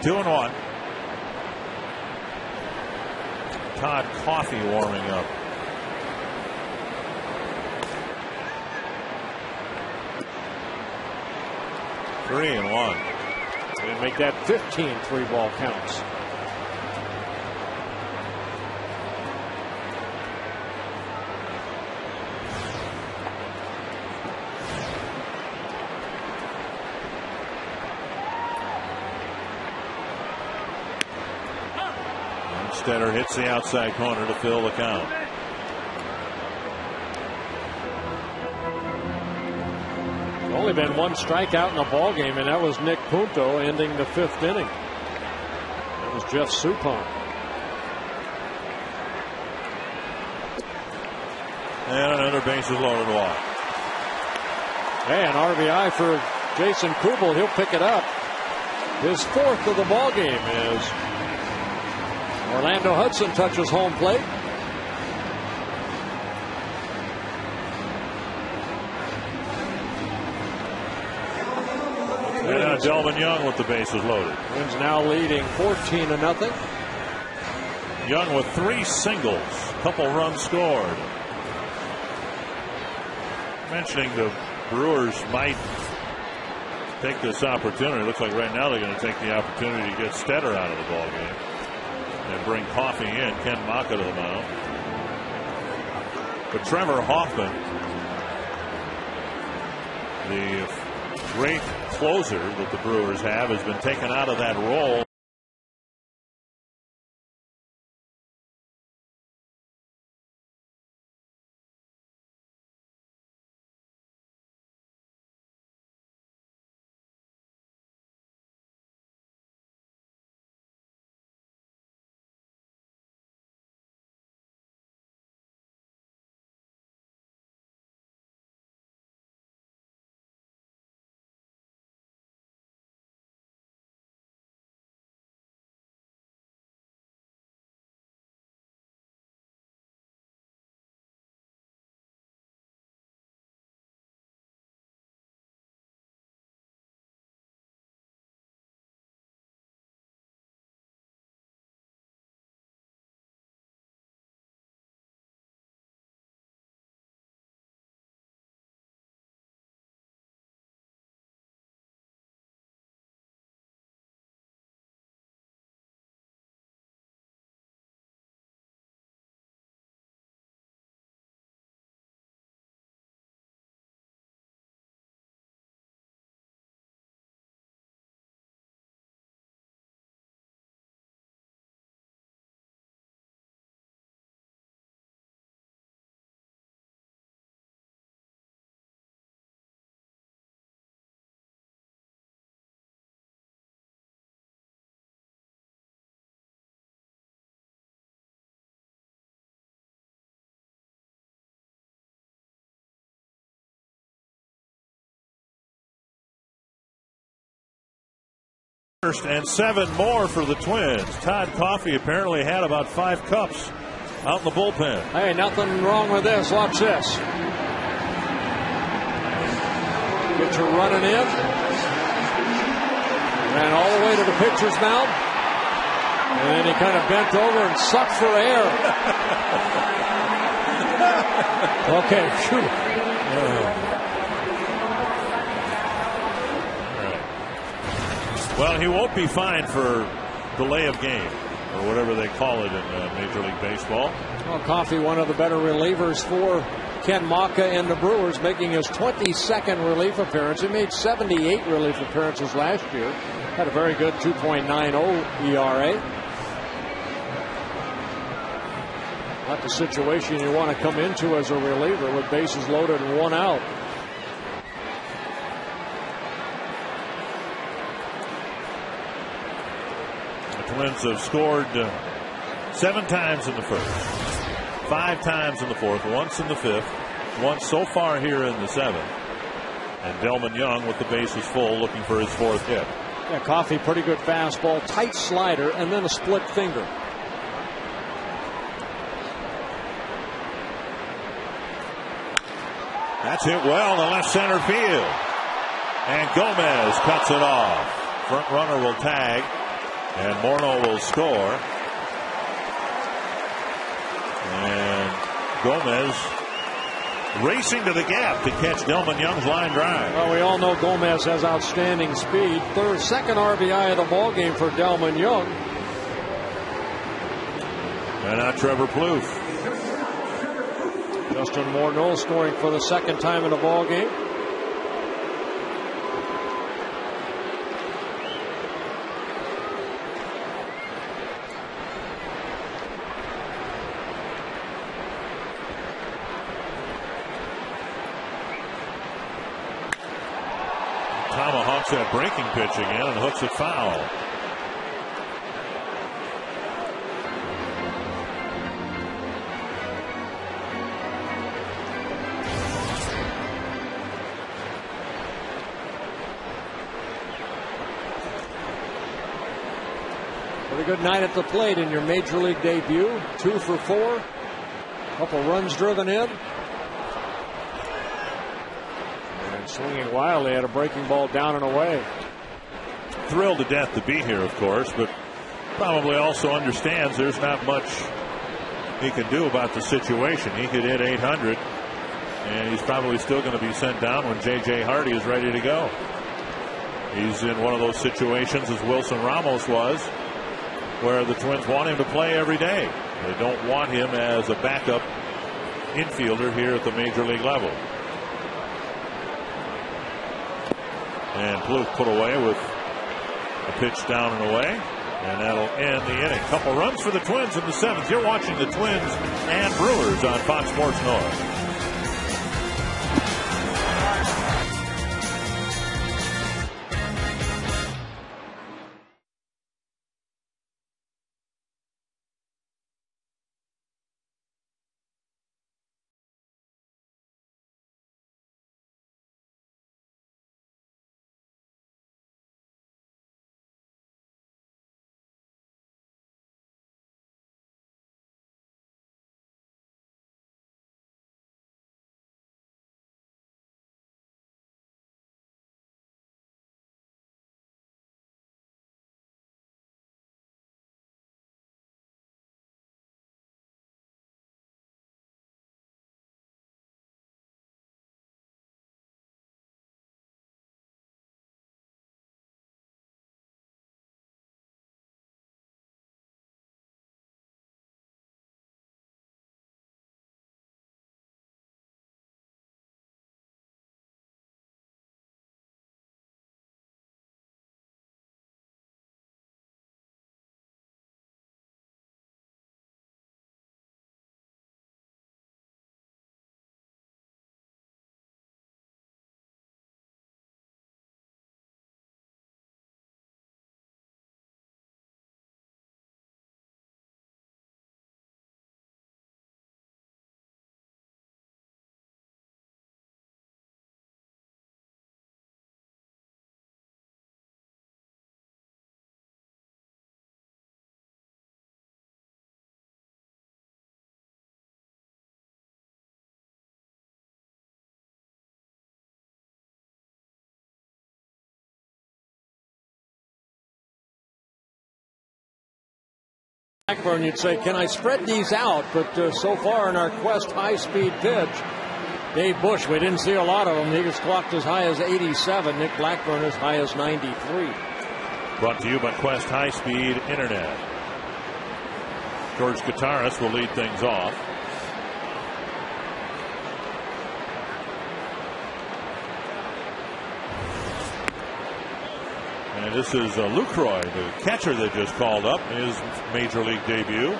2-1. Todd Coffey warming up. Three and one. And make that 15 3-ball counts. Stetter hits the outside corner to fill the count. Only been 1 strikeout in the ball game, and that was Nick Punto ending the 5th inning. That was Jeff Suppan. And another bases loaded walk. And RBI for Jason Kubel. He'll pick it up. His 4th of the ball game is Orlando Hudson touches home plate. Delvin Young with the bases loaded. Twins now leading 14-0. Young with 3 singles, couple runs scored. Mentioning the Brewers might take this opportunity. Looks like right now they're going to take the opportunity to get Stetter out of the ball game and bring Coffey in, Ken Maka to the mound. But Trevor Hoffman, the great closer that the Brewers have, has been taken out of that role. First and 7 more for the Twins. Todd Coffey apparently had about 5 cups out in the bullpen. Hey, nothing wrong with this. Watch this. Pitcher running in. Ran all the way to the pitcher's mound. And then he kind of bent over and sucked for air. Okay, shoot. Well, he won't be fined for delay of game, or whatever they call it in Major League Baseball. Well, Coffey, one of the better relievers for Ken Maka and the Brewers, making his 22nd relief appearance. He made 78 relief appearances last year. Had a very good 2.90 ERA. Not the situation you want to come into as a reliever with bases loaded and 1 out. Twins have scored 7 times in the first, 5 times in the fourth, once in the fifth, once so far here in the 7th. And Delvin Young with the bases full, looking for his 4th hit. Yeah, Coffey, pretty good fastball, tight slider, and then a split finger. That's hit well to left center field. And Gomez cuts it off. Front runner will tag. And Morneau will score. And Gomez racing to the gap to catch Delvin Young's line drive. Well, we all know Gomez has outstanding speed. Second RBI of the ball game for Delvin Young. And now Trevor Plouffe. Justin Morneau scoring for the 2nd time in the ball game. Tomahawks that breaking pitch again and hooks it foul. Pretty good night at the plate in your major league debut. 2 for 4. Couple runs driven in. And swinging wildly at a breaking ball down and away. thrilled to death to be here, of course, but probably also understands there's not much he can do about the situation. He could hit 800, and he's probably still going to be sent down when J.J. Hardy is ready to go. He's in one of those situations as Wilson Ramos was, where the Twins want him to play every day. They don't want him as a backup infielder here at the major league level. And Plouffe put away with a pitch down and away, and that'll end the inning. Couple runs for the Twins in the seventh. You're watching the Twins and Brewers on Fox Sports North. Blackburn, you'd say, can I spread these out? But so far in our Quest high-speed pitch, Dave Bush, we didn't see a lot of them. He was clocked as high as 87. Nick Blackburn as high as 93. Brought to you by Quest High-Speed Internet. George Gutaris will lead things off. And this is Lucroy, the catcher that just called up his major league debut,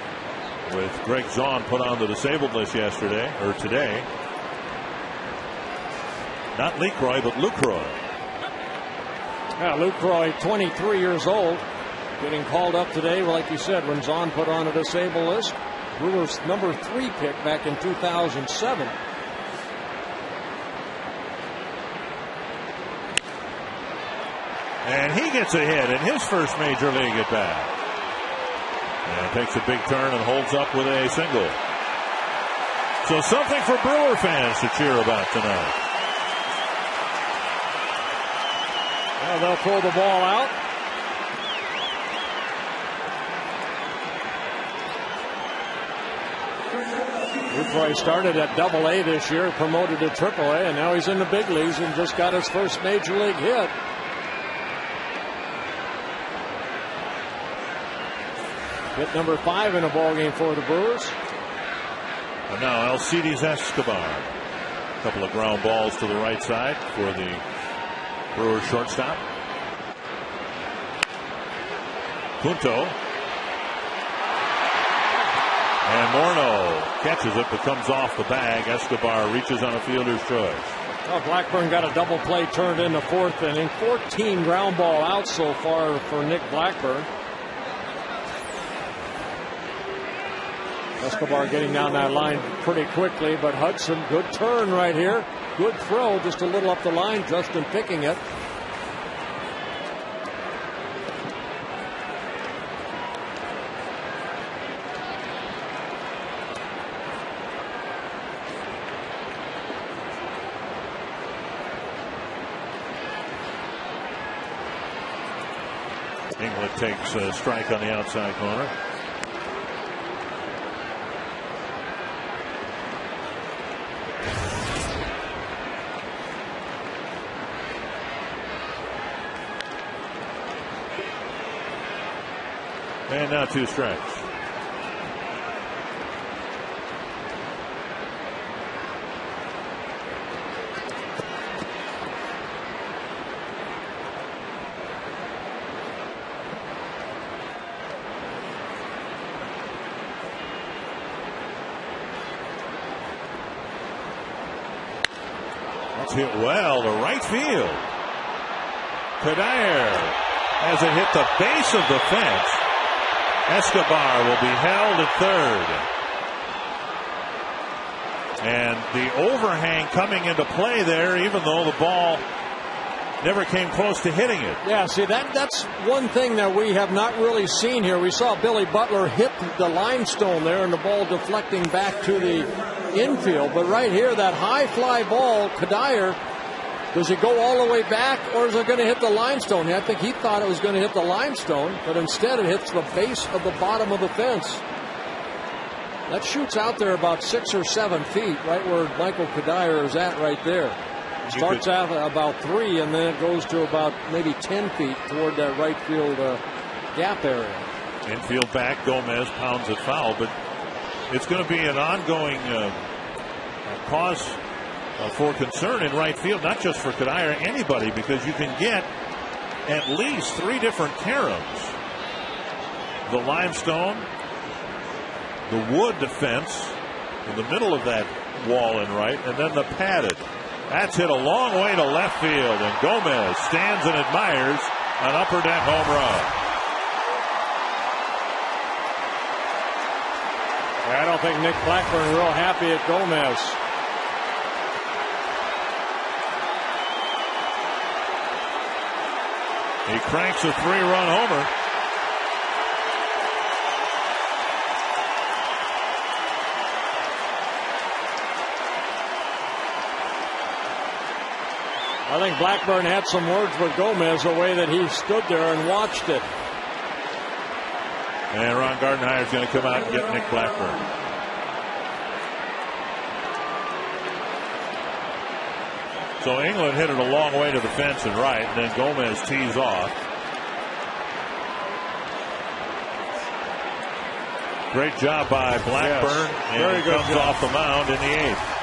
with Greg Zahn put on the disabled list yesterday, or today. Not Lucroy, but Lucroy. Yeah, Lucroy, 23 years old, getting called up today, like you said, when Zahn put on a disabled list. Brewers' number 3 pick back in 2007. And he gets a hit in his first major league at bat. And takes a big turn and holds up with a single. So something for Brewer fans to cheer about tonight. Well, they'll throw the ball out. Lucroy started at Double-A this year, promoted to Triple-A, and now he's in the big leagues and just got his first major league hit. Hit number 5 in a ball game for the Brewers. And now Alcides Escobar. A couple of ground balls to the right side for the Brewers shortstop. Punto. And Morneau catches it, but comes off the bag. Escobar reaches on a fielder's choice. Well, Blackburn got a double play turned in the 4th inning. 14 ground ball outs so far for Nick Blackburn. Escobar getting down that line pretty quickly, but Hudson, good turn right here. Good throw, just a little up the line. Justin picking it. England takes a strike on the outside corner. And now 2 strikes. That's hit well to right field. Kadire has it hit the base of the fence. Escobar will be held at third. And the overhang coming into play there, even though the ball never came close to hitting it. Yeah, see, that's one thing that we have not really seen here. We saw Billy Butler hit the limestone there and the ball deflecting back to the infield. But right here, that high fly ball, Kadire, does it go all the way back, or is it going to hit the limestone? I think he thought it was going to hit the limestone, but instead it hits the base of the bottom of the fence. That shoots out there about 6 or 7 feet, right where Michael Kadire is at right there. It starts out about 3, and then it goes to about maybe 10 feet toward that right field gap area. Infield back, Gomez pounds it foul, but it's going to be an ongoing cause for concern in right field, not just for Kadire, anybody, because you can get at least 3 different caroms. The limestone, the wood defense in the middle of that wall in right, and then the padded. That's hit a long way to left field, and Gomez stands and admires an upper deck home run. I don't think Nick Blackburn real happy at Gomez. He cranks a 3-run homer. I think Blackburn had some words with Gomez the way that he stood there and watched it. And Ron Gardenhire is going to come out and get Nick Blackburn. So England hit it a long way to the fence and right, and then Gomez tees off. Great job by Blackburn. Yes, and very good comes job. off the mound in the 8th.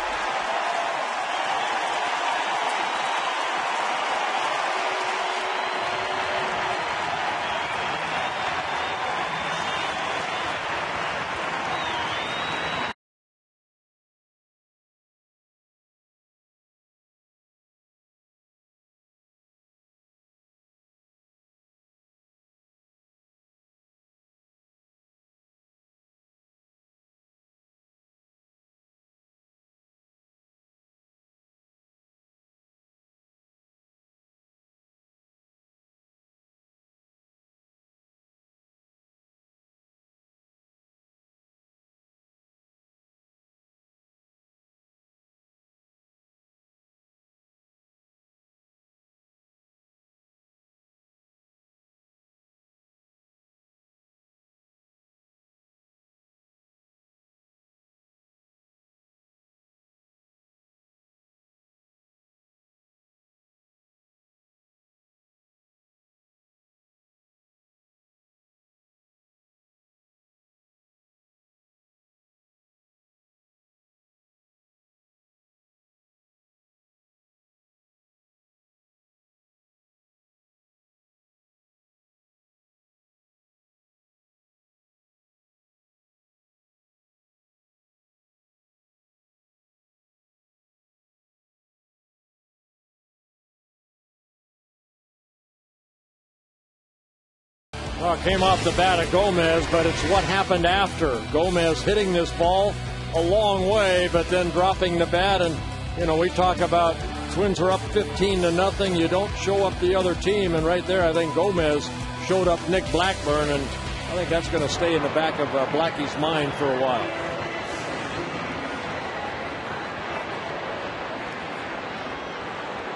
Well, it came off the bat of Gomez, but it's what happened after. Gomez hitting this ball a long way, but then dropping the bat. And, you know, we talk about Twins are up 15-0. You don't show up the other team. And right there, I think Gomez showed up Nick Blackburn. And I think that's going to stay in the back of Blackie's mind for a while.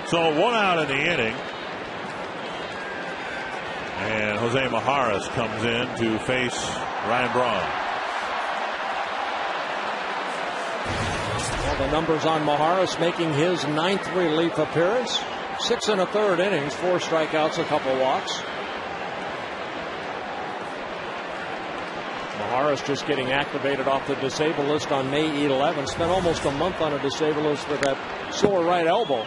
So 1 out in the inning. And Jose Majares comes in to face Ryan Braun. Well, the numbers on Majares making his 9th relief appearance. 6 1/3 innings, 4 strikeouts, a couple walks. Majares just getting activated off the disabled list on May 11th. Spent almost a month on a disabled list with that sore right elbow.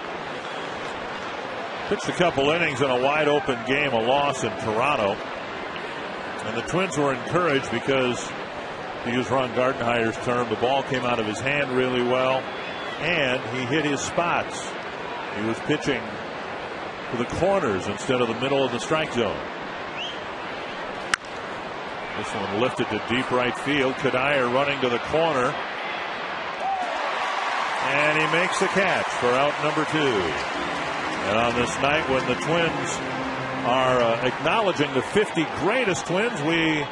Pitched a couple innings in a wide open game, a loss in Toronto. And the Twins were encouraged because, to use Ron Gardenhire's term, the ball came out of his hand really well and he hit his spots. He was pitching to the corners instead of the middle of the strike zone. This one lifted to deep right field. Kadire running to the corner. And he makes the catch for out number 2. And on this night when the Twins are acknowledging the 50 greatest Twins, we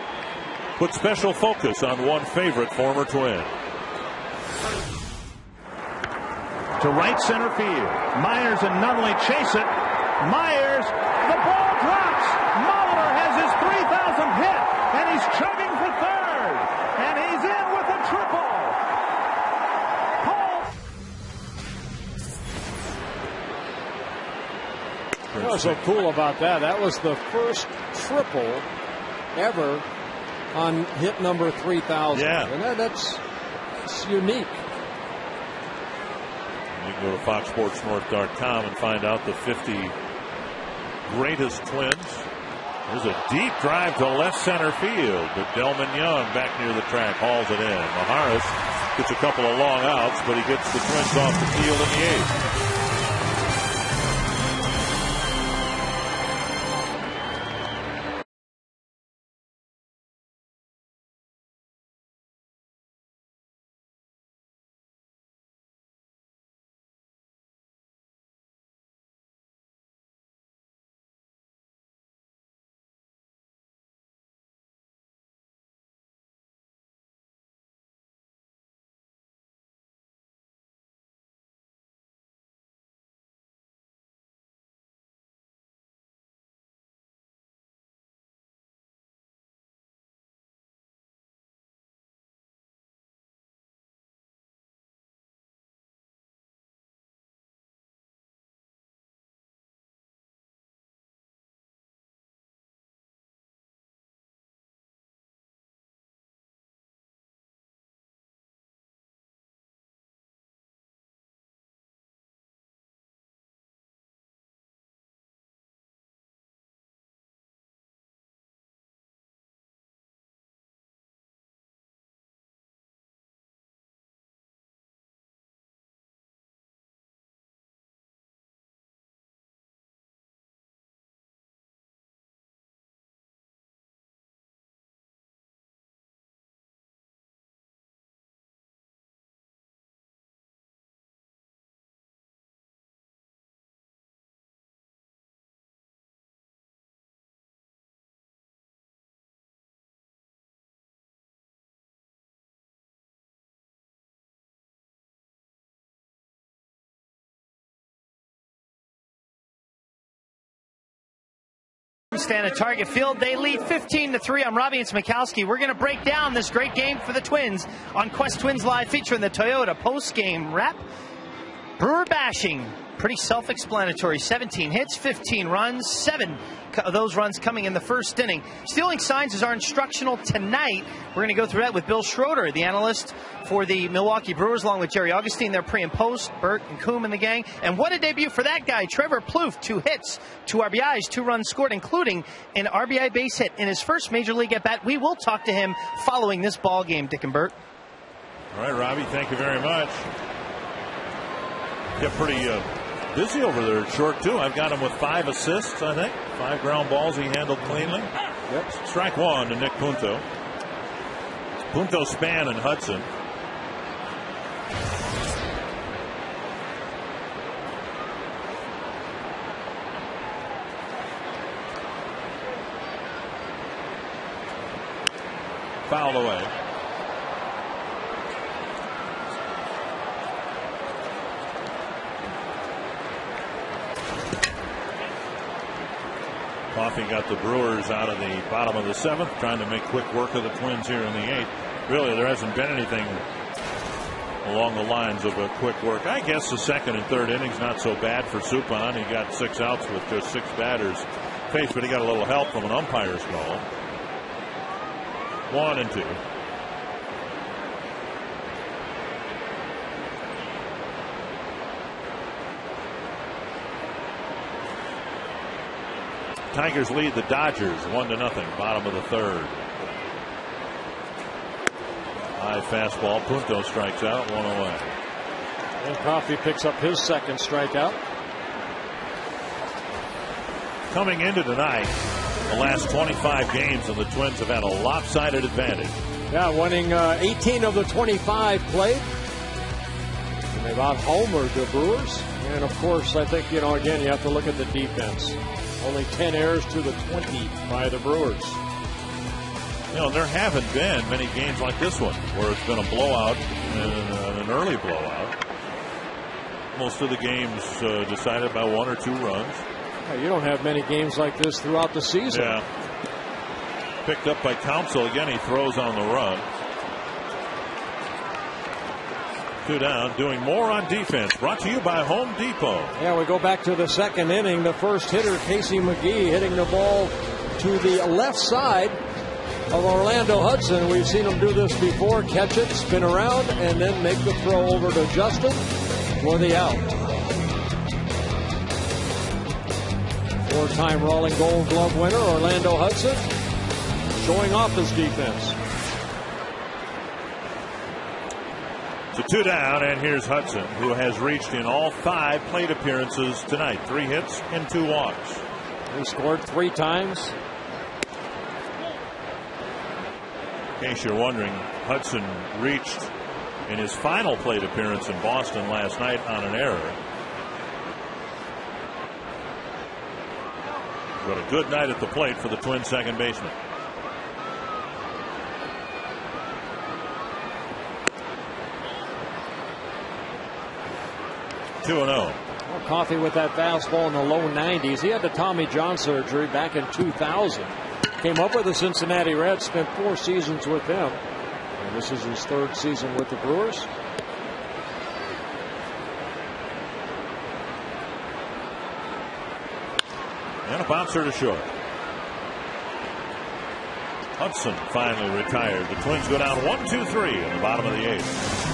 put special focus on one favorite former Twin. To right center field. Myers and Nunnally chase it. Myers, the ball drops. Molitor has his 3,000th hit, and he's chugging for third. And he's in with a triple. What's so cool about that? That was the first triple ever on hit number 3,000. Yeah. And that's unique. You can go to FoxSportsNorth.com and find out the 50 greatest Twins. There's a deep drive to left center field, but Delman Young back near the track hauls it in. Majares gets a couple of long outs, but he gets the Twins off the field in the 8th. Stand at Target Field. They lead 15-3. I'm Robbie and Smikowski. We're going to break down this great game for the Twins on Quest Twins Live, featuring the Toyota post-game wrap. Brewer bashing. Pretty self-explanatory. 17 hits, 15 runs, 7 of those runs coming in the first inning. Stealing signs is our instructional tonight. We're going to go through that with Bill Schroeder, the analyst for the Milwaukee Brewers, along with Jerry Augustine, their pre and post, Bert and Coom and the gang. And what a debut for that guy, Trevor Plouffe. 2 hits, 2 RBIs, 2 runs scored, including an RBI base hit in his first major league at bat. We will talk to him following this ball game, Dick and Bert. All right, Robbie, thank you very much. Get pretty busy over there at short, too. I've got him with 5 assists, I think. 5 ground balls he handled cleanly. Yep. Strike 1 to Nick Punto. Punto, Span, and Hudson. Fouled away. Coffey got the Brewers out of the bottom of the 7th, trying to make quick work of the Twins here in the 8th. Really, there hasn't been anything along the lines of a quick work. I guess the 2nd and 3rd innings not so bad for Suppan. He got 6 outs with just 6 batters faced, but he got a little help from an umpire's call. 1-2. Tigers lead the Dodgers 1-0, bottom of the 3rd. High fastball. Punto strikes out, 1 away. And Coffey picks up his 2nd strikeout. Coming into tonight, the last 25 games, and the Twins have had a lopsided advantage. Yeah, winning 18 of the 25 played. And they've out-homered the Brewers. And, of course, I think, again, you have to look at the defense. Only 10 errors to the 20 by the Brewers. There haven't been many games like this one where it's been a blowout and an early blowout. Most of the games decided by 1 or 2 runs. Yeah, you don't have many games like this throughout the season. Yeah. Picked up by Counsell. Again, he throws on the run. 2 down, doing more on defense. Brought to you by Home Depot. Yeah, we go back to the 2nd inning. The first hitter, Casey McGee, hitting the ball to the left side of Orlando Hudson. We've seen him do this before. Catch it, spin around, and then make the throw over to Justin for the out. 4-time Rawling Gold Glove winner, Orlando Hudson, showing off his defense. So 2 down, and here's Hudson, who has reached in all 5 plate appearances tonight. 3 hits and 2 walks. He scored 3 times. In case you're wondering, Hudson reached in his final plate appearance in Boston last night on an error. But a good night at the plate for the Twins' second baseman. Two and 0. Coffey with that fastball in the low 90s. He had the Tommy John surgery back in 2000. Came up with the Cincinnati Reds, spent 4 seasons with them. And this is his 3rd season with the Brewers. And a bouncer to short. Hudson finally retired. The Twins go down 1-2-3 in the bottom of the 8th.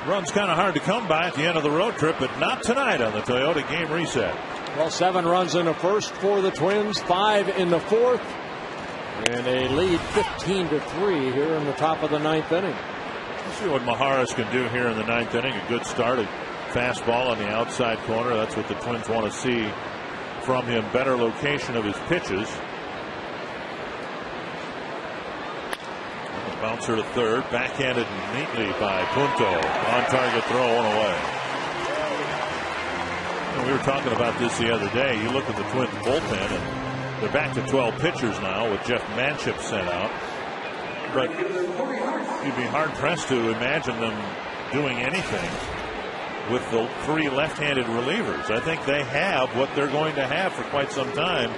Run's kind of hard to come by at the end of the road trip, but not tonight on the Toyota Game Reset. Well, 7 runs in the first for the Twins, 5 in the fourth, and a lead 15-3 here in the top of the 9th inning. Let's see what Maharis can do here in the 9th inning. A good start, a fastball on the outside corner. That's what the Twins want to see from him. Better location of his pitches. A bouncer to third, backhanded neatly by Punto. On target throw, one away. We were talking about this the other day. You look at the Twins bullpen, and they're back to 12 pitchers now with Jeff Manship sent out. But you'd be hard-pressed to imagine them doing anything with the 3 left-handed relievers. I think they have what they're going to have for quite some time.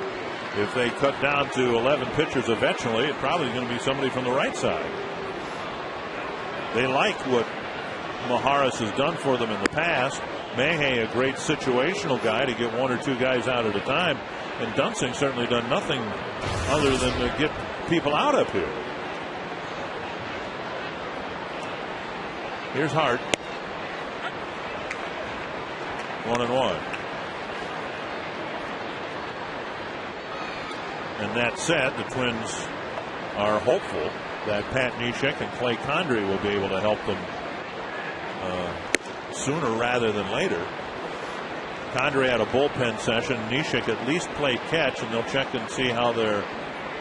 If they cut down to 11 pitchers eventually, it's probably going to be somebody from the right side. They like what Maharis has done for them in the past. Mayhay, a great situational guy to get 1 or 2 guys out at a time. And Dunsing certainly done nothing other than to get people out up here. Here's Hart. 1-1. And that said, the Twins are hopeful that Pat Neshek and Clay Condrey will be able to help them sooner rather than later. Condrey had a bullpen session. Neshek at least played catch, and they'll check and see how their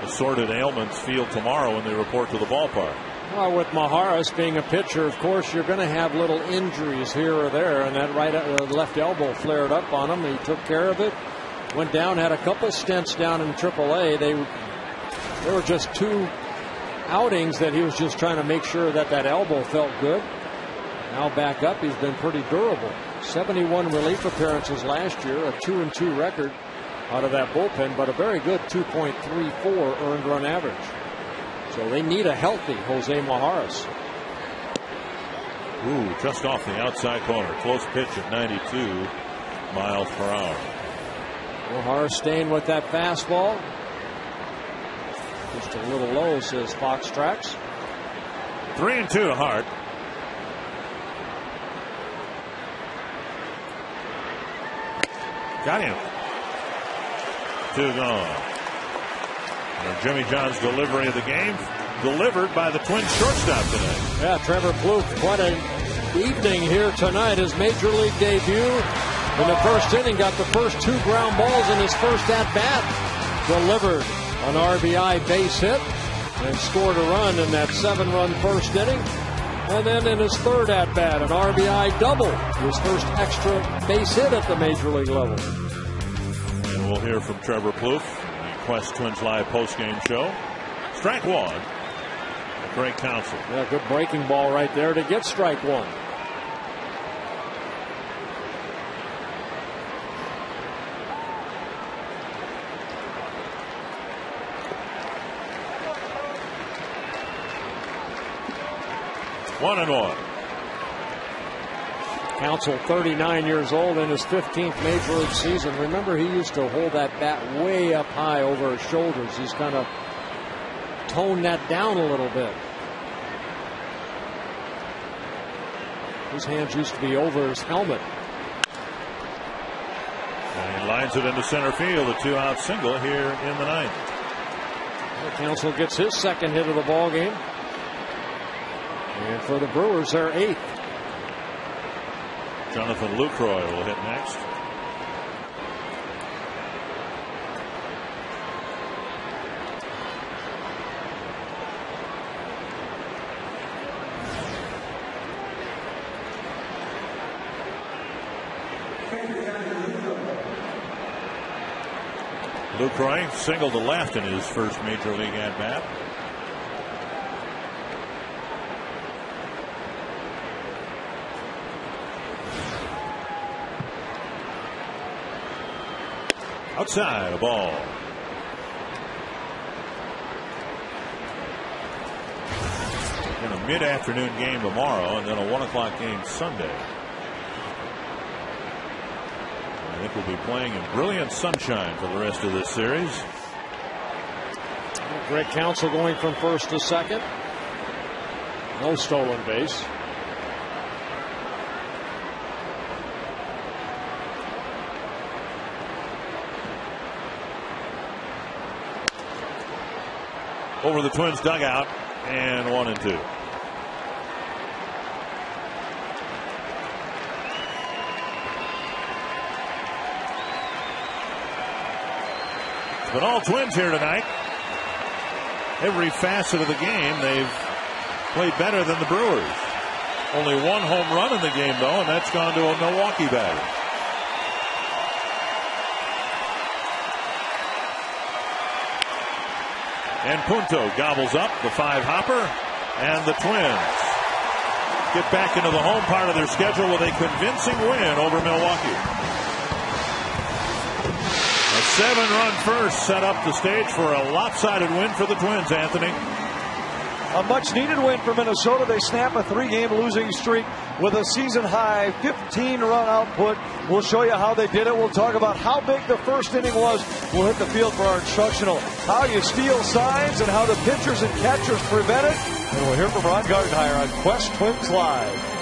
assorted ailments feel tomorrow when they report to the ballpark. Well, with Maharis being a pitcher, of course, you're going to have little injuries here or there, and that left elbow flared up on him. He took care of it. Went down, had a couple stints down in AAA. There were just 2 outings that he was just trying to make sure that elbow felt good. Now back up, he's been pretty durable. 71 relief appearances last year, a 2-2 record out of that bullpen, but a very good 2.34 earned run average. So they need a healthy Jose Maharis. Ooh, just off the outside corner. Close pitch at 92 miles per hour. Maharis staying with that fastball. Just a little low, says Fox Tracks. 3-2 to Hart. Got him. 2 gone. And Jimmy John's delivery of the game delivered by the Twins shortstop today. Yeah, Trevor Plouffe, what an evening here tonight. His major league debut in the first inning, got the first 2 ground balls in his first at-bat. Delivered an RBI base hit and scored a run in that 7-run first inning. And then in his third at-bat, an RBI double. His first extra base hit at the major league level. And we'll hear from Trevor Plouffe, the Quest Twins Live postgame show. Strike 1. Great counsel. Yeah, good breaking ball right there to get strike 1. One and one. Counsell, 39 years old, in his 15th major league season. Remember, he used to hold that bat way up high over his shoulders. He's kind of toned that down a little bit. His hands used to be over his helmet. And he lines it into center field, a 2-out single here in the 9th. Counsell gets his second hit of the ball game. And for the Brewers, their 8th. Jonathan Lucroy will hit next. Lucroy singled to left in his first major league at bat. Outside, a ball. In a mid-afternoon game tomorrow, and then a 1 o'clock game Sunday. I think we'll be playing in brilliant sunshine for the rest of this series. Greg Counsell going from first to second. No stolen base. over the Twins dugout, and 1-2. It's been all Twins here tonight. Every facet of the game, they've played better than the Brewers. Only one home run in the game, though, and that's gone to a Milwaukee batter. And Punto gobbles up the 5-hopper, and the Twins get back into the home part of their schedule with a convincing win over Milwaukee. A 7-run first set up the stage for a lopsided win for the Twins, Anthony. A much-needed win for Minnesota. They snap a 3-game losing streak with a season-high 15-run output. We'll show you how they did it. We'll talk about how big the first inning was. We'll hit the field for our instructional. How you steal signs and how the pitchers and catchers prevent it. And we'll hear from Ron Gardenhire on Quest Twins Live.